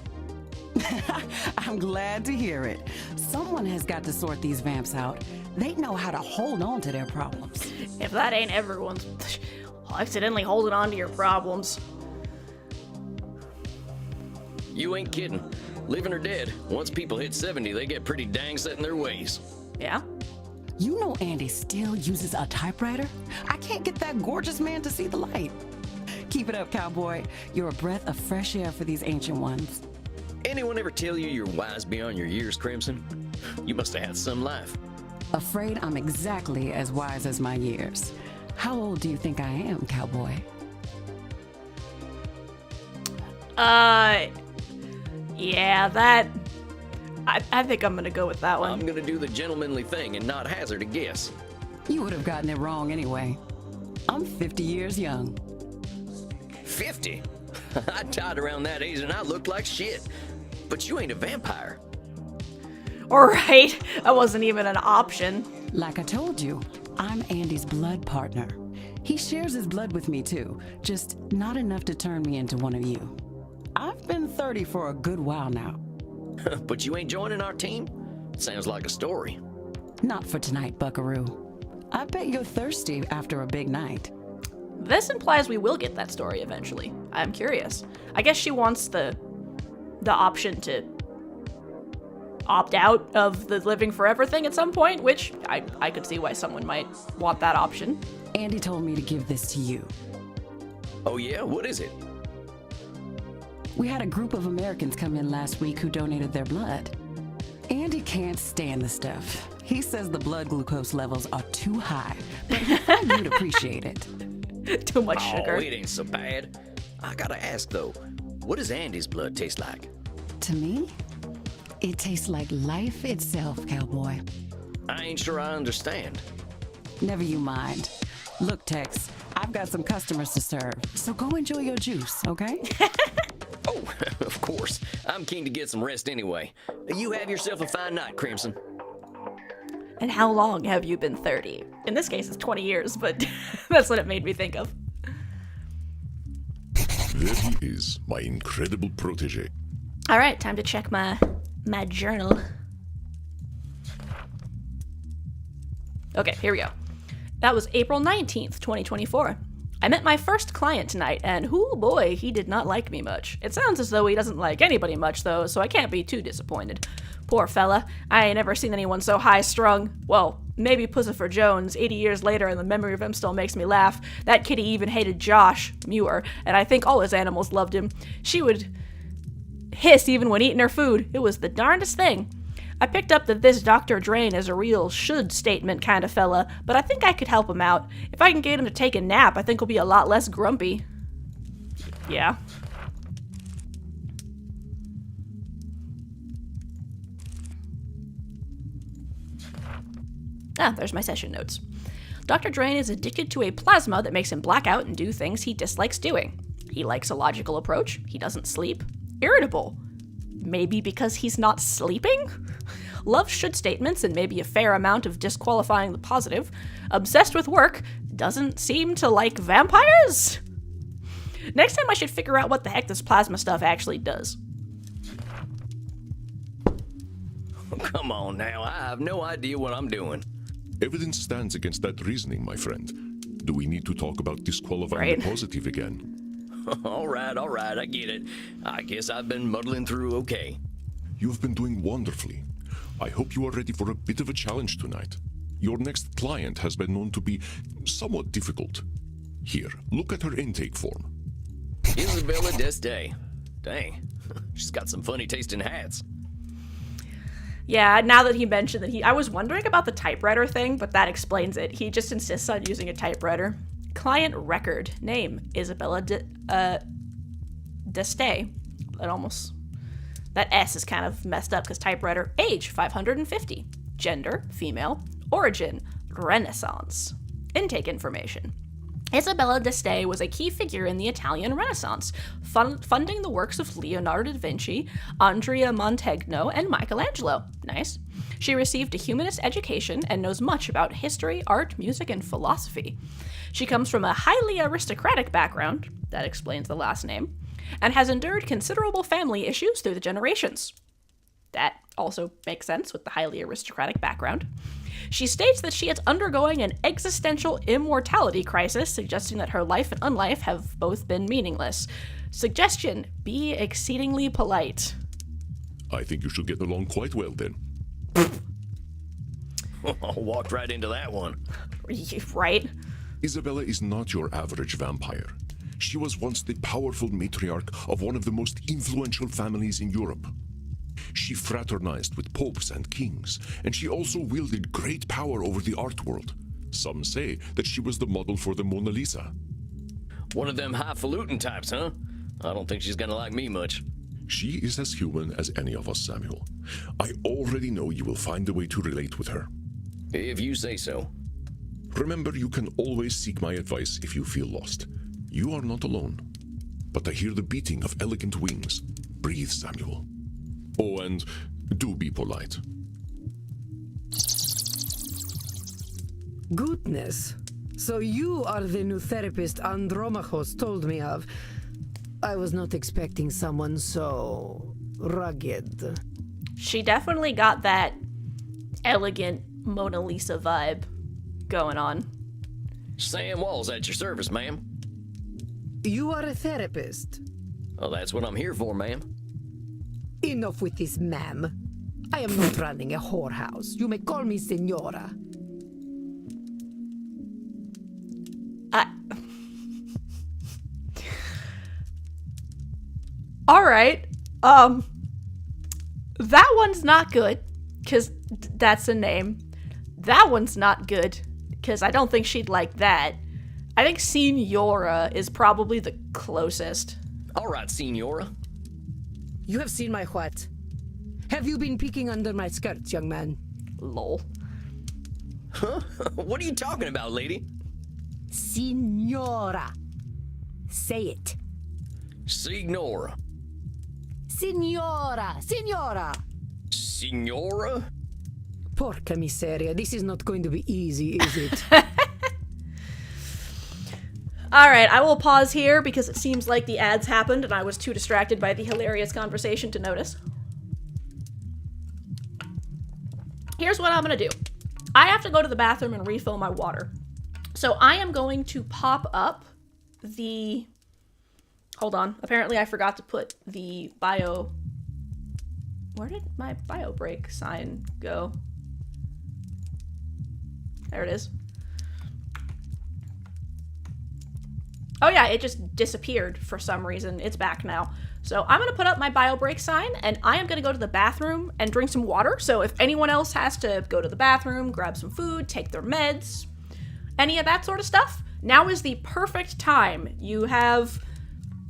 I'm glad to hear it. Someone has got to sort these vamps out. They know how to hold on to their problems. If that ain't everyone's accidentally holding on to your problems. You ain't kidding. Living or dead, once people hit 70, they get pretty dang set in their ways. Yeah? You know Andy still uses a typewriter? I can't get that gorgeous man to see the light. Keep it up, cowboy. You're a breath of fresh air for these ancient ones. Anyone ever tell you you're wise beyond your years, Crimson? You must have had some life. Afraid I'm exactly as wise as my years. How old do you think I am, cowboy? Yeah, that... I think I'm gonna go with that one. I'm gonna do the gentlemanly thing and not hazard a guess. You would have gotten it wrong anyway. I'm 50 years young. 50? I died around that age and I looked like shit. But you ain't a vampire. Alright, that wasn't even an option. Like I told you, I'm Andy's blood partner. He shares his blood with me too, just not enough to turn me into one of you. I've been 30 for a good while now. But you ain't joining our team? Sounds like a story. Not for tonight, buckaroo. I bet you're thirsty after a big night. This implies we will get that story eventually. I'm curious. I guess she wants the option to opt out of the living forever thing at some point, which I could see why someone might want that option. Andy told me to give this to you. Oh yeah? What is it? We had a group of Americans come in last week who donated their blood. Andy can't stand the stuff. He says the blood glucose levels are too high, but he thought you'd appreciate it. Too much sugar. Oh, it ain't so bad. I gotta ask though, what does Andy's blood taste like? To me, it tastes like life itself, cowboy. I ain't sure I understand. Never you mind. Look, Tex, I've got some customers to serve, so go enjoy your juice, okay? Oh, of course. I'm keen to get some rest anyway. You have yourself a fine night, Crimson. And how long have you been 30? In this case, it's 20 years, but that's what it made me think of. There he is, my incredible protege. All right, time to check my journal. Okay, here we go. That was April 19th, 2024. I met my first client tonight, and oh boy, he did not like me much. It sounds as though he doesn't like anybody much, though, so I can't be too disappointed. Poor fella. I ain't never seen anyone so high-strung. Well, maybe Pussifer Jones, 80 years later, and the memory of him still makes me laugh. That kitty even hated Josh, Muir, and I think all his animals loved him. She would hiss even when eating her food. It was the darndest thing. I picked up that this Dr. Drain is a real should statement kind of fella, but I think I could help him out. If I can get him to take a nap, I think he'll be a lot less grumpy. Yeah. Ah, there's my session notes. Dr. Drain is addicted to a plasma that makes him black out and do things he dislikes doing. He likes a logical approach. He doesn't sleep. Irritable. Maybe because he's not sleeping? Loves should statements and maybe a fair amount of disqualifying the positive. Obsessed with work. Doesn't seem to like vampires? Next time I should figure out what the heck this plasma stuff actually does. Come on now, I have no idea what I'm doing. Evidence stands against that reasoning, my friend. Do we need to talk about disqualifying the positive again? All right, I get it. I guess I've been muddling through okay. You've been doing wonderfully. I hope you are ready for a bit of a challenge tonight. Your next client has been known to be somewhat difficult. Here, look at her intake form. Isabella Deste. Dang, she's got some funny taste in hats. Yeah, now that he mentioned that I was wondering about the typewriter thing, but that explains it. He just insists on using a typewriter. Client record. Name, Isabella Deste. That S is kind of messed up because typewriter. Age, 550. Gender, female. Origin, Renaissance. Intake information. Isabella Deste was a key figure in the Italian Renaissance, funding the works of Leonardo da Vinci, Andrea Mantegno, and Michelangelo. Nice. She received a humanist education and knows much about history, art, music, and philosophy. She comes from a highly aristocratic background, that explains the last name, and has endured considerable family issues through the generations. That also makes sense with the highly aristocratic background. She states that she is undergoing an existential immortality crisis, suggesting that her life and unlife have both been meaningless. Suggestion, be exceedingly polite. I think you should get along quite well then. Walked right into that one. Right? Isabella is not your average vampire. She was once the powerful matriarch of one of the most influential families in Europe. She fraternized with popes and kings, and she also wielded great power over the art world. Some say that she was the model for the Mona Lisa. One of them highfalutin types, huh? I don't think she's gonna like me much. She is as human as any of us, Samuel. I already know you will find a way to relate with her. If you say so. Remember, you can always seek my advice if you feel lost. You are not alone. But I hear the beating of elegant wings. Breathe, Samuel. Oh, and do be polite. Goodness. So you are the new therapist Andromachos told me of. I was not expecting someone so rugged. She definitely got that elegant Mona Lisa vibe going on. Sam Walls at your service, ma'am. You are a therapist. Well, that's what I'm here for, ma'am. Enough with this, ma'am. I am not running a whorehouse. You may call me Senora. All right. That one's not good, because that's a name. That one's not good, because I don't think she'd like that. I think Senora is probably the closest. All right, Senora. You have seen my what? Have you been peeking under my skirts, young man? Lol. Huh? What are you talking about, lady? Senora. Say it. Signora. Signora! Signora! Signora? Porca miseria, this is not going to be easy, is it? Alright, I will pause here because it seems like the ads happened and I was too distracted by the hilarious conversation to notice. Here's what I'm gonna do. I have to go to the bathroom and refill my water. So I am going to pop up the... Hold on. Apparently I forgot to put the bio... Where did my bio break sign go? There it is. Oh yeah, it just disappeared for some reason. It's back now. So I'm gonna put up my bio break sign and I am gonna go to the bathroom and drink some water. So if anyone else has to go to the bathroom, grab some food, take their meds, any of that sort of stuff, now is the perfect time. You have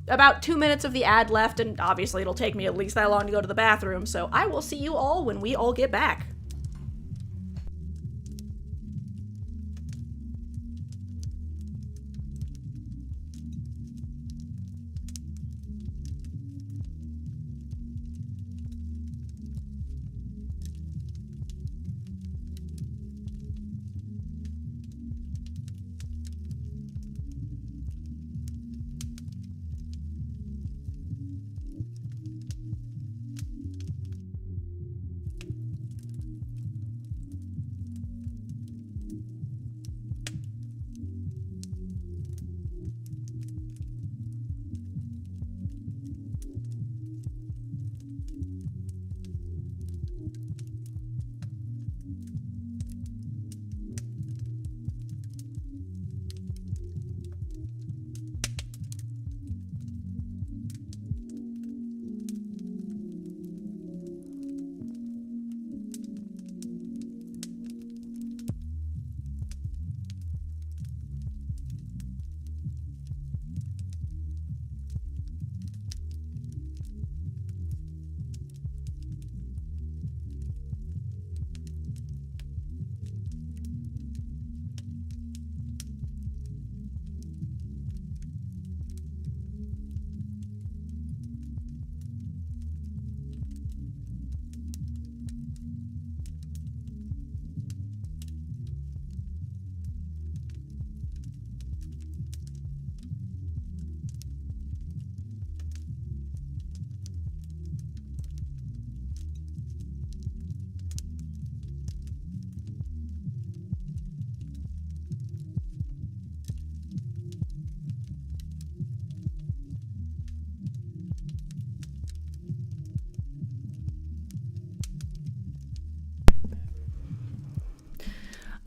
about 2 minutes of the ad left, and obviously it'll take me at least that long to go to the bathroom, so I will see you all when we all get back.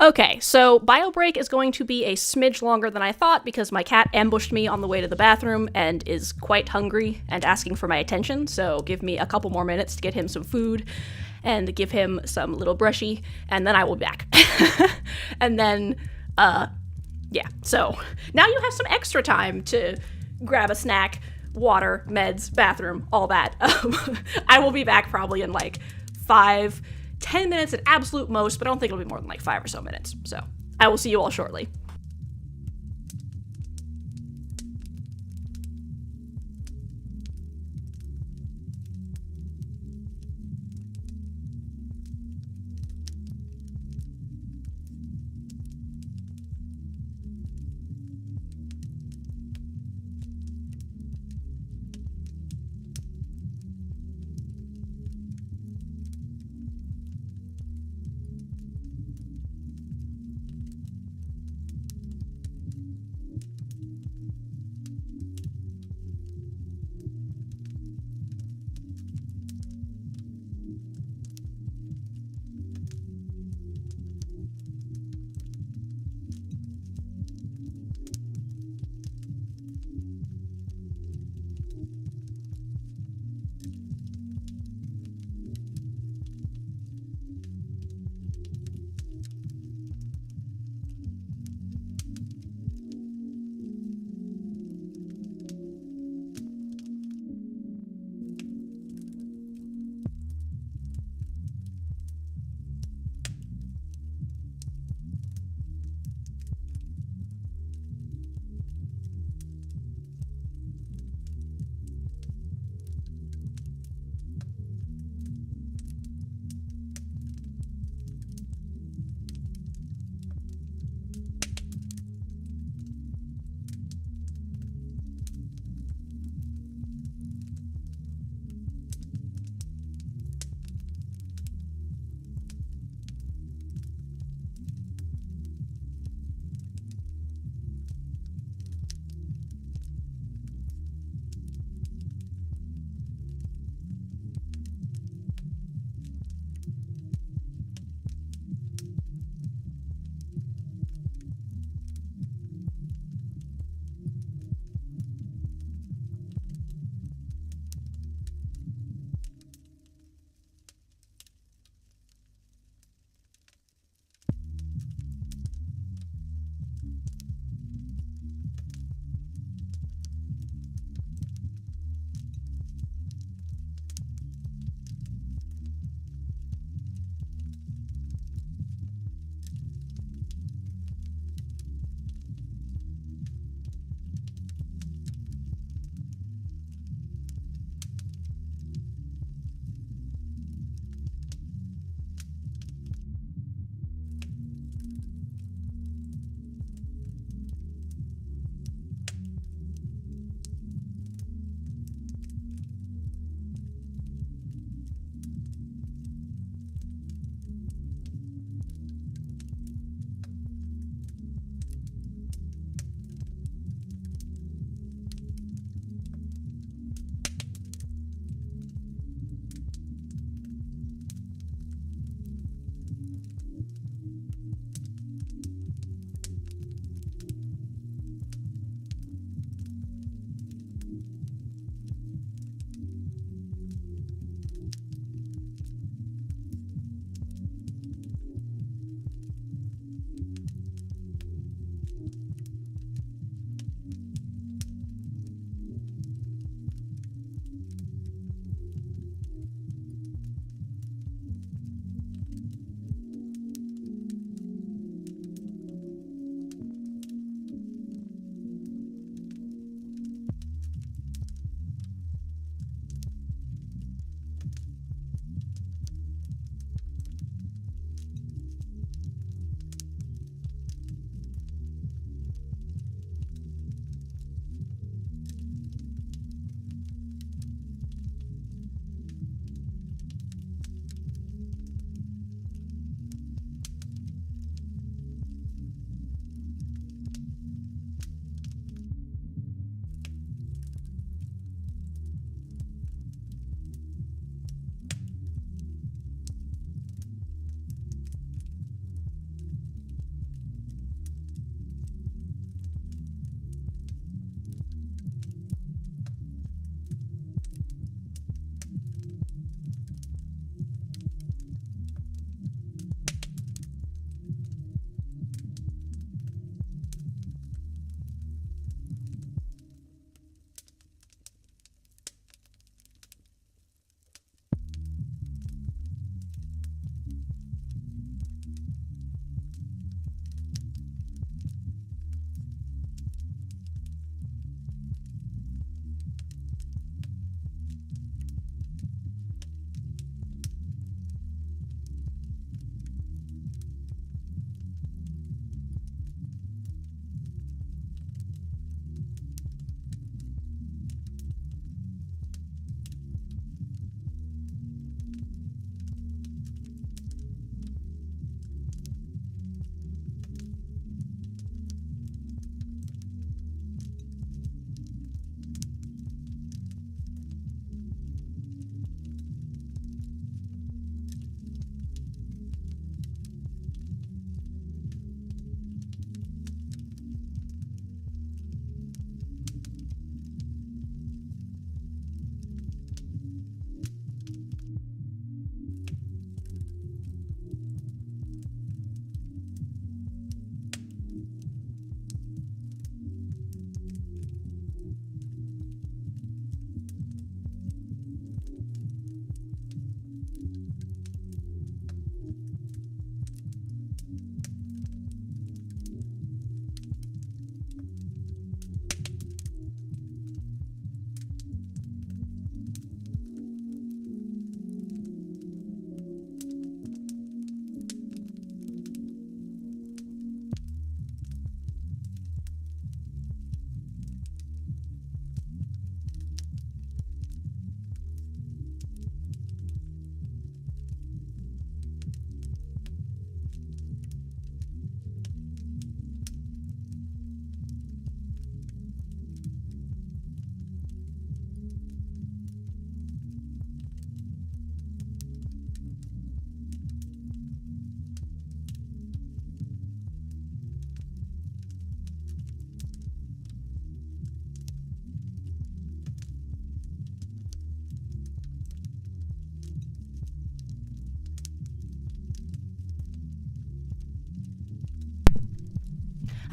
Okay, so bio break is going to be a smidge longer than I thought because my cat ambushed me on the way to the bathroom and is quite hungry and asking for my attention, so give me a couple more minutes to get him some food and give him some little brushy, and then I will be back. And then, yeah, so now you have some extra time to grab a snack, water, meds, bathroom, all that. I will be back probably in like 10 minutes at absolute most, but I don't think it'll be more than like 5 or so minutes. So I will see you all shortly.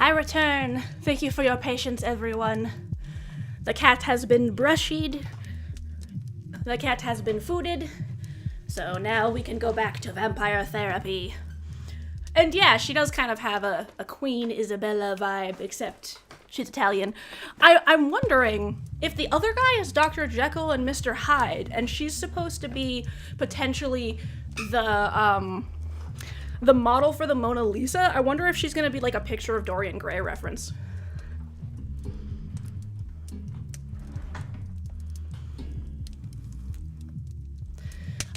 I return. Thank you for your patience, everyone. The cat has been brushed. The cat has been fooded. So now we can go back to vampire therapy. And yeah, she does kind of have a Queen Isabella vibe, except she's Italian. I'm wondering if the other guy is Dr. Jekyll and Mr. Hyde, and she's supposed to be potentially the model for the Mona Lisa. I wonder if she's gonna be like a picture of Dorian Gray reference.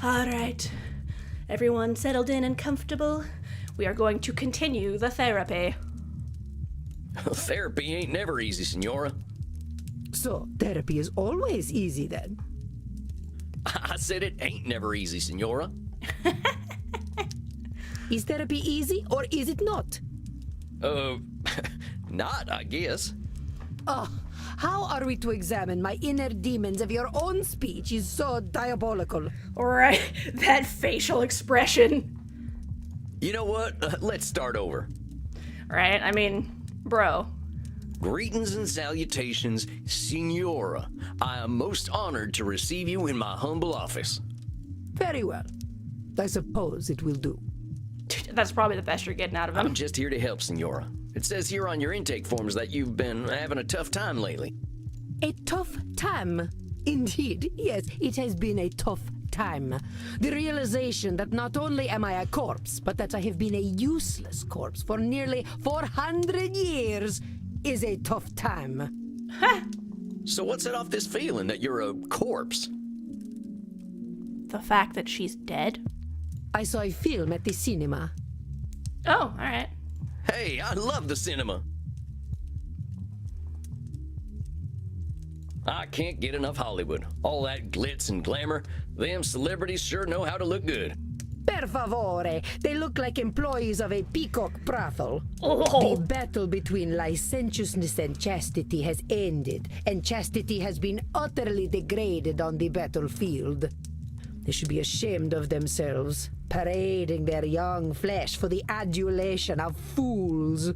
All right, everyone settled in and comfortable. We are going to continue the therapy. Therapy ain't never easy, Senora. So, therapy is always easy then. I said it ain't never easy, Senora. Is therapy easy or is it not? Not, I guess. Oh, how are we to examine my inner demons if your own speech is so diabolical? Right, that facial expression. You know what? Let's start over. Right, I mean, bro. Greetings and salutations, Senora. I am most honored to receive you in my humble office. Very well. I suppose it will do. That's probably the best you're getting out of him. I'm just here to help, Senora. It says here on your intake forms that you've been having a tough time lately. A tough time. Indeed, yes, it has been a tough time. The realization that not only am I a corpse, but that I have been a useless corpse for nearly 400 years is a tough time. Huh. So what set off this feeling that you're a corpse? The fact that she's dead? I saw a film at the cinema. Oh, alright. Hey, I love the cinema. I can't get enough Hollywood. All that glitz and glamour. Them celebrities sure know how to look good. Per favore, they look like employees of a peacock brothel. Oh. The battle between licentiousness and chastity has ended, and chastity has been utterly degraded on the battlefield. They should be ashamed of themselves, parading their young flesh for the adulation of fools.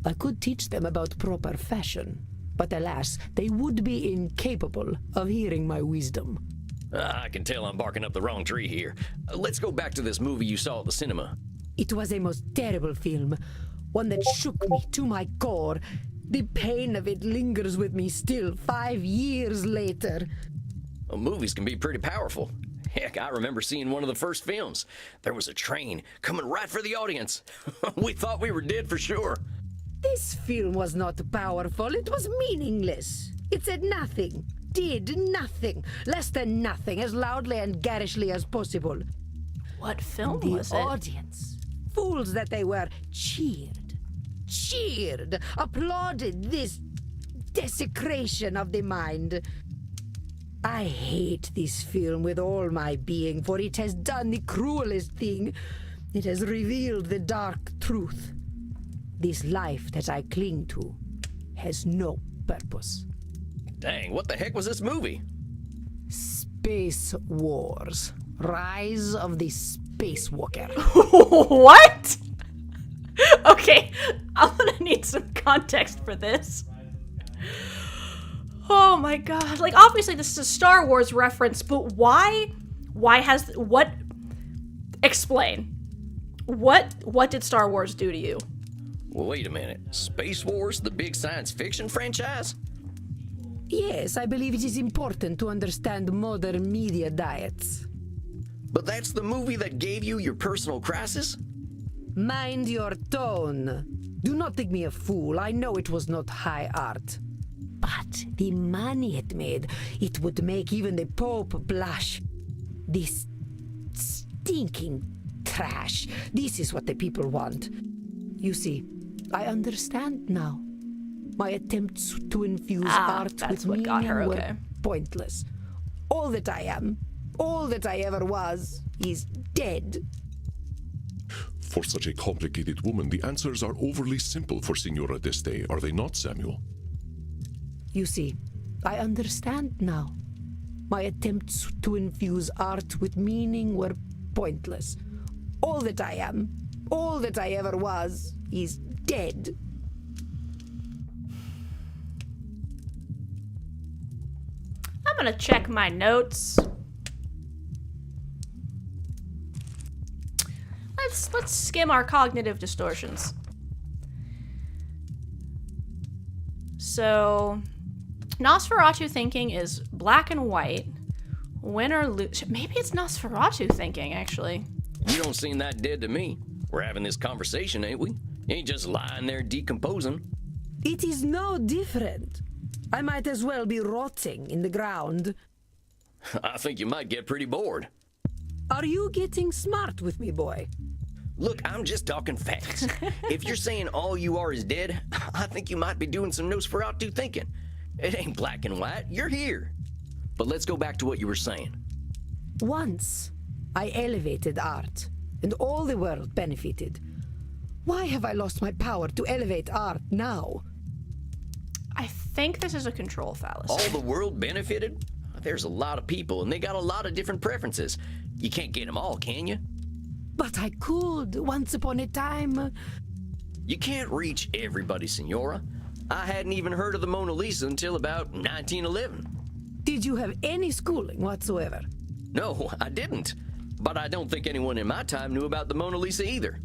I could teach them about proper fashion, but alas, they would be incapable of hearing my wisdom. I can tell I'm barking up the wrong tree here. Let's go back to this movie you saw at the cinema. It was a most terrible film, one that shook me to my core. The pain of it lingers with me still 5 years later. Well, movies can be pretty powerful. Heck, I remember seeing one of the first films. There was a train coming right for the audience. We thought we were dead for sure. This film was not powerful, it was meaningless. It said nothing, did nothing, less than nothing, as loudly and garishly as possible. What film The was it? audience, fools that they were, cheered, applauded this desecration of the mind. I hate this film with all my being, for it has done the cruelest thing. It has revealed the dark truth. This life that I cling to has no purpose. Dang, what the heck was this movie? Space Wars. Rise of the Spacewalker. What? Okay, I'm gonna need some context for this. Oh my god. Like, obviously this is a Star Wars reference, but why? Explain. What did Star Wars do to you? Well, wait a minute. Space Wars, the big science fiction franchise? Yes, I believe it is important to understand modern media diets. But that's the movie that gave you your personal crisis? Mind your tone. Do not think me a fool. I know it was not high art. But the money it made, it would make even the Pope blush. This stinking trash. This is what the people want. You see, I understand now. My attempts to infuse art that's with what got meaning her, were okay. pointless. All that I am, all that I ever was, is dead. For such a complicated woman, the answers are overly simple for Signora d'Este, are they not, Samuel? You see, I understand now. My attempts to infuse art with meaning were pointless. All that I am, all that I ever was, is dead. I'm gonna check my notes. Let's skim our cognitive distortions. So, Nosferatu thinking is black and white. Win or lose. Maybe it's Nosferatu thinking, actually. You don't seem that dead to me. We're having this conversation, ain't we? You ain't just lying there decomposing. It is no different. I might as well be rotting in the ground. I think you might get pretty bored. Are you getting smart with me, boy? Look, I'm just talking facts. If you're saying all you are is dead, I think you might be doing some Nosferatu thinking. It ain't black and white. You're here. But let's go back to what you were saying. Once, I elevated art, and all the world benefited. Why have I lost my power to elevate art now? I think this is a control fallacy. All the world benefited? There's a lot of people, and they got a lot of different preferences. You can't get them all, can you? But I could, once upon a time. You can't reach everybody, Senora. I hadn't even heard of the Mona Lisa until about 1911. Did you have any schooling whatsoever? No, I didn't. But I don't think anyone in my time knew about the Mona Lisa either.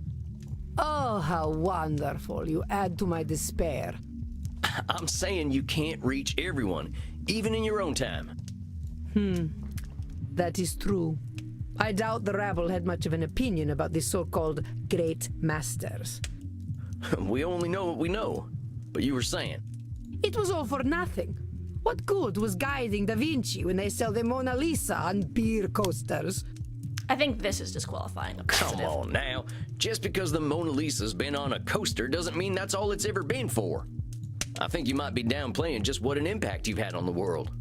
Oh, how wonderful. You add to my despair. I'm saying you can't reach everyone, even in your own time. That is true. I doubt the rabble had much of an opinion about the so-called great masters. We only know what we know. But you were saying. It was all for nothing. What good was guiding Da Vinci when they sell the Mona Lisa on beer coasters? I think this is disqualifying. Come on now. Just because the Mona Lisa's been on a coaster doesn't mean that's all it's ever been for. I think you might be downplaying just what an impact you've had on the world.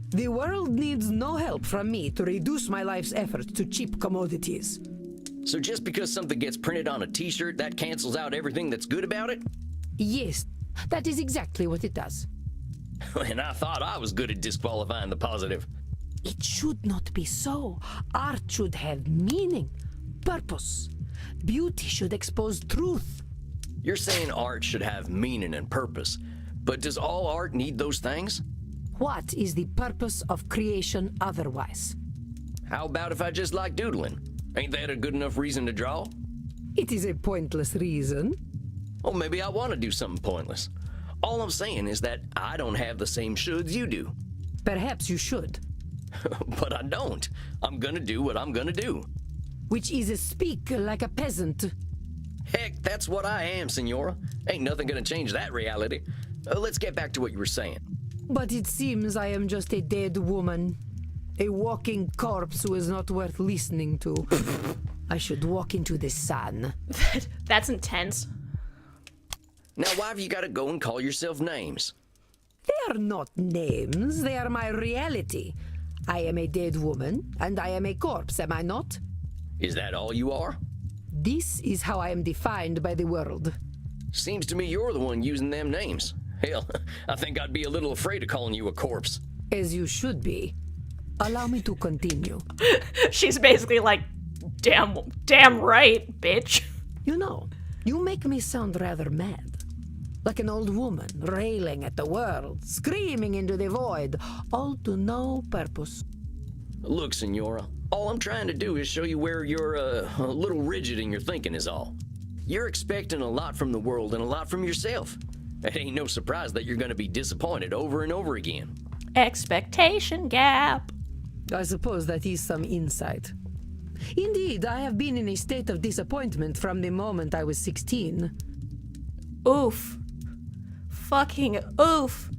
The world needs no help from me to reduce my life's efforts to cheap commodities. So just because something gets printed on a t-shirt, that cancels out everything that's good about it? Yes, that is exactly what it does. And I thought I was good at disqualifying the positive. It should not be so. Art should have meaning, purpose. Beauty should expose truth. You're saying art should have meaning and purpose, but does all art need those things? What is the purpose of creation otherwise? How about if I just like doodling? Ain't that a good enough reason to draw? It is a pointless reason. Well, maybe I want to do something pointless. All I'm saying is that I don't have the same shoulds you do. Perhaps you should. But I don't. I'm gonna do what I'm gonna do. Which is speak like a peasant. Heck, that's what I am, Senora. Ain't nothing gonna change that reality. Let's get back to what you were saying. But it seems I am just a dead woman. A walking corpse who is not worth listening to. I should walk into the sun. That's intense. Now, why have you gotta go and call yourself names? They are not names, they are my reality. I am a dead woman, and I am a corpse, am I not? Is that all you are? This is how I am defined by the world. Seems to me you're the one using them names. Hell, I think I'd be a little afraid of calling you a corpse. As you should be. Allow me to continue. She's basically like, damn right, bitch. You know, you make me sound rather mad. Like an old woman railing at the world, screaming into the void, all to no purpose. Look, Senora, all I'm trying to do is show you where you're a little rigid in your thinking is all. You're expecting a lot from the world and a lot from yourself. It ain't no surprise that you're gonna be disappointed over and over again. Expectation gap. I suppose that is some insight. Indeed, I have been in a state of disappointment from the moment I was 16. Oof. Fucking oof.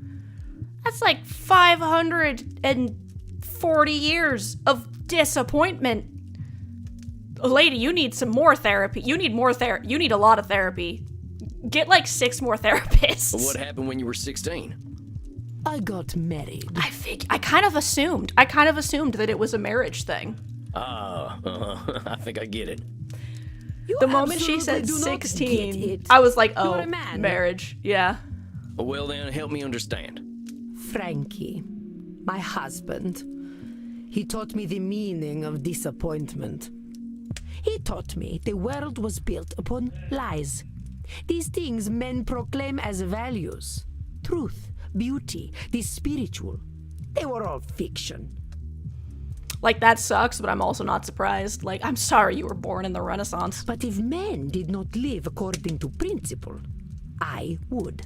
That's like 540 years of disappointment. Lady, you need some more therapy. You need more therapy. You need a lot of therapy. Get like 6 more therapists. What happened when you were 16? I got married. I kind of assumed that it was a marriage thing. I think I get it. You The moment she absolutely said do not 16, get it. I was like, oh, You're a man. marriage. Yeah. Well then, help me understand. Frankie, my husband, he taught me the meaning of disappointment. He taught me the world was built upon lies. These things men proclaim as values. Truth, beauty, the spiritual. They were all fiction. Like, that sucks, but I'm also not surprised. Like, I'm sorry you were born in the Renaissance. But if men did not live according to principle, I would.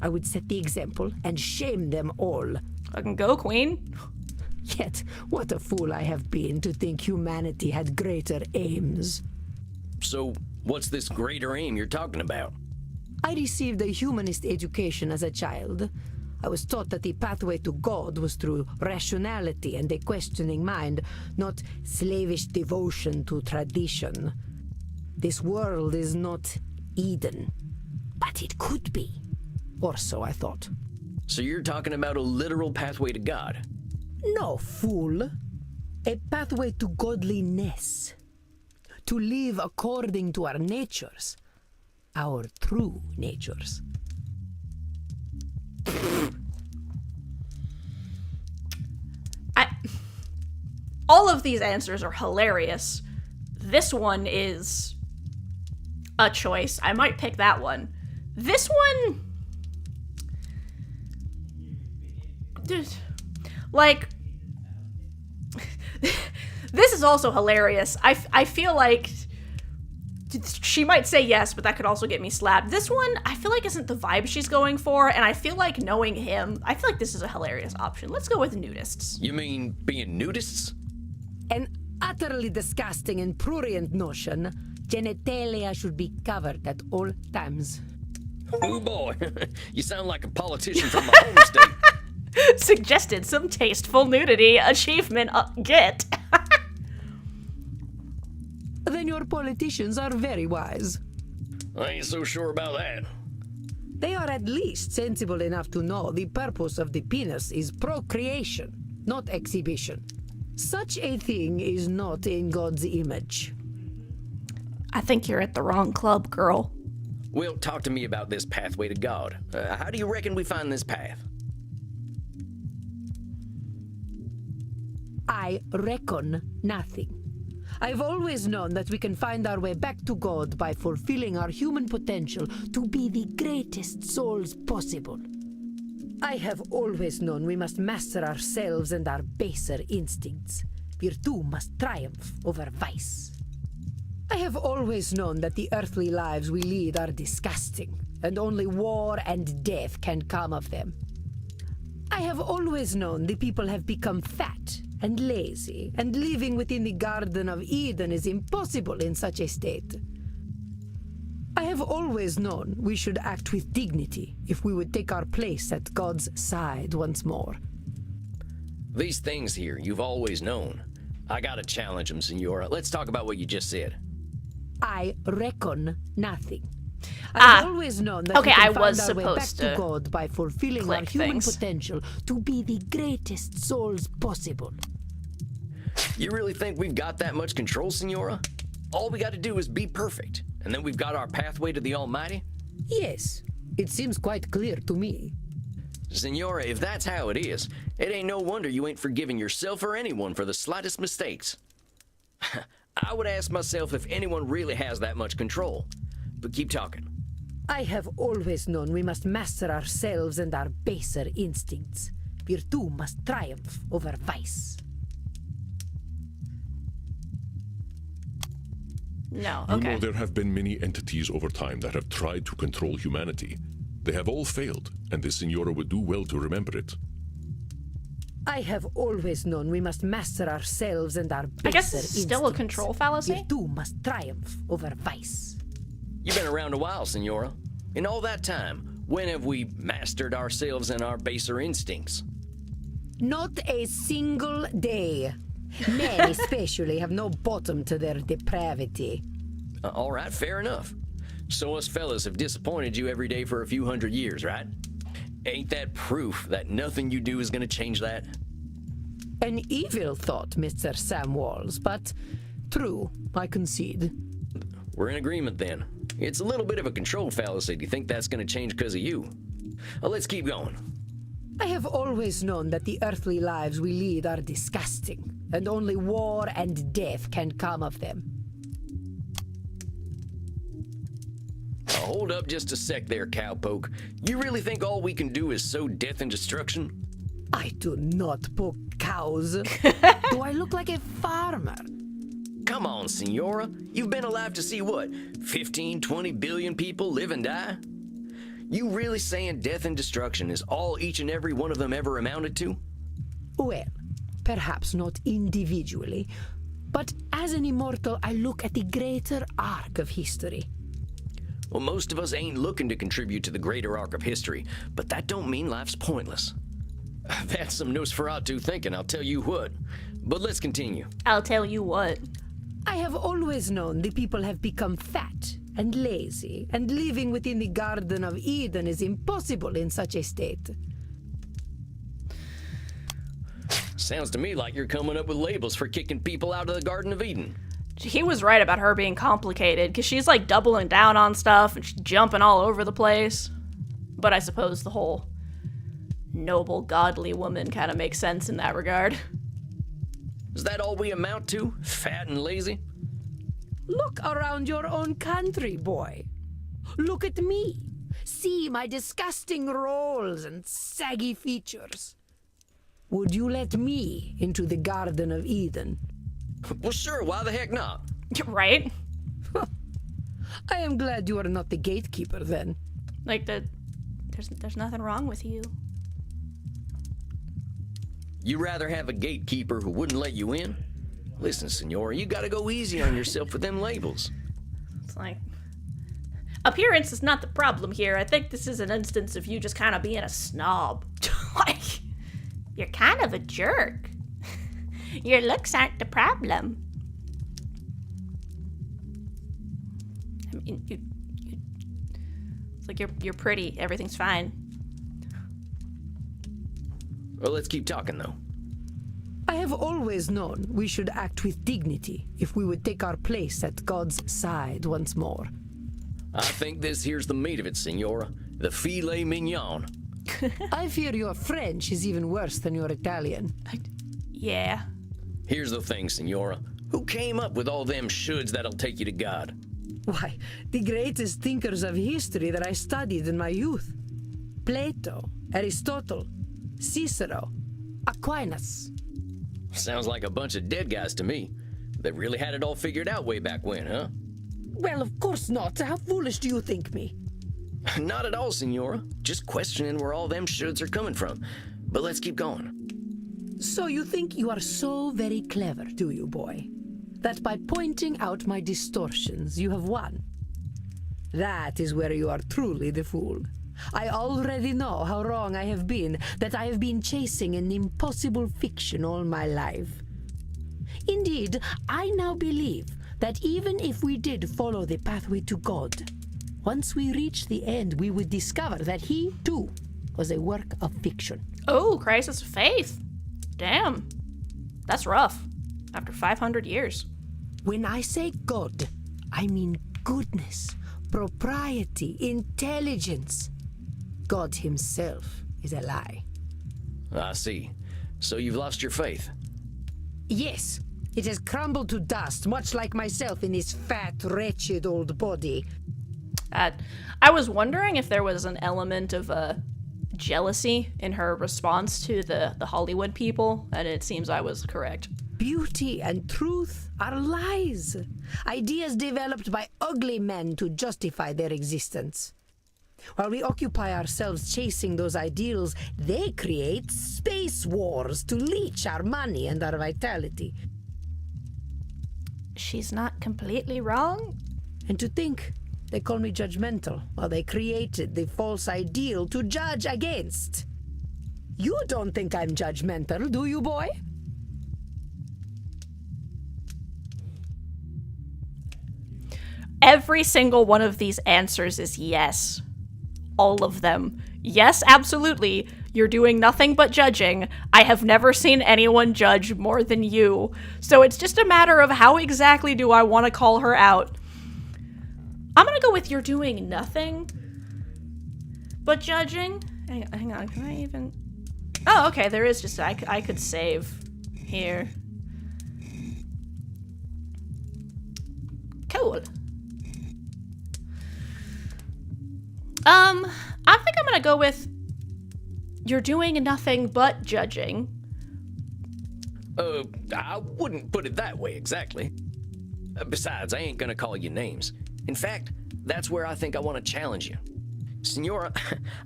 I would set the example and shame them all. Fucking go, queen. Yet, what a fool I have been to think humanity had greater aims. So, what's this greater aim you're talking about? I received a humanist education as a child. I was taught that the pathway to God was through rationality and a questioning mind, not slavish devotion to tradition. This world is not Eden, but it could be. Or so I thought. So you're talking about a literal pathway to God? No, fool. A pathway to godliness. To live according to our natures. Our true natures. All of these answers are hilarious. This one is a choice. I might pick that one. This one... Dude, like... This is also hilarious. I feel like... She might say yes, but that could also get me slapped. This one, I feel like isn't the vibe she's going for, and I feel like knowing him, I feel like this is a hilarious option. Let's go with nudists. You mean being nudists? An utterly disgusting and prurient notion. Genitalia should be covered at all times. Oh boy, you sound like a politician from my home state. Suggested some tasteful nudity. Achievement get. Then your politicians are very wise. I ain't so sure about that. They are at least sensible enough to know the purpose of the penis is procreation, not exhibition. Such a thing is not in God's image. I think you're at the wrong club, girl. Well, talk to me about this pathway to God. How do you reckon we find this path? I reckon nothing. I've always known that we can find our way back to God by fulfilling our human potential to be the greatest souls possible. I have always known we must master ourselves and our baser instincts. Virtue must triumph over vice. I have always known that the earthly lives we lead are disgusting, and only war and death can come of them. I have always known the people have become fat and lazy, and living within the Garden of Eden is impossible in such a state. I have always known we should act with dignity if we would take our place at God's side once more. These things here, you've always known. I gotta challenge them, Senora. Let's talk about what you just said. I reckon nothing. I've always known that okay, we can I was find our way back supposed to to God by fulfilling our click human things. potential to be the greatest souls possible. You really think we've got that much control, Senora? All we gotta do is be perfect, and then we've got our pathway to the Almighty? Yes, it seems quite clear to me. Senora, if that's how it is, it ain't no wonder you ain't forgiving yourself or anyone for the slightest mistakes. I would ask myself if anyone really has that much control. But keep talking. I have always known we must master ourselves and our baser instincts. Virtue must triumph over vice. No, You okay. know there have been many entities over time that have tried to control humanity. They have all failed, and the Signora would do well to remember it. I have always known we must master ourselves and our baser I guess it's still a instincts. control fallacy. Virtue must triumph over vice. You've been around a while, Senora. In all that time, when have we mastered ourselves and our baser instincts? Not a single day. Men especially have no bottom to their depravity. All right, fair enough. So us fellas have disappointed you every day for a few hundred years, right? Ain't that proof that nothing you do is gonna change that? An evil thought, Mr. Sam Walls, but true, I concede. We're in agreement then. It's a little bit of a control fallacy to think that's gonna change because of you. Well, let's keep going. I have always known that the earthly lives we lead are disgusting, and only war and death can come of them. hold up just a sec there, cowpoke. You really think all we can do is sow death and destruction? I do not poke cows. Do I look like a farmer? Come on, Senora. You've been alive to see what? 15, 20 billion people live and die? You really saying death and destruction is all each and every one of them ever amounted to? Well, perhaps not individually, but as an immortal, I look at the greater arc of history. Well, most of us ain't looking to contribute to the greater arc of history, but that don't mean life's pointless. That's some Nosferatu thinking, I'll tell you what. But let's continue. I'll tell you what. I have always known the people have become fat and lazy, and living within the Garden of Eden is impossible in such a state. Sounds to me like you're coming up with labels for kicking people out of the Garden of Eden. He was right about her being complicated, because she's like doubling down on stuff and she's jumping all over the place. But I suppose the whole noble, godly woman kind of makes sense in that regard. Is that all we amount to? Fat and lazy? Look around your own country, boy. Look at me. See my disgusting rolls and saggy features. Would you let me into the Garden of Eden? Well, sure, why the heck not? Right? I am glad you are not the gatekeeper, then. Like, there's nothing wrong with you. You rather have a gatekeeper who wouldn't let you in? Listen, Senora, you gotta go easy on yourself with them labels. It's like, appearance is not the problem here. I think this is an instance of you just kind of being a snob. Like, you're kind of a jerk. Your looks aren't the problem. I mean, it's like you're pretty. Everything's fine. Well, let's keep talking, though. I have always known we should act with dignity if we would take our place at God's side once more. I think this here's the meat of it, Senora. The filet mignon. I fear your French is even worse than your Italian. Yeah. Here's the thing, Senora. Who came up with all them shoulds that'll take you to God? Why, the greatest thinkers of history that I studied in my youth. Plato, Aristotle, Cicero, Aquinas. Sounds like a bunch of dead guys to me. They really had it all figured out way back when, huh? Well, of course not. How foolish do you think me? Not at all, Senora. Just questioning where all them shoulds are coming from. But let's keep going. So you think you are so very clever, do you, boy? That by pointing out my distortions, you have won? That is where you are truly the fool. I already know how wrong I have been, that I have been chasing an impossible fiction all my life. Indeed, I now believe that even if we did follow the pathway to God, once we reach the end, we would discover that he, too, was a work of fiction. Oh, crisis of faith. Damn. That's rough. After 500 years. When I say God, I mean goodness, propriety, intelligence. God himself is a lie. I see. So you've lost your faith. Yes, it has crumbled to dust, much like myself in this fat, wretched old body. I was wondering if there was an element of jealousy in her response to the Hollywood people, and it seems I was correct. Beauty and truth are lies. Ideas developed by ugly men to justify their existence. While we occupy ourselves chasing those ideals, they create space wars to leech our money and our vitality. She's not completely wrong. And to think they call me judgmental while they created the false ideal to judge against. You don't think I'm judgmental, do you, boy? Every single one of these answers is yes. All of them. Yes, absolutely. You're doing nothing but judging. I have never seen anyone judge more than you. So it's just a matter of how exactly do I want to call her out. I'm gonna go with you're doing nothing but judging. Hang on, can I even... Oh, okay, there is just... I could save here. Cool. I think I'm gonna go with you're doing nothing but judging. I wouldn't put it that way exactly. Besides, I ain't gonna call you names. In fact, that's where I think I want to challenge you. Senora,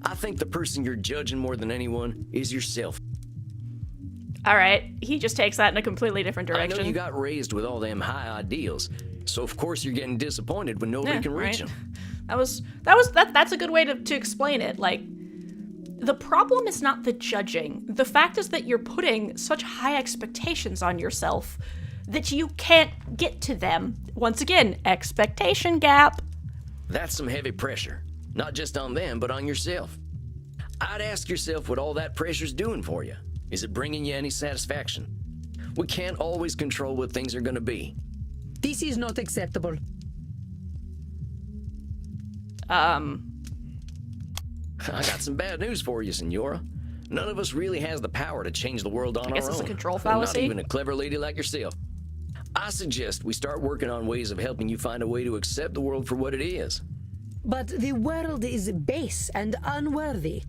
I think the person you're judging more than anyone is yourself. All right, he just takes that in a completely different I direction. know you got raised with all them high ideals, so of course you're getting disappointed when nobody can reach them. That's a good way to explain it. Like, the problem is not the judging. The fact is that you're putting such high expectations on yourself that you can't get to them. Once again, expectation gap. That's some heavy pressure. Not just on them, but on yourself. I'd ask yourself what all that pressure's doing for you. Is it bringing you any satisfaction? We can't always control what things are gonna be. This is not acceptable. I got some bad news for you, Senora. None of us really has the power to change the world on our own. I guess it's a control Not fallacy. even a clever lady like yourself. I suggest we start working on ways of helping you find a way to accept the world for what it is. But the world is base and unworthy.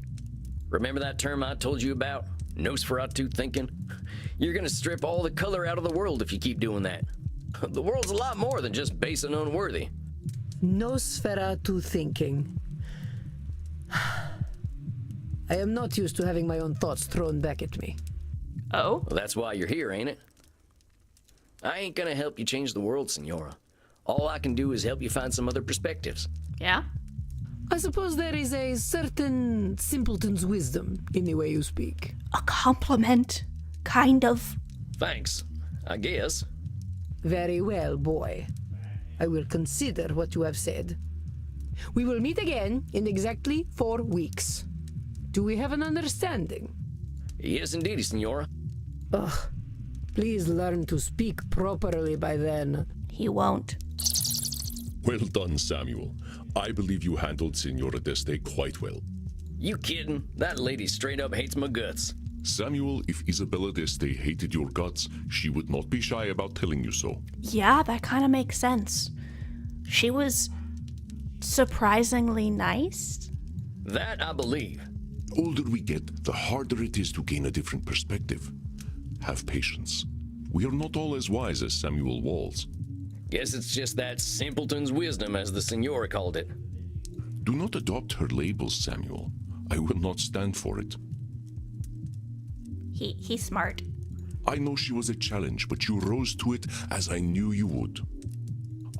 Remember that term I told you about? Nosferatu thinking? You're gonna strip all the color out of the world if you keep doing that. The world's a lot more than just base and unworthy. Nosferatu thinking. I am not used to having my own thoughts thrown back at me. Oh? Well, that's why you're here, ain't it? I ain't gonna help you change the world, Senora. All I can do is help you find some other perspectives. Yeah? I suppose there is a certain simpleton's wisdom in the way you speak. A compliment. Kind of. Thanks, I guess. Very well, boy. I will consider what you have said. We will meet again in exactly 4 weeks. Do we have an understanding? Yes, indeedy, Senora. Ugh. Please learn to speak properly by then. He won't. Well done, Samuel. I believe you handled Senora Deste quite well. You kidding? That lady straight up hates my guts. Samuel, if Isabella Deste hated your guts, she would not be shy about telling you so. Yeah, that kind of makes sense. She was surprisingly nice. That I believe. The older we get, the harder it is to gain a different perspective. Have patience. We are not all as wise as Samuel Walls. Guess it's just that simpleton's wisdom, as the Senora called it. Do not adopt her labels, Samuel. I will not stand for it. He's smart. I know she was a challenge, but you rose to it as I knew you would.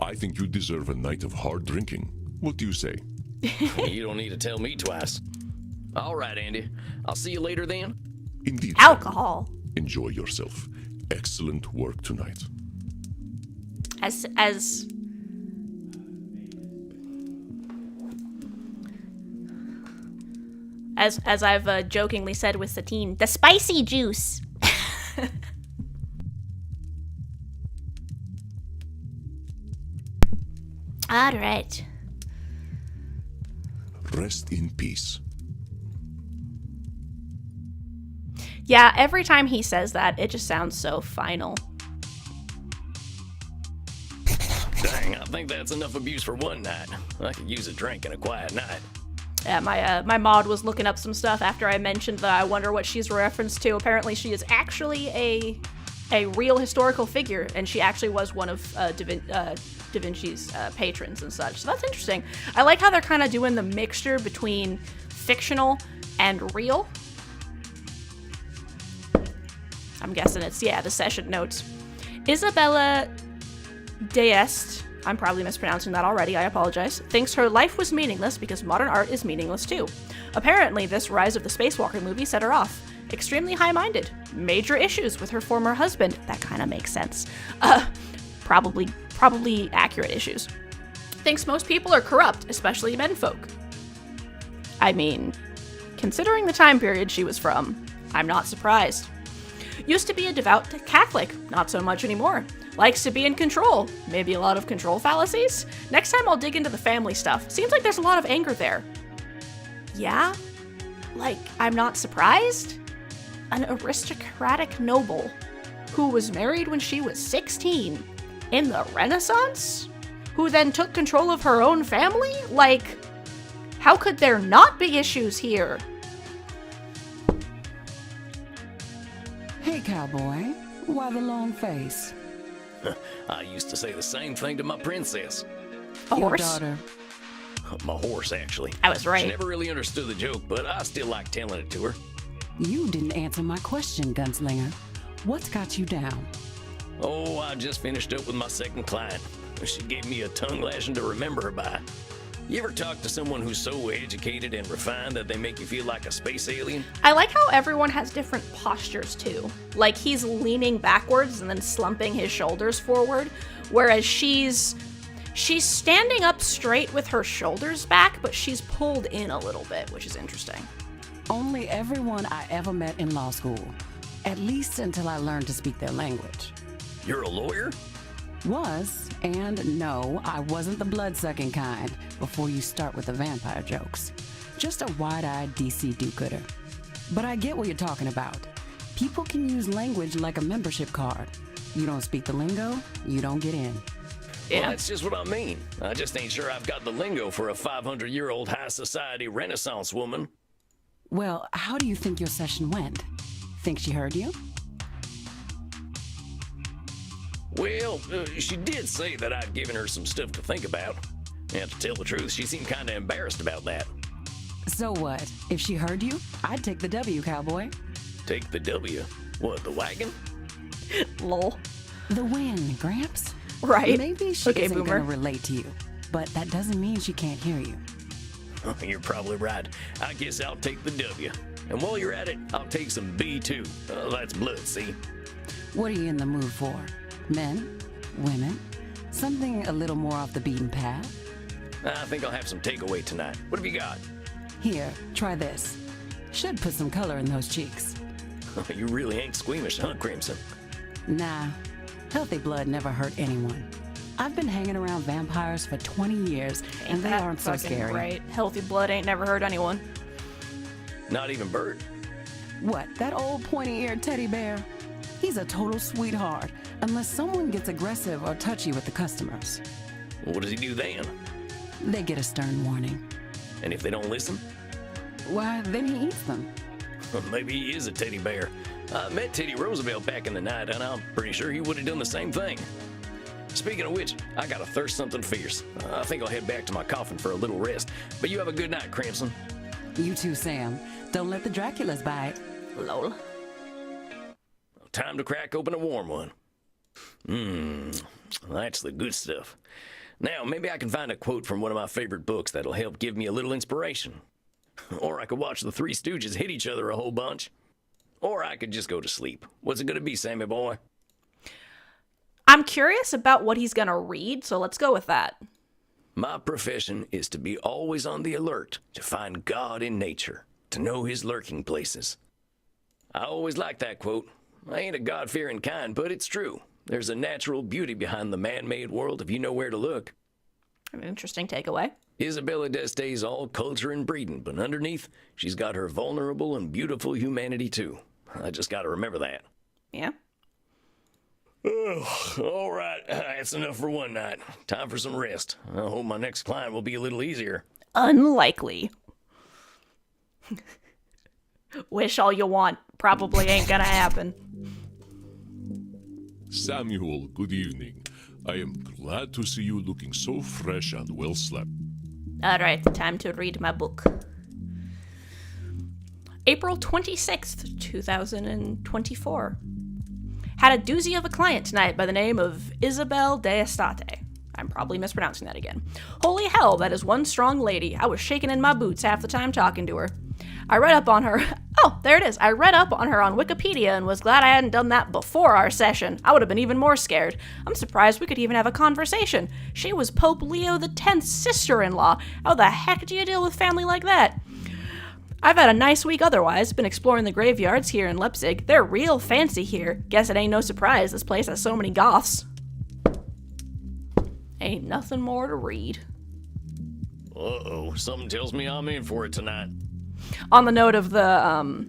I think you deserve a night of hard drinking. What do you say? You don't need to tell me twice. All right, Andy. I'll see you later then. Indeed. Alcohol. Samuel. Enjoy yourself. Excellent work tonight. As I've jokingly said with Satine, the spicy juice. All right. Rest in peace. Yeah, every time he says that, it just sounds so final. Dang, I think that's enough abuse for one night. I could use a drink and a quiet night. Yeah, my mod was looking up some stuff after I mentioned that I wonder what she's a reference to. Apparently she is actually a real historical figure, and she actually was one of Da Vinci's patrons and such. So that's interesting. I like how they're kind of doing the mixture between fictional and real. I'm guessing it's, yeah, the session notes. Isabella D'Este, I'm probably mispronouncing that already, I apologize, thinks her life was meaningless because modern art is meaningless too. Apparently, this Rise of the Spacewalker movie set her off. Extremely high-minded. Major issues with her former husband. That kind of makes sense. Probably accurate issues. Thinks most people are corrupt, especially menfolk. I mean, considering the time period she was from, I'm not surprised. Used to be a devout Catholic, not so much anymore. Likes to be in control, maybe a lot of control fallacies. Next time I'll dig into the family stuff. Seems like there's a lot of anger there. Yeah? Like, I'm not surprised? An aristocratic noble who was married when she was 16 in the Renaissance? Who then took control of her own family? Like, How could there not be issues here? Hey, cowboy. Why the long face? I used to say the same thing to my princess. A Your horse? daughter. My horse, actually. I was right. She never really understood the joke, but I still like telling it to her. You didn't answer my question, gunslinger. What's got you down? Oh, I just finished up with my second client. She gave me a tongue lashing to remember her by. You ever talk to someone who's so educated and refined that they make you feel like a space alien? I like how everyone has different postures too. Like he's leaning backwards and then slumping his shoulders forward, whereas she's standing up straight with her shoulders back, but she's pulled in a little bit, which is interesting. Only everyone I ever met in law school. At least until I learned to speak their language. You're a lawyer? Was, and no, I wasn't the blood-sucking kind before you start with the vampire jokes. Just a wide-eyed DC do-gooder. But I get what you're talking about. People can use language like a membership card. You don't speak the lingo, you don't get in. Yeah. Well, that's just what I mean. I just ain't sure I've got the lingo for a 500-year-old high society Renaissance woman. Well, how do you think your session went? Think she heard you? Well, she did say that I'd given her some stuff to think about. And to tell the truth, she seemed kind of embarrassed about that. So what? If she heard you, I'd take the W, cowboy. Take the W. What, the wagon? Lol. The win, Gramps. Right. Maybe she Okay, isn't boomer. gonna relate to you, but that doesn't mean she can't hear you. You're probably right. I guess I'll take the W. And while you're at it, I'll take some B too. That's blood, see? What are you in the mood for? Men? Women? Something a little more off the beaten path? I think I'll have some takeaway tonight. What have you got? Here, try this. Should put some color in those cheeks. You really ain't squeamish, huh, Crimson? Nah, healthy blood never hurt anyone. I've been hanging around vampires for 20 years, and they That aren't so fucking scary. Right. Healthy blood ain't never hurt anyone. Not even Bert? What, that old pointy-eared teddy bear? He's a total sweetheart, unless someone gets aggressive or touchy with the customers. What does he do then? They get a stern warning. And if they don't listen? Why, then he eats them. Maybe he is a teddy bear. I met Teddy Roosevelt back in the night, and I'm pretty sure he would have done the same thing. Speaking of which, I got to thirst something fierce. I think I'll head back to my coffin for a little rest. But you have a good night, Crimson. You too, Sam. Don't let the Draculas bite. Lol. Time to crack open a warm one. That's the good stuff. Now, maybe I can find a quote from one of my favorite books that'll help give me a little inspiration. Or I could watch the Three Stooges hit each other a whole bunch. Or I could just go to sleep. What's it gonna be, Sammy boy? I'm curious about what he's gonna read, so let's go with that. My profession is to be always on the alert, to find God in nature, to know his lurking places. I always like that quote. I ain't a God-fearing kind, but it's true. There's a natural beauty behind the man-made world if you know where to look. An interesting takeaway. Isabella D'Este's all culture and breeding, but underneath, she's got her vulnerable and beautiful humanity too. I just gotta remember that. Yeah. All right, that's enough for one night. Time for some rest. I hope my next client will be a little easier. Unlikely. Wish all you want. Probably ain't gonna happen. Samuel, good evening. I am glad to see you looking so fresh and well slept. Alright, time to read my book. April 26th, 2024. Had a doozy of a client tonight by the name of Isabel D'Estate. I'm probably mispronouncing that again. Holy hell, that is one strong lady. I was shaking in my boots half the time talking to her. I read up on her. Oh, there it is. I read up on her on Wikipedia and was glad I hadn't done that before our session. I would have been even more scared. I'm surprised we could even have a conversation. She was Pope Leo X's sister-in-law. How the heck do you deal with family like that? I've had a nice week otherwise. Been exploring the graveyards here in Leipzig. They're real fancy here. Guess it ain't no surprise this place has so many goths. Ain't nothing more to read. Uh-oh, something tells me I'm in for it tonight. On the note of the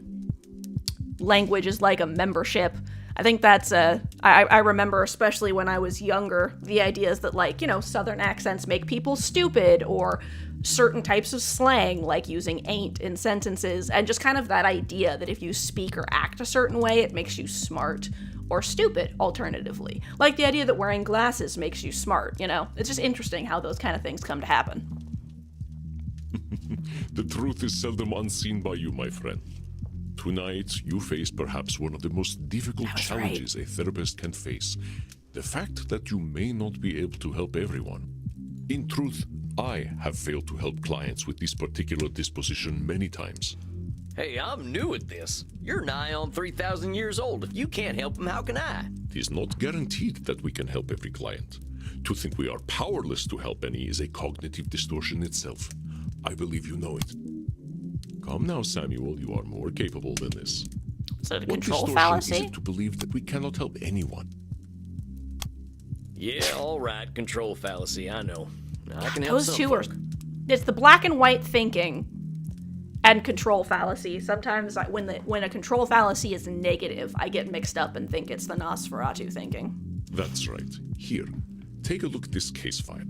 language is like a membership, I think that's I I remember, especially when I was younger, the ideas that, like, you know, Southern accents make people stupid, or certain types of slang, like using ain't in sentences, and just kind of that idea that if you speak or act a certain way, it makes you smart or stupid, alternatively. Like the idea that wearing glasses makes you smart, you know? It's just interesting how those kind of things come to happen. The truth is seldom unseen by you, my friend. Tonight, you face perhaps one of the most difficult challenges a therapist can face. The fact that you may not be able to help everyone. In truth, I have failed to help clients with this particular disposition many times. Hey, I'm new at this. You're nigh on 3,000 years old. If you can't help them, how can I? It is not guaranteed that we can help every client. To think we are powerless to help any is a cognitive distortion itself. I believe you know it. Come now, Samuel, you are more capable than this. So the What control distortion fallacy? is it to believe that we cannot help anyone? Yeah, all right, control fallacy, I know. I can help Those some two are... folk. It's the black and white thinking and control fallacy. Sometimes when a control fallacy is negative, I get mixed up and think it's the Nosferatu thinking. That's right. Here, take a look at this case file.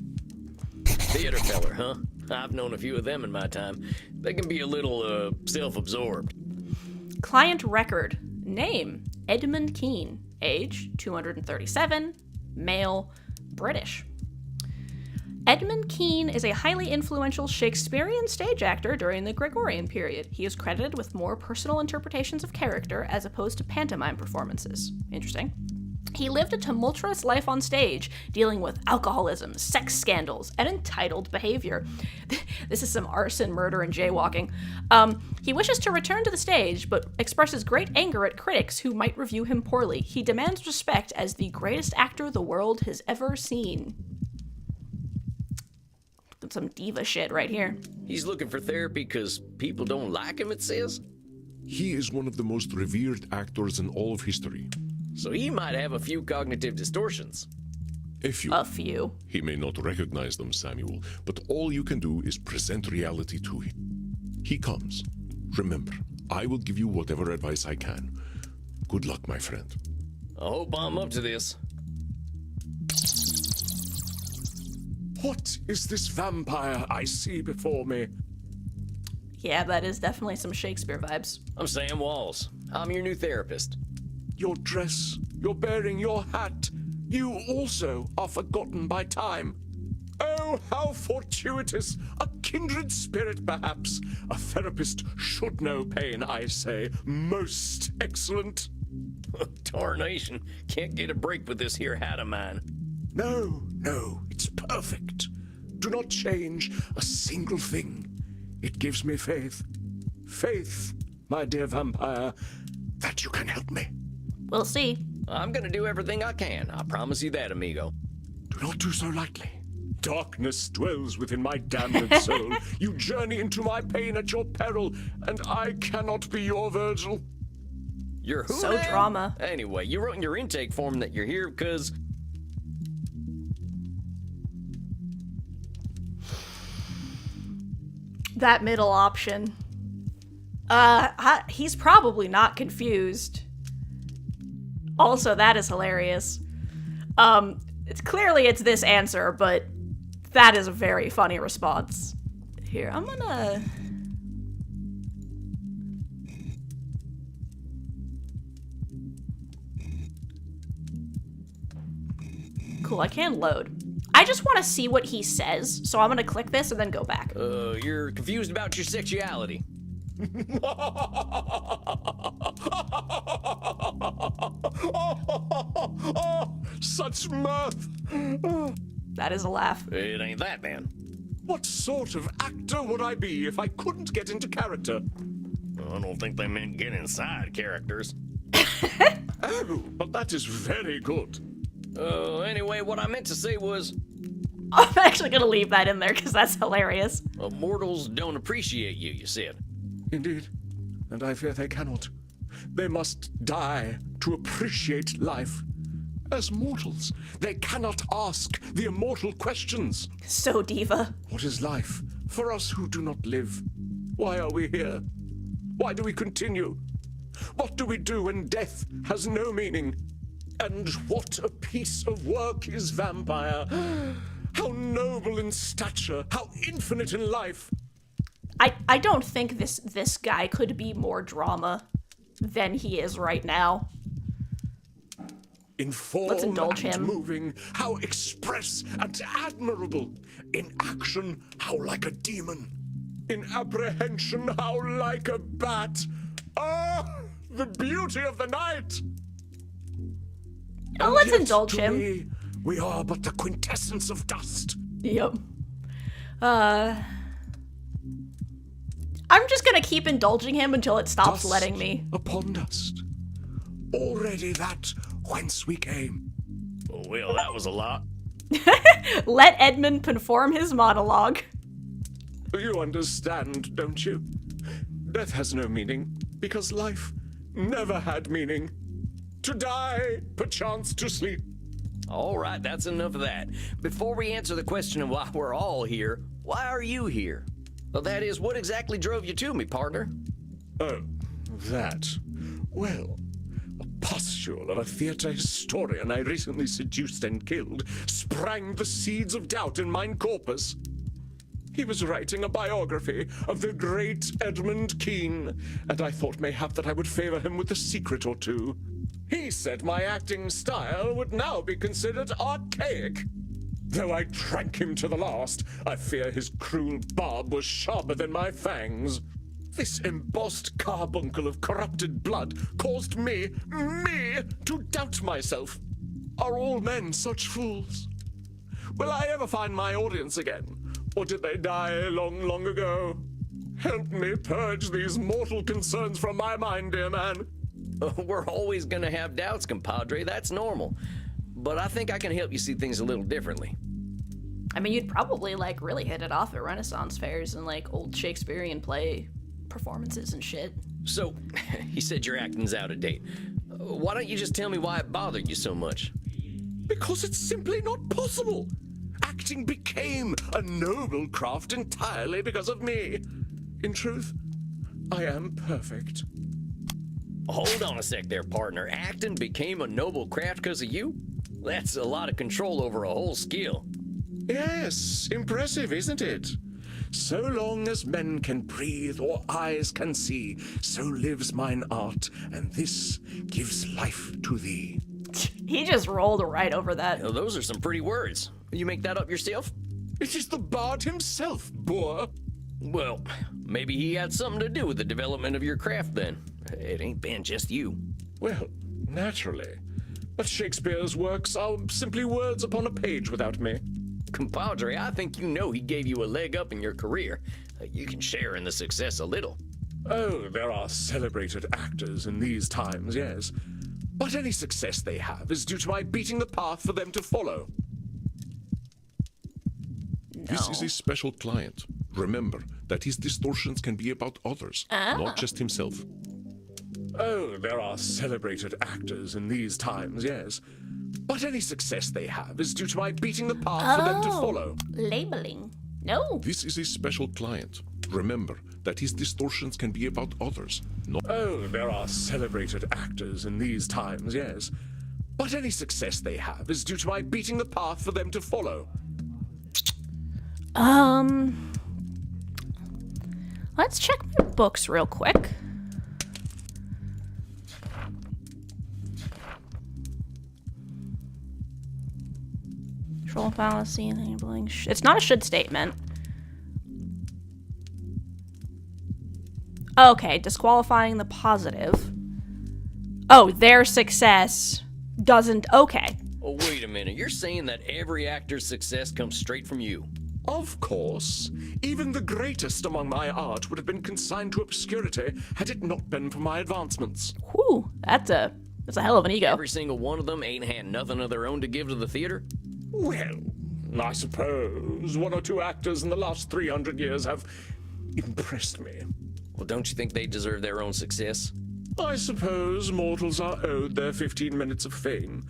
Theater feller, huh? I've known a few of them in my time. They can be a little, self-absorbed. Client record. Name, Edmund Keane. Age, 237. Male, British. Edmund Keane is a highly influential Shakespearean stage actor during the Gregorian period. He is credited with more personal interpretations of character as opposed to pantomime performances. Interesting. He lived a tumultuous life on stage, dealing with alcoholism, sex scandals, and entitled behavior. This is some arson, murder, and jaywalking. He wishes to return to the stage, but expresses great anger at critics who might review him poorly. He demands respect as the greatest actor the world has ever seen. Some diva shit right here. He's looking for therapy because people don't like him, it says? He is one of the most revered actors in all of history. So he might have a few cognitive distortions. A few. A few. He may not recognize them, Samuel, but all you can do is present reality to him. He comes. Remember, I will give you whatever advice I can. Good luck, my friend. I hope I'm up to this. What is this vampire I see before me? Yeah, that is definitely some Shakespeare vibes. I'm Sam Walls. I'm your new therapist. Your dress, your bearing, your hat. You also are forgotten by time. Oh, how fortuitous! A kindred spirit, perhaps. A therapist should know pain, I say. Most excellent. Tarnation. Can't get a break with this here hat of mine. No, it's perfect. Do not change a single thing. It gives me faith. Faith, my dear vampire, that you can help me. We'll see. I'm gonna do everything I can. I promise you that, amigo. Do not do so lightly. Darkness dwells within my damned soul. You journey into my pain at your peril, and I cannot be your Virgil. You're who So now? drama. Anyway, you wrote in your intake form that you're here because... That middle option. He's probably not confused. Also, that is hilarious. It's this answer, but that is a very funny response. Here, I'm gonna... Cool, I can load. I just want to see what he says, so I'm gonna click this and then go back. You're confused about your sexuality. Such mirth! That is a laugh. It ain't that, man. What sort of actor would I be if I couldn't get into character? I don't think they meant get inside characters. Oh, but that is very good. Anyway, what I meant to say was... I'm actually gonna leave that in there because that's hilarious. mortals don't appreciate you, you said. Indeed, and I fear they cannot. They must die to appreciate life. As mortals, they cannot ask the immortal questions. So diva. What is life for us who do not live? Why are we here? Why do we continue? What do we do when death has no meaning? And what a piece of work is Vampire! How noble in stature, how infinite in life! I don't think this guy could be more drama than he is right now. In form Let's indulge and him. moving, how express and admirable. In action, how like a demon. In apprehension, how like a bat. Ah, the beauty of the night! Oh, let's Yet indulge to him. me, we are but the quintessence of dust. Yep. I'm just gonna keep indulging him until it stops Dust letting me. upon dust. Already that whence we came. Well, that was a lot. Let Edmund perform his monologue. You understand, don't you? Death has no meaning, because life never had meaning. To die, perchance to sleep. All right, that's enough of that. Before we answer the question of why we're all here, why are you here? Well, that is, what exactly drove you to me, partner? Oh, that. Well, a pustule of a theater historian I recently seduced and killed sprang the seeds of doubt in mine corpus. He was writing a biography of the great Edmund Kean, and I thought mayhap that I would favor him with a secret or two. He said my acting style would now be considered archaic. Though I drank him to the last, I fear his cruel barb was sharper than my fangs. This embossed carbuncle of corrupted blood caused me to doubt myself. Are all men such fools? Will I ever find my audience again? Or did they die long, long ago? Help me purge these mortal concerns from my mind, dear man. We're always gonna have doubts, compadre. That's normal. But I think I can help you see things a little differently. I mean, you'd probably, like, really hit it off at Renaissance fairs and, like, old Shakespearean play performances and shit. So, he said your acting's out of date. Why don't you just tell me why it bothered you so much? Because it's simply not possible. Acting became a noble craft entirely because of me. In truth, I am perfect. Hold on a sec there, partner. Acting became a noble craft because of you? That's a lot of control over a whole skill. Yes, impressive, isn't it? So long as men can breathe or eyes can see, so lives mine art, and this gives life to thee. He just rolled right over that. Now, those are some pretty words. You make that up yourself? It is the bard himself, boor. Well, maybe he had something to do with the development of your craft then. It ain't been just you. Well, naturally. But Shakespeare's works are simply words upon a page without me. Compadre, I think you know he gave you a leg up in your career. You can share in the success a little. Oh, there are celebrated actors in these times, yes. But any success they have is due to my beating the path for them to follow. This is a special client. Remember that his distortions can be about others, not just himself. Oh, there are celebrated actors in these times, yes. But any success they have is due to my beating the path for them to follow. Labeling. No. This is a special client. Remember that his distortions can be about others, not... Oh, there are celebrated actors in these times, yes. But any success they have is due to my beating the path for them to follow. Let's check my books real quick. Control fallacy, enabling. It's not a should statement. Okay, disqualifying the positive. Oh, their success doesn't. Okay. Oh, wait a minute. You're saying that every actor's success comes straight from you? Of course. Even the greatest among my art would have been consigned to obscurity had it not been for my advancements. Whew, that's a hell of an ego. Every single one of them ain't had nothing of their own to give to the theater? Well, I suppose one or two actors in the last 300 years have impressed me. Well, don't you think they deserve their own success? I suppose mortals are owed their 15 minutes of fame.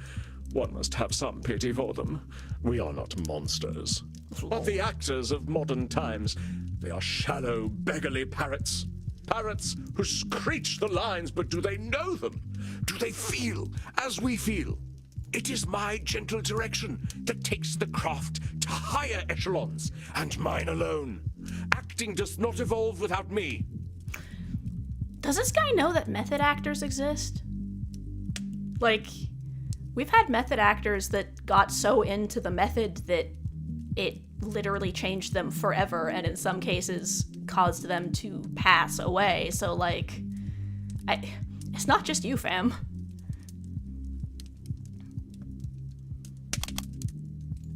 One must have some pity for them. We are not monsters. But the actors of modern times, they are shallow, beggarly parrots. Parrots who screech the lines, but do they know them? Do they feel as we feel? It is my gentle direction that takes the craft to higher echelons, and mine alone. Acting does not evolve without me. Does this guy know that method actors exist? Like, we've had method actors that got so into the method that it literally changed them forever, and in some cases caused them to pass away. So, like, it's not just you, fam.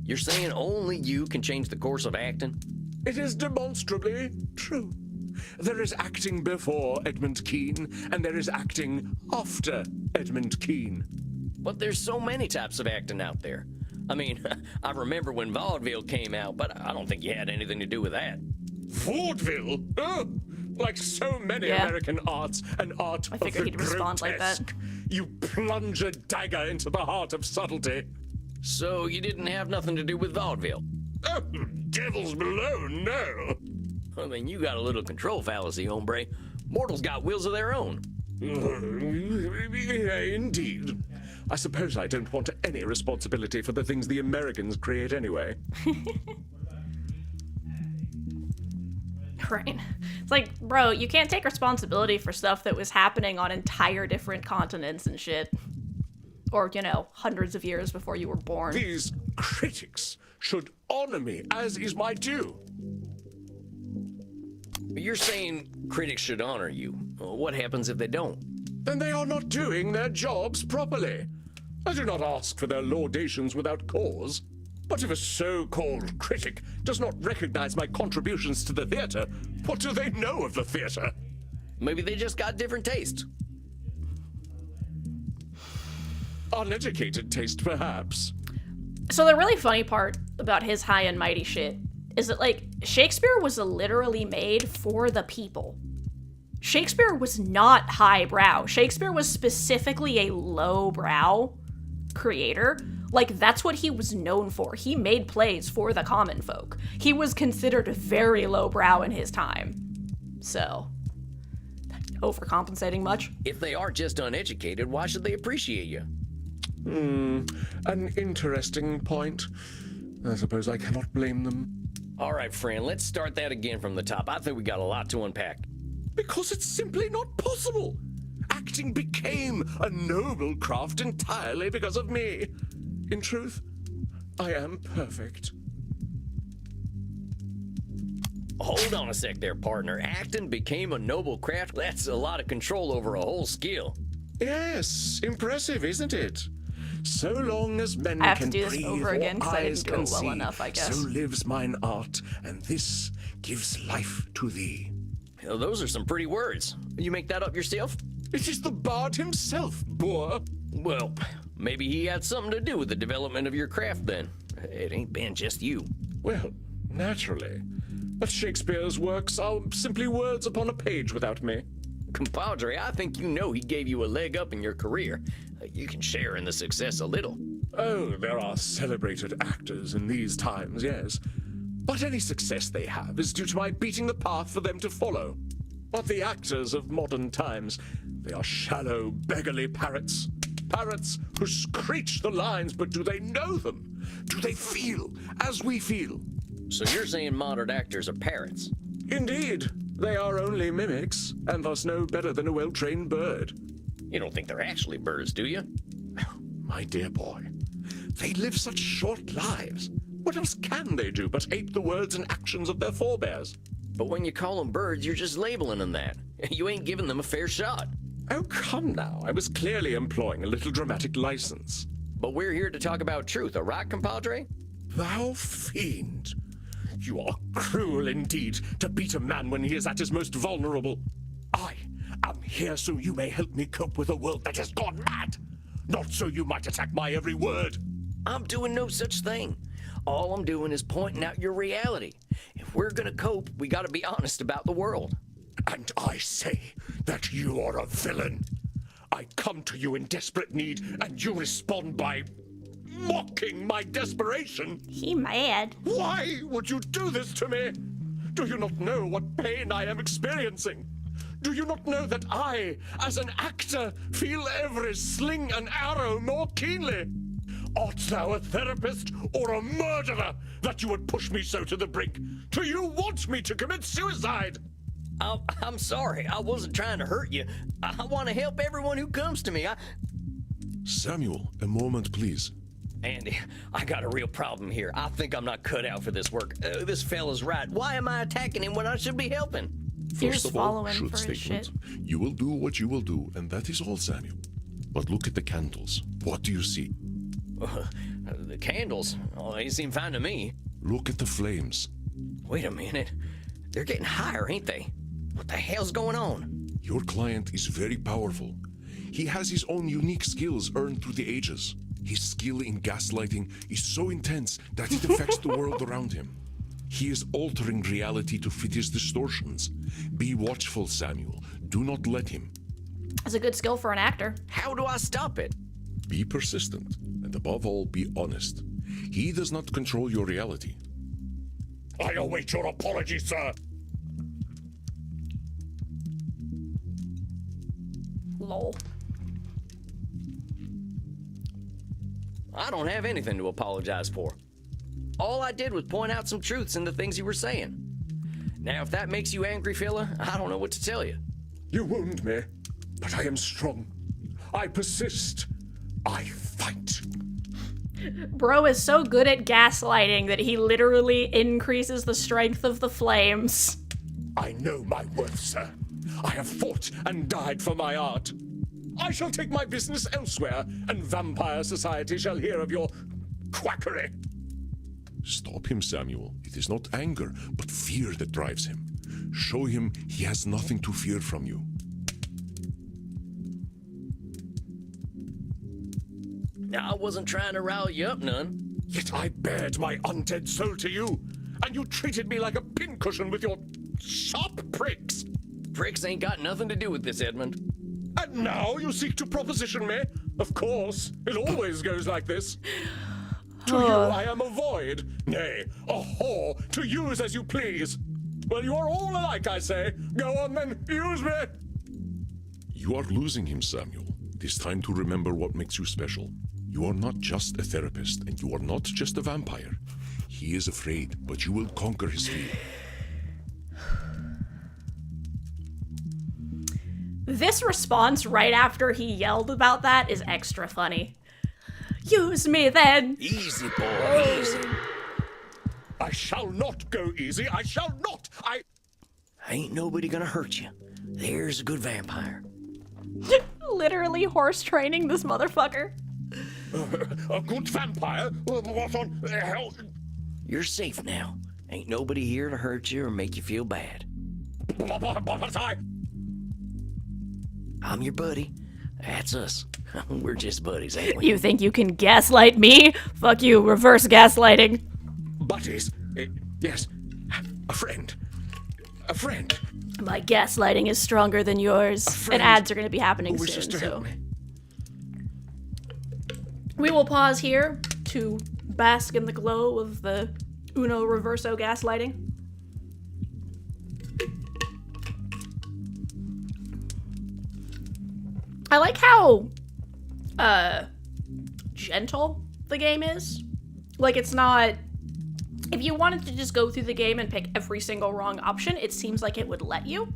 You're saying only you can change the course of acting? It is demonstrably true. There is acting before Edmund Keane, and there is acting after Edmund Keane. But there's so many types of acting out there. I mean, I remember when vaudeville came out, but I don't think you had anything to do with that. Vaudeville? Oh, like so many American arts, an art I of figured the he'd respond like that. grotesque. You plunge a dagger into the heart of subtlety. So you didn't have nothing to do with vaudeville? Oh, devils below, no. I mean, you got a little control fallacy, hombre. Mortals got wills of their own. Indeed. I suppose I don't want any responsibility for the things the Americans create anyway. Right. It's like, bro, you can't take responsibility for stuff that was happening on entire different continents and shit. Or, you know, hundreds of years before you were born. These critics should honor me, as is my due. You're saying critics should honor you. What happens if they don't? Then they are not doing their jobs properly. I do not ask for their laudations without cause. But if a so-called critic does not recognize my contributions to the theater, what do they know of the theater? Maybe they just got different taste. Uneducated taste, perhaps. So the really funny part about his high and mighty shit is that, like, Shakespeare was literally made for the people. Shakespeare was not highbrow. Shakespeare was specifically a lowbrow creator. Like, that's what he was known for. He made plays for the common folk. He was considered very lowbrow in his time. So, overcompensating much? If they are just uneducated, why should they appreciate you? An interesting point. I suppose I cannot blame them. All right, friend, let's start that again from the top. I think we got a lot to unpack. Because it's simply not possible. Acting became a noble craft entirely because of me. In truth, I am perfect. Hold on a sec there, partner. Acting became a noble craft? That's a lot of control over a whole skill. Yes, impressive, isn't it? So long as men I have to can do this breathe over again or 'cause I eyes didn't do can it well see, enough, I guess. so lives mine art, and this gives life to thee. Well, those are some pretty words. You make that up yourself? It is the bard himself, boor. Well, maybe he had something to do with the development of your craft then. It ain't been just you. Well, naturally. But Shakespeare's works are simply words upon a page without me. Compadre, I think you know he gave you a leg up in your career. You can share in the success a little. Oh, there are celebrated actors in these times, yes. But any success they have is due to my beating the path for them to follow. But the actors of modern times, they are shallow, beggarly parrots. Parrots who screech the lines, but do they know them? Do they feel as we feel? So you're saying modern actors are parrots? Indeed. They are only mimics, and thus no better than a well-trained bird. You don't think they're actually birds, do you? My dear boy, they live such short lives. What else can they do but ape the words and actions of their forebears? But when you call them birds, you're just labeling them that. You ain't giving them a fair shot. Oh, come now. I was clearly employing a little dramatic license. But we're here to talk about truth, all right, compadre? Thou fiend. You are cruel indeed to beat a man when he is at his most vulnerable. I am here so you may help me cope with a world that has gone mad. Not so you might attack my every word. I'm doing no such thing. All I'm doing is pointing out your reality. If we're gonna cope, we gotta be honest about the world. And I say that you are a villain. I come to you in desperate need, and you respond by mocking my desperation. He mad. Why would you do this to me? Do you not know what pain I am experiencing? Do you not know that I, as an actor, feel every sling and arrow more keenly? Art thou a therapist or a murderer that you would push me so to the brink? Do you want me to commit suicide? I'm sorry. I wasn't trying to hurt you. I want to help everyone who comes to me. Samuel, a moment, please. Andy, I got a real problem here. I think I'm not cut out for this work. This fella's right. Why am I attacking him when I should be helping? You're First just of all, following should for his statement. shit. You will do what you will do, and that is all, Samuel. But look at the candles. What do you see? The candles. Oh, they seem fine to me. Look at the flames. Wait a minute. They're getting higher, ain't they? What the hell's going on? Your client is very powerful. He has his own unique skills earned through the ages. His skill in gaslighting is so intense that it affects the world around him. He is altering reality to fit his distortions. Be watchful, Samuel. Do not let him. That's a good skill for an actor. How do I stop it? Be persistent, and above all, be honest. He does not control your reality. I await your apology, sir. Lol. I don't have anything to apologize for. All I did was point out some truths in the things you were saying. Now, if that makes you angry, fella, I don't know what to tell you. You wound me, but I am strong. I persist. I fight. Bro is so good at gaslighting that he literally increases the strength of the flames. I know my worth, sir. I have fought and died for my art. I shall take my business elsewhere, and vampire society shall hear of your quackery. Stop him, Samuel. It is not anger, but fear that drives him. Show him he has nothing to fear from you. Now, I wasn't trying to rile you up none. Yet I bared my undead soul to you, and you treated me like a pincushion with your sharp pricks. Pricks ain't got nothing to do with this, Edmund. And now you seek to proposition me? Of course, it always goes like this. To you I am a void, nay, a whore, to use as you please. Well, you are all alike, I say. Go on then, use me. You are losing him, Samuel. It is time to remember what makes you special. You are not just a therapist, and you are not just a vampire. He is afraid, but you will conquer his fear. This response right after he yelled about that is extra funny. Use me then! Easy, boy, easy. I shall not go easy. I shall not. Ain't nobody gonna hurt you. There's a good vampire. Literally horse training this motherfucker. A good vampire? What on hell? You're safe now. Ain't nobody here to hurt you or make you feel bad. But I'm your buddy. That's us. We're just buddies, ain't we? You think you can gaslight me? Fuck you, reverse gaslighting. buddies? Yes. A friend. A friend. My gaslighting is stronger than yours. And ads are going to be happening Who wishes soon, to so... help me? We will pause here to bask in the glow of the Uno Reverso gaslighting. I like how gentle the game is. Like, it's not... If you wanted to just go through the game and pick every single wrong option, it seems like it would let you.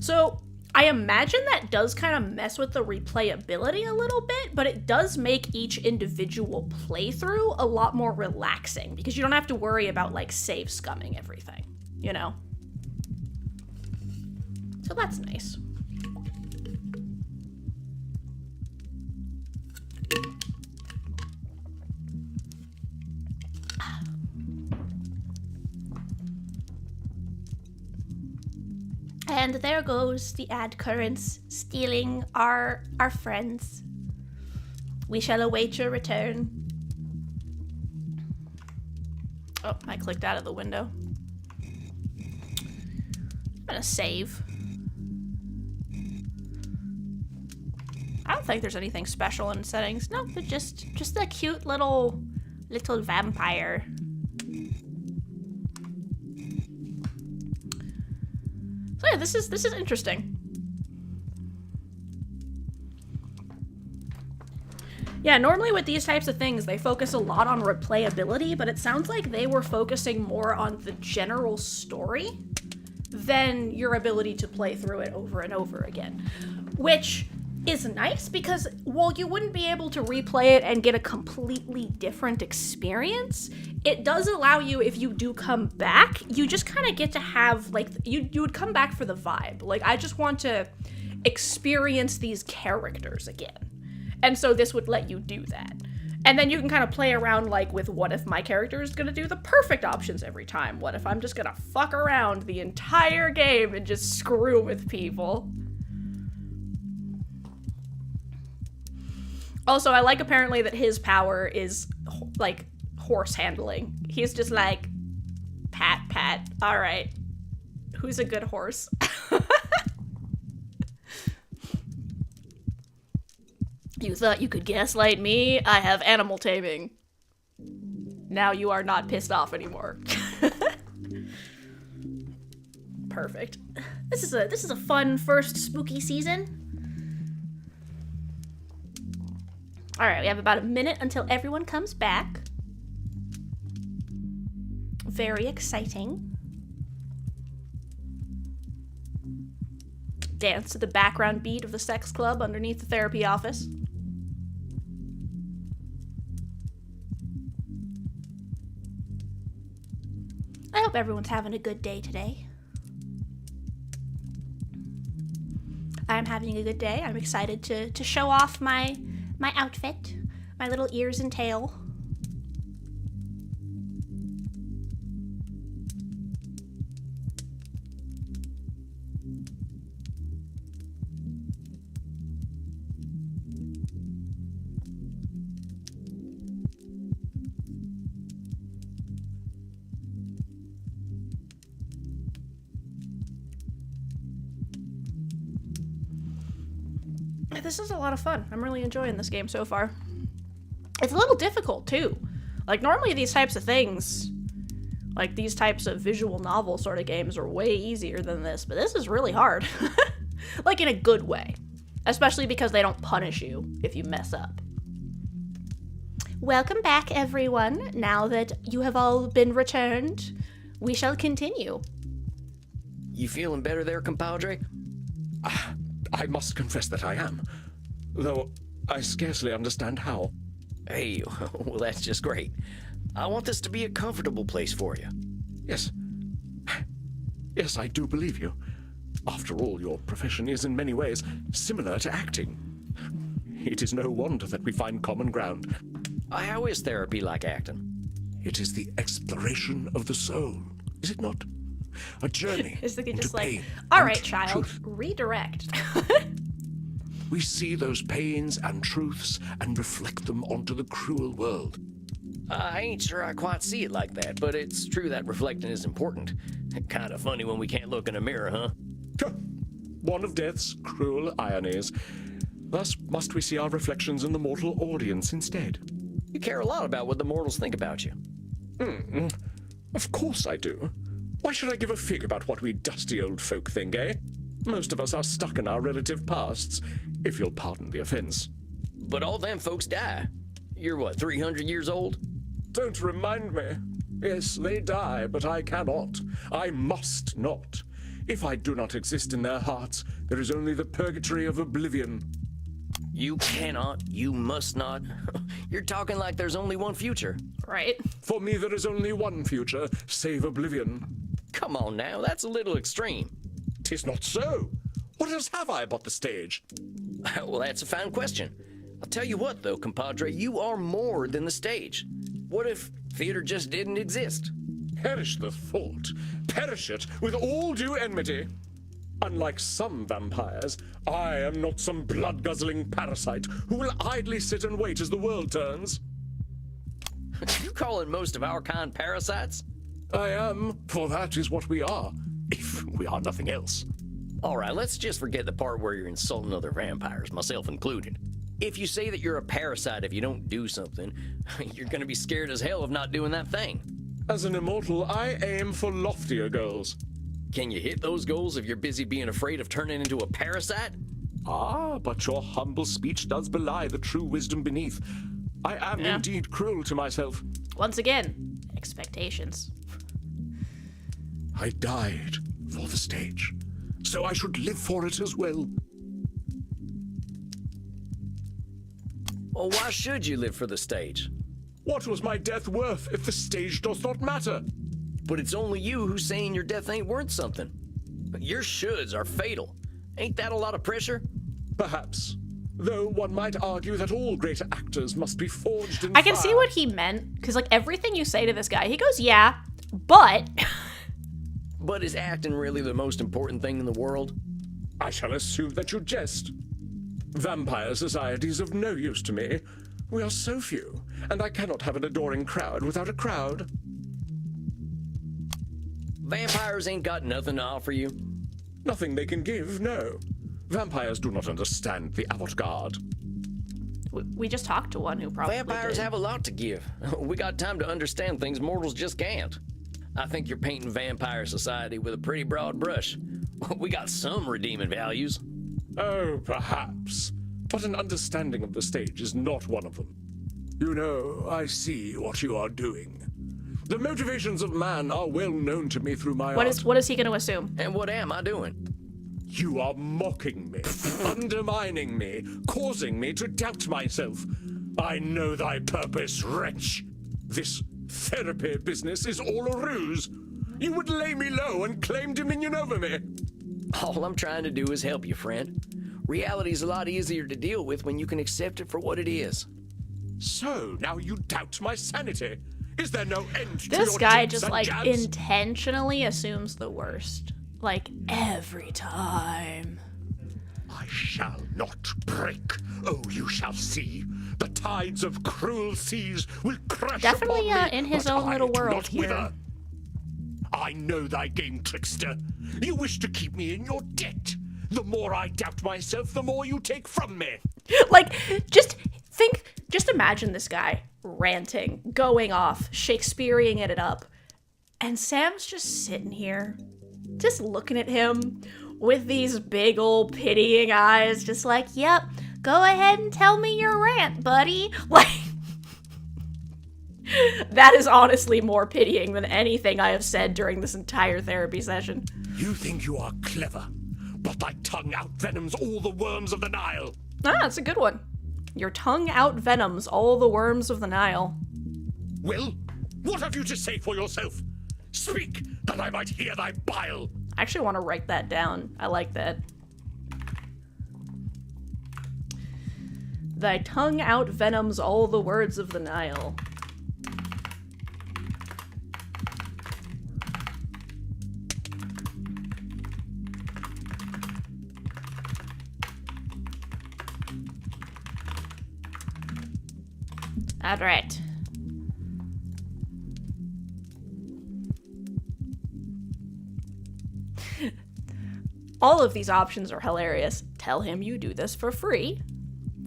So, I imagine that does kind of mess with the replayability a little bit, but it does make each individual playthrough a lot more relaxing, because you don't have to worry about, like, save scumming everything, you know? So that's nice. And there goes the ad currents, stealing our friends. We shall await your return. Oh, I clicked out of the window. I'm gonna save. I don't think there's anything special in settings. No, they're just a cute little vampire. So yeah, this is interesting. Yeah, normally with these types of things, they focus a lot on replayability, but it sounds like they were focusing more on the general story than your ability to play through it over and over again. Which is nice because while you wouldn't be able to replay it and get a completely different experience, it does allow you, if you do come back, you just kind of get to have, like, you would come back for the vibe. Like, I just want to experience these characters again. And so this would let you do that. And then you can kind of play around, like, with what if my character is going to do the perfect options every time? What if I'm just going to fuck around the entire game and just screw with people? Also, I like apparently that his power is, like, horse handling. He's just like, pat, pat, all right. Who's a good horse? You thought you could gaslight me? I have animal taming. Now you are not pissed off anymore. Perfect. This is a fun first spooky season. All right, we have about a minute until everyone comes back. Very exciting. Dance to the background beat of the sex club underneath the therapy office. I hope everyone's having a good day today. I'm having a good day. I'm excited to show off my outfit, my little ears and tail. This is a lot of fun. I'm really enjoying this game so far. It's a little difficult, too. Like, normally these types of things, like these types of visual novel sort of games are way easier than this, but this is really hard. Like, in a good way. Especially because they don't punish you if you mess up. Welcome back, everyone. Now that you have all been returned, we shall continue. You feeling better there, compadre? I must confess that I am, though I scarcely understand how. Hey, well, that's just great. I want this to be a comfortable place for you. Yes. Yes, I do believe you. After all, your profession is in many ways similar to acting. It is no wonder that we find common ground. How is therapy like acting? It is the exploration of the soul, is it not? A journey Is the kid into just like, pain all and right, child, truth. redirect. We see those pains and truths and reflect them onto the cruel world. I ain't sure I quite see it like that, but it's true that reflecting is important. Kind of funny when we can't look in a mirror, huh? One of death's cruel ironies. Thus must we see our reflections in the mortal audience instead. You care a lot about what the mortals think about you. Of course I do. Why should I give a fig about what we dusty old folk think, eh? Most of us are stuck in our relative pasts, if you'll pardon the offense. But all them folks die. You're what, 300 years old? Don't remind me. Yes, they die, but I cannot. I must not. If I do not exist in their hearts, there is only the purgatory of oblivion. You cannot, you must not. You're talking like there's only one future. Right? For me, there is only one future, save oblivion. Come on now, that's a little extreme. 'Tis not so. What else have I but the stage? Well, that's a fine question. I'll tell you what, though, compadre, you are more than the stage. What if theater just didn't exist? Perish the thought. Perish it with all due enmity. Unlike some vampires, I am not some blood-guzzling parasite who will idly sit and wait as the world turns. You calling most of our kind parasites? I am, for that is what we are, if we are nothing else. All right, let's just forget the part where you're insulting other vampires, myself included. If you say that you're a parasite if you don't do something, you're gonna be scared as hell of not doing that thing. As an immortal, I aim for loftier goals. Can you hit those goals if you're busy being afraid of turning into a parasite? Ah, but your humble speech does belie the true wisdom beneath. I am indeed cruel to myself. Once again, expectations. I died for the stage, so I should live for it as well. Well, why should you live for the stage? What was my death worth if the stage does not matter? But it's only you who's saying your death ain't worth something. Your shoulds are fatal. Ain't that a lot of pressure? Perhaps. Though one might argue that all great actors must be forged in I can see fire. what he meant, because like everything you say to this guy, he goes, yeah, but... But is acting really the most important thing in the world? I shall assume that you jest. Vampire society's of no use to me. We are so few, and I cannot have an adoring crowd without a crowd. Vampires ain't got nothing to offer you. Nothing they can give, no. Vampires do not understand the avant-garde. We just talked to one who probably Vampires did. have a lot to give. We got time to understand things mortals just can't. I think you're painting vampire society with a pretty broad brush. We got some redeeming values. Oh, perhaps. But an understanding of the stage is not one of them. You know, I see what you are doing. The motivations of man are well known to me through my art. What is he going to assume? And what am I doing? You are mocking me, undermining me, causing me to doubt myself. I know thy purpose, wretch. This therapy business is all a ruse. You would lay me low and claim dominion over me. All I'm trying to do is help you, friend. Reality's a lot easier to deal with when you can accept it for what it is. So, now you doubt my sanity. Is there no end to This your guy jigs just and like jabs? intentionally assumes the worst. Like every time. I shall not break. Oh, you shall see. The tides of cruel seas will crash Definitely upon me, in his but own I little do world not here. wither. I know thy game, trickster. You wish to keep me in your debt. The more I doubt myself, the more you take from me. Like, just imagine this guy ranting, going off, Shakespearean it up. And Sam's just sitting here, just looking at him with these big old pitying eyes, just like, yep, go ahead and tell me your rant, buddy. Like, that is honestly more pitying than anything I have said during this entire therapy session. You think you are clever, but thy tongue outvenoms all the worms of the Nile. Ah, that's a good one. Your tongue outvenoms all the worms of the Nile. Well, what have you to say for yourself? Speak, that I might hear thy bile. I actually want to write that down. I like that. Thy tongue outvenoms all the words of the Nile. All right. All of these options are hilarious. Tell him you do this for free.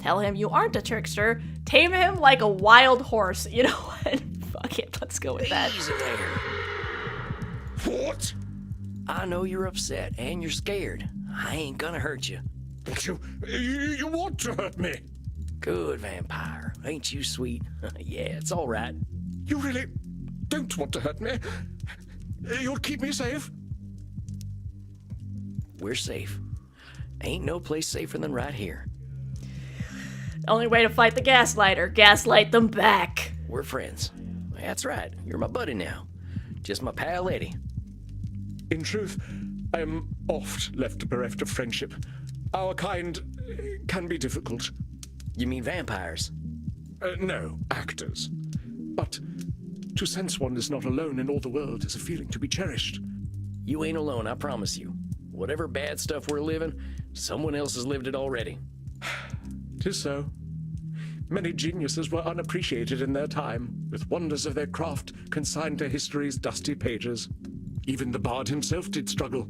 Tell him you aren't a trickster. Tame him like a wild horse. You know what? Fuck it. Let's go with that. Easy there. What? I know you're upset and you're scared. I ain't gonna hurt you. But you want to hurt me. Good vampire. Ain't you sweet? Yeah, it's all right. You really don't want to hurt me. You'll keep me safe. We're safe. Ain't no place safer than right here. Only way to fight the gaslighter. Gaslight them back. We're friends. That's right. You're my buddy now. Just my pal Eddie. In truth, I am oft left bereft of friendship. Our kind can be difficult. You mean vampires? No, actors. But to sense one is not alone in all the world is a feeling to be cherished. You ain't alone, I promise you. Whatever bad stuff we're living, someone else has lived it already. 'Tis so. Many geniuses were unappreciated in their time, with wonders of their craft consigned to history's dusty pages. Even the bard himself did struggle.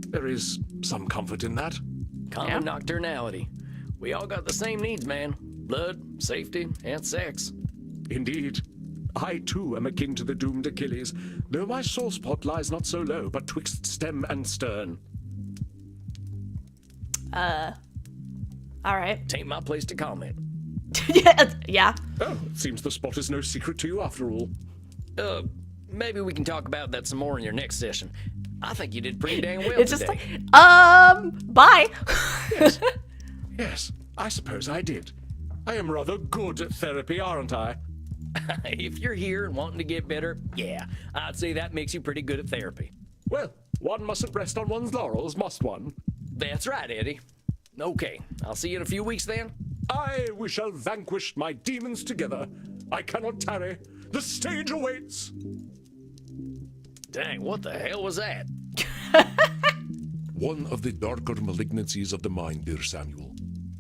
There is some comfort in that. Common nocturnality. We all got the same needs, man. Blood, safety, and sex. Indeed. I, too, am akin to the doomed Achilles, though my sore spot lies not so low, but twixt stem and stern. All right. Tain't my place to comment. Yeah. Oh, it seems the spot is no secret to you after all. Maybe we can talk about that some more in your next session. I think you did pretty dang well It's just today. like, bye. Yes, I suppose I did. I am rather good at therapy, aren't I? If you're here and wanting to get better, yeah, I'd say that makes you pretty good at therapy. Well, one mustn't rest on one's laurels, must one? That's right, Eddie. Okay, I'll see you in a few weeks then. Aye, we shall vanquish my demons together. I cannot tarry. The stage awaits. Dang, what the hell was that? One of the darker malignancies of the mind, dear Samuel.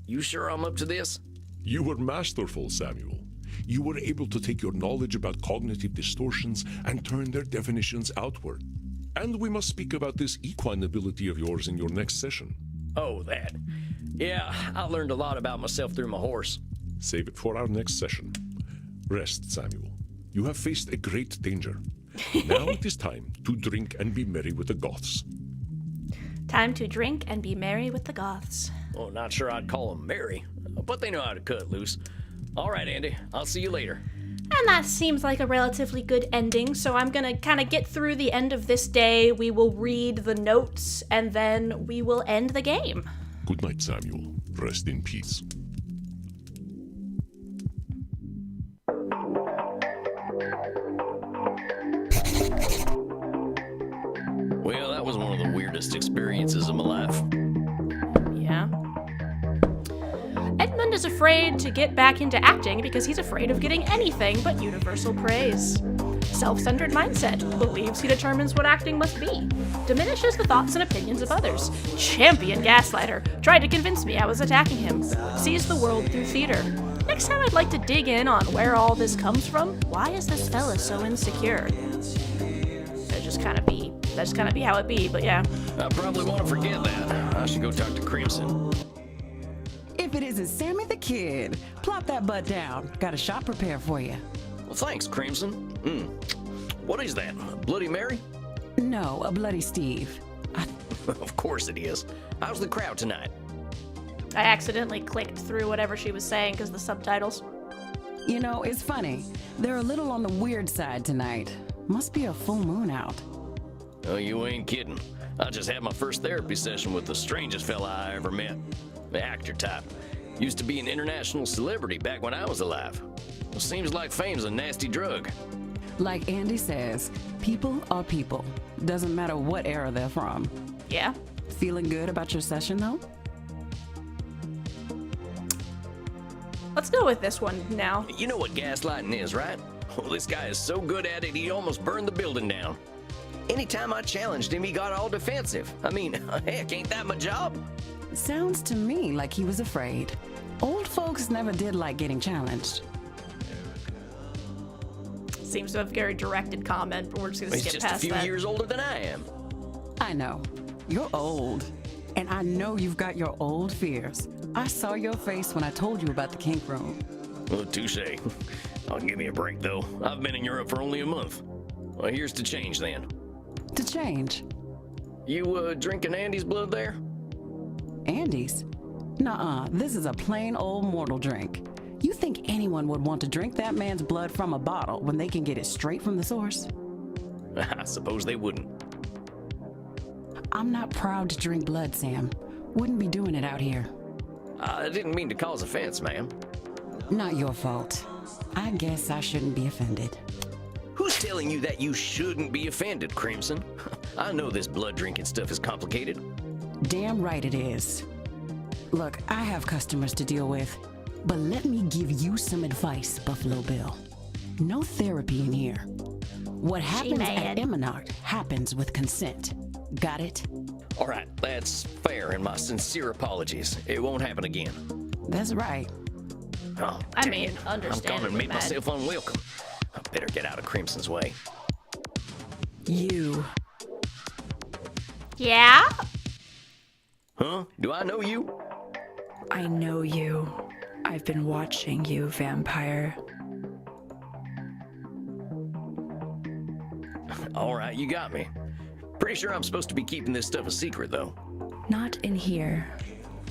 You sure I'm up to this? You were masterful, Samuel. You were able to take your knowledge about cognitive distortions and turn their definitions outward. And we must speak about this equine ability of yours in your next session. Oh, that. Yeah, I learned a lot about myself through my horse. Save it for our next session. Rest, Samuel. You have faced a great danger. Now it is time to drink and be merry with the Goths. Time to drink and be merry with the Goths. Well, not sure I'd call them merry, but they know how to cut loose. All right, Andy, I'll see you later. And that seems like a relatively good ending, so I'm gonna kind of get through the end of this day. We will read the notes, and then we will end the game. Good night, Samuel. Rest in peace. Well, that was one of the weirdest experiences of my life. Yeah. Edmund is afraid to get back into acting because he's afraid of getting anything but universal praise. Self-centered mindset, believes he determines what acting must be. Diminishes the thoughts and opinions of others. Champion gaslighter, tried to convince me I was attacking him. Sees the world through theater. Next time I'd like to dig in on where all this comes from. Why is this fella so insecure? That's just kind of be how it be, but yeah. I probably want to forget that. I should go talk to Crimson. If it isn't Sammy the Kid, plop that butt down. Got a shot prepared for you. Well, thanks, Crimson. What is that? A Bloody Mary? No, a Bloody Steve. Of course it is. How's the crowd tonight? I accidentally clicked through whatever she was saying because the subtitles. You know, it's funny. They're a little on the weird side tonight. Must be a full moon out. Oh, you ain't kidding. I just had my first therapy session with the strangest fella I ever met. The actor type. Used to be an international celebrity back when I was alive. Well, seems like fame's a nasty drug. Like Andy says, people are people. Doesn't matter what era they're from. Yeah. Feeling good about your session, though? Let's go with this one now. You know what gaslighting is, right? Well, this guy is so good at it, he almost burned the building down. Anytime I challenged him, he got all defensive. I mean, heck, ain't that my job? Sounds to me like he was afraid. Old folks never did like getting challenged. Seems to have a very directed comment, but we're just gonna He's skip just a past few that. years older than I am. I know. You're old. And I know you've got your old fears. I saw your face when I told you about the kink room. Well, touche. Oh, give me a break, though. I've been in Europe for only a month. Well, here's to change, then. To change. You, drinking Andy's blood there? Andy's? Nuh-uh, this is a plain old mortal drink. You think anyone would want to drink that man's blood from a bottle when they can get it straight from the source? I suppose they wouldn't. I'm not proud to drink blood, Sam. Wouldn't be doing it out here. I didn't mean to cause offense, ma'am. Not your fault. I guess I shouldn't be offended. Who's telling you that you shouldn't be offended, Crimson? I know this blood drinking stuff is complicated. Damn right it is. Look, I have customers to deal with, but let me give you some advice, Buffalo Bill. No therapy in here. What happens at Eminard happens with consent. Got it? All right, that's fair, and my sincere apologies. It won't happen again. That's right. Oh, I dang mean, it. I'm gone understandably and made mad. myself unwelcome. I better get out of Crimson's way. You. Yeah? Huh? Do I know you? I know you. I've been watching you, vampire. All right, you got me. Pretty sure I'm supposed to be keeping this stuff a secret, though. Not in here.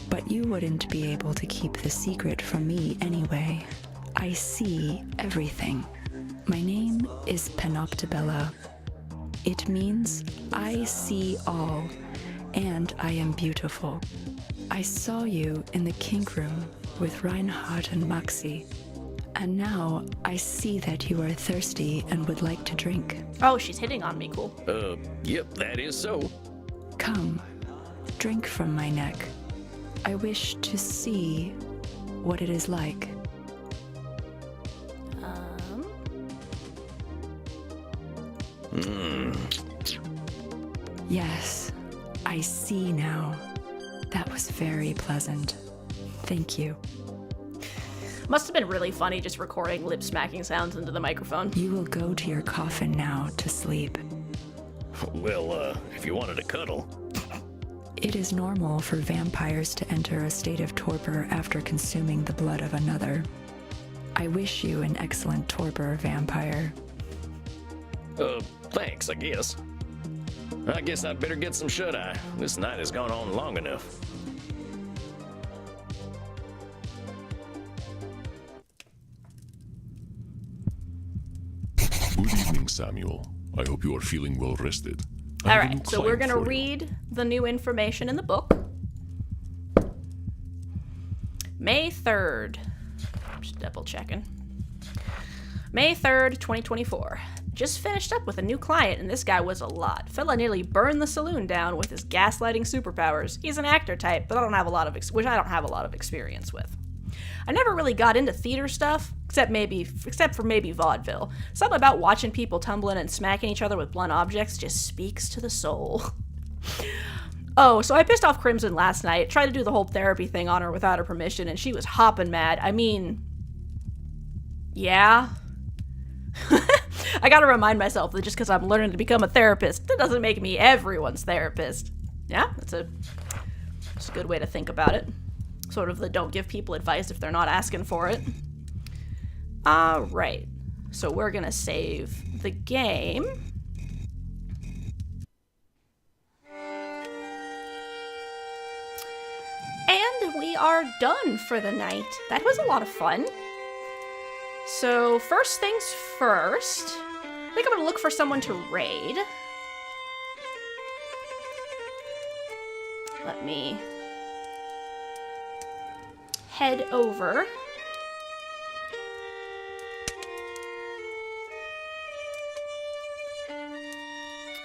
But you wouldn't be able to keep the secret from me anyway. I see everything. My name is Panoptibella. It means I see all, and I am beautiful. I saw you in the kink room with Reinhardt and Maxi, and now I see that you are thirsty and would like to drink. Oh, she's hitting on me, cool. Yep, that is so. Come, drink from my neck. I wish to see what it is like. Yes, I see now. That was very pleasant. Thank you. Must have been really funny just recording lip smacking sounds into the microphone. You will go to your coffin now to sleep. Well, if you wanted to cuddle. It is normal for vampires to enter a state of torpor after consuming the blood of another. I wish you an excellent torpor, vampire. Thanks, I guess. I guess I'd better get some shut-eye. This night has gone on long enough. Good evening, Samuel. I hope you are feeling well rested. I All have a new right, so we're client gonna for you. read the new information in the book. May 3rd. Just double checking. May 3rd, 2024. Just finished up with a new client, and this guy was a lot. Fella nearly burned the saloon down with his gaslighting superpowers. He's an actor type, but I don't have a lot of which I don't have a lot of experience with. I never really got into theater stuff, except for maybe vaudeville. Something about watching people tumbling and smacking each other with blunt objects just speaks to the soul. Oh, so I pissed off Crimson last night, tried to do the whole therapy thing on her without her permission, and she was hopping mad. I mean, yeah. I gotta remind myself that just because I'm learning to become a therapist, that doesn't make me everyone's therapist. Yeah, that's a good way to think about it. Sort of the don't give people advice if they're not asking for it. Alright, so we're gonna save the game. And we are done for the night. That was a lot of fun. So first things first, I think I'm gonna look for someone to raid. Let me head over.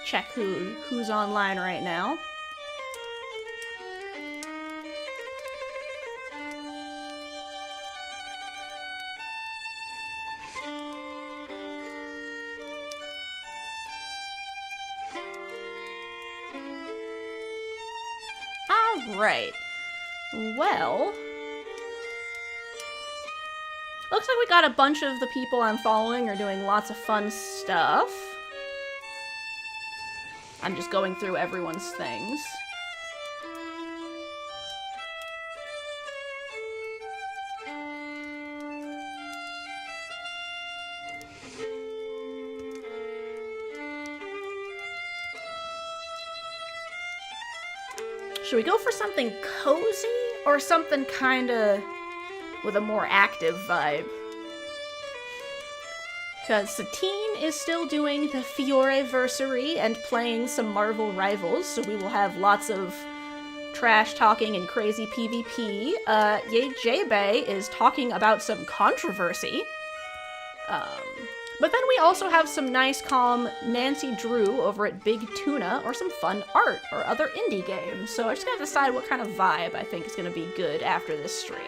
Check who's online right now. Alright. Well, looks like we got a bunch of the people I'm following are doing lots of fun stuff. I'm just going through everyone's things. Should we go for something cozy or something kinda with a more active vibe? Because Satine is still doing the Fioreversary and playing some Marvel Rivals, so we will have lots of trash talking and crazy PvP. Ye J-Bay is talking about some controversy. But then we also have some nice, calm Nancy Drew over at Big Tuna, or some fun art, or other indie games. So I just gotta decide what kind of vibe I think is gonna be good after this stream.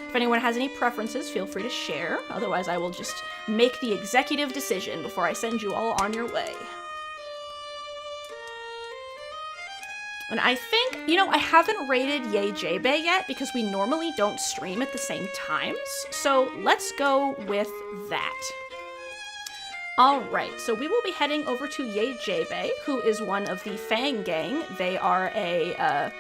If anyone has any preferences, feel free to share. Otherwise, I will just make the executive decision before I send you all on your way. And I think, I haven't rated Ye J-Bay yet because we normally don't stream at the same times. So let's go with that. Alright, so we will be heading over to Ye J-Bay, who is one of the Fang Gang. They are a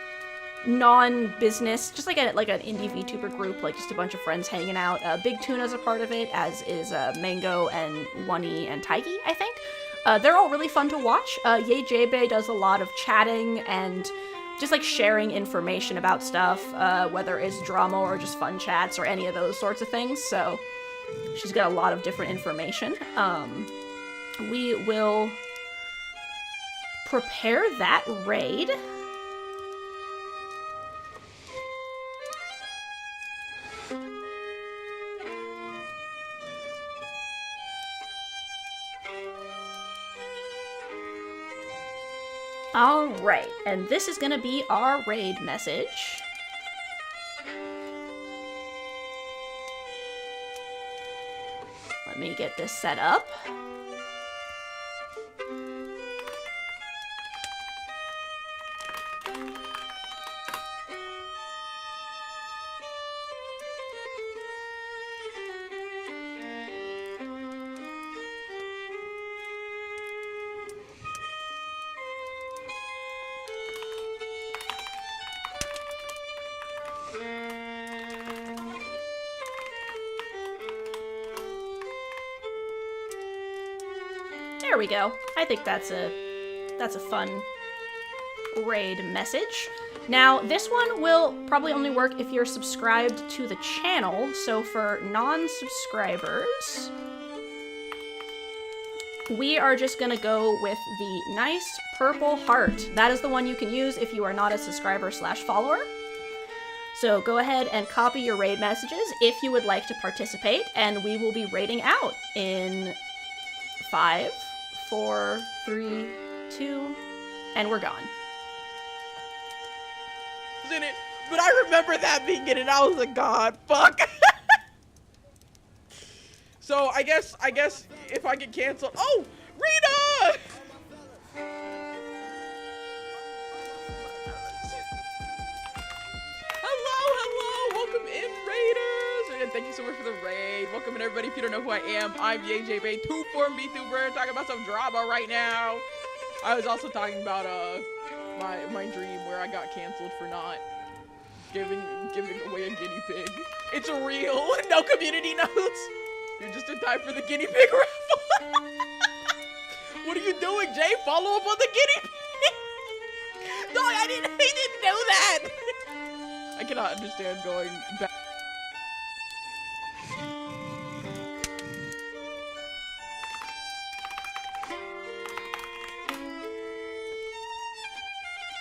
non-business, just like an indie VTuber group, like just a bunch of friends hanging out. Big Tuna's a part of it, as is Mango and Wunny and Taiki, I think. They're all really fun to watch. Yay Jebe does a lot of chatting and just like sharing information about stuff, whether it's drama or just fun chats or any of those sorts of things. So she's got a lot of different information. We will prepare that raid. Alright, and this is gonna be our raid message. Let me get this set up. There we go. I think that's a fun raid message. Now, this one will probably only work if you're subscribed to the channel, so for non-subscribers, we are just gonna go with the nice purple heart. That is the one you can use if you are not a subscriber/follower. So go ahead and copy your raid messages if you would like to participate, and we will be raiding out in 5, 4, 3, 2, and we're gone. In it, but I remember that being in it. I was like, God, fuck. So I guess if I get canceled, oh, Rita! Hello, welcome in, Raiders, and thank you so much for the raid. Welcome in, everybody. If you don't know who I am, I'm YayJB, 2-form VTuber, talking about some drama right now. I was also talking about my dream where I got canceled for not giving away a guinea pig. It's real. No community notes. You're just in time for the guinea pig raffle. What are you doing, Jay? Follow up on the guinea pig. No, I didn't know that. I cannot understand going back.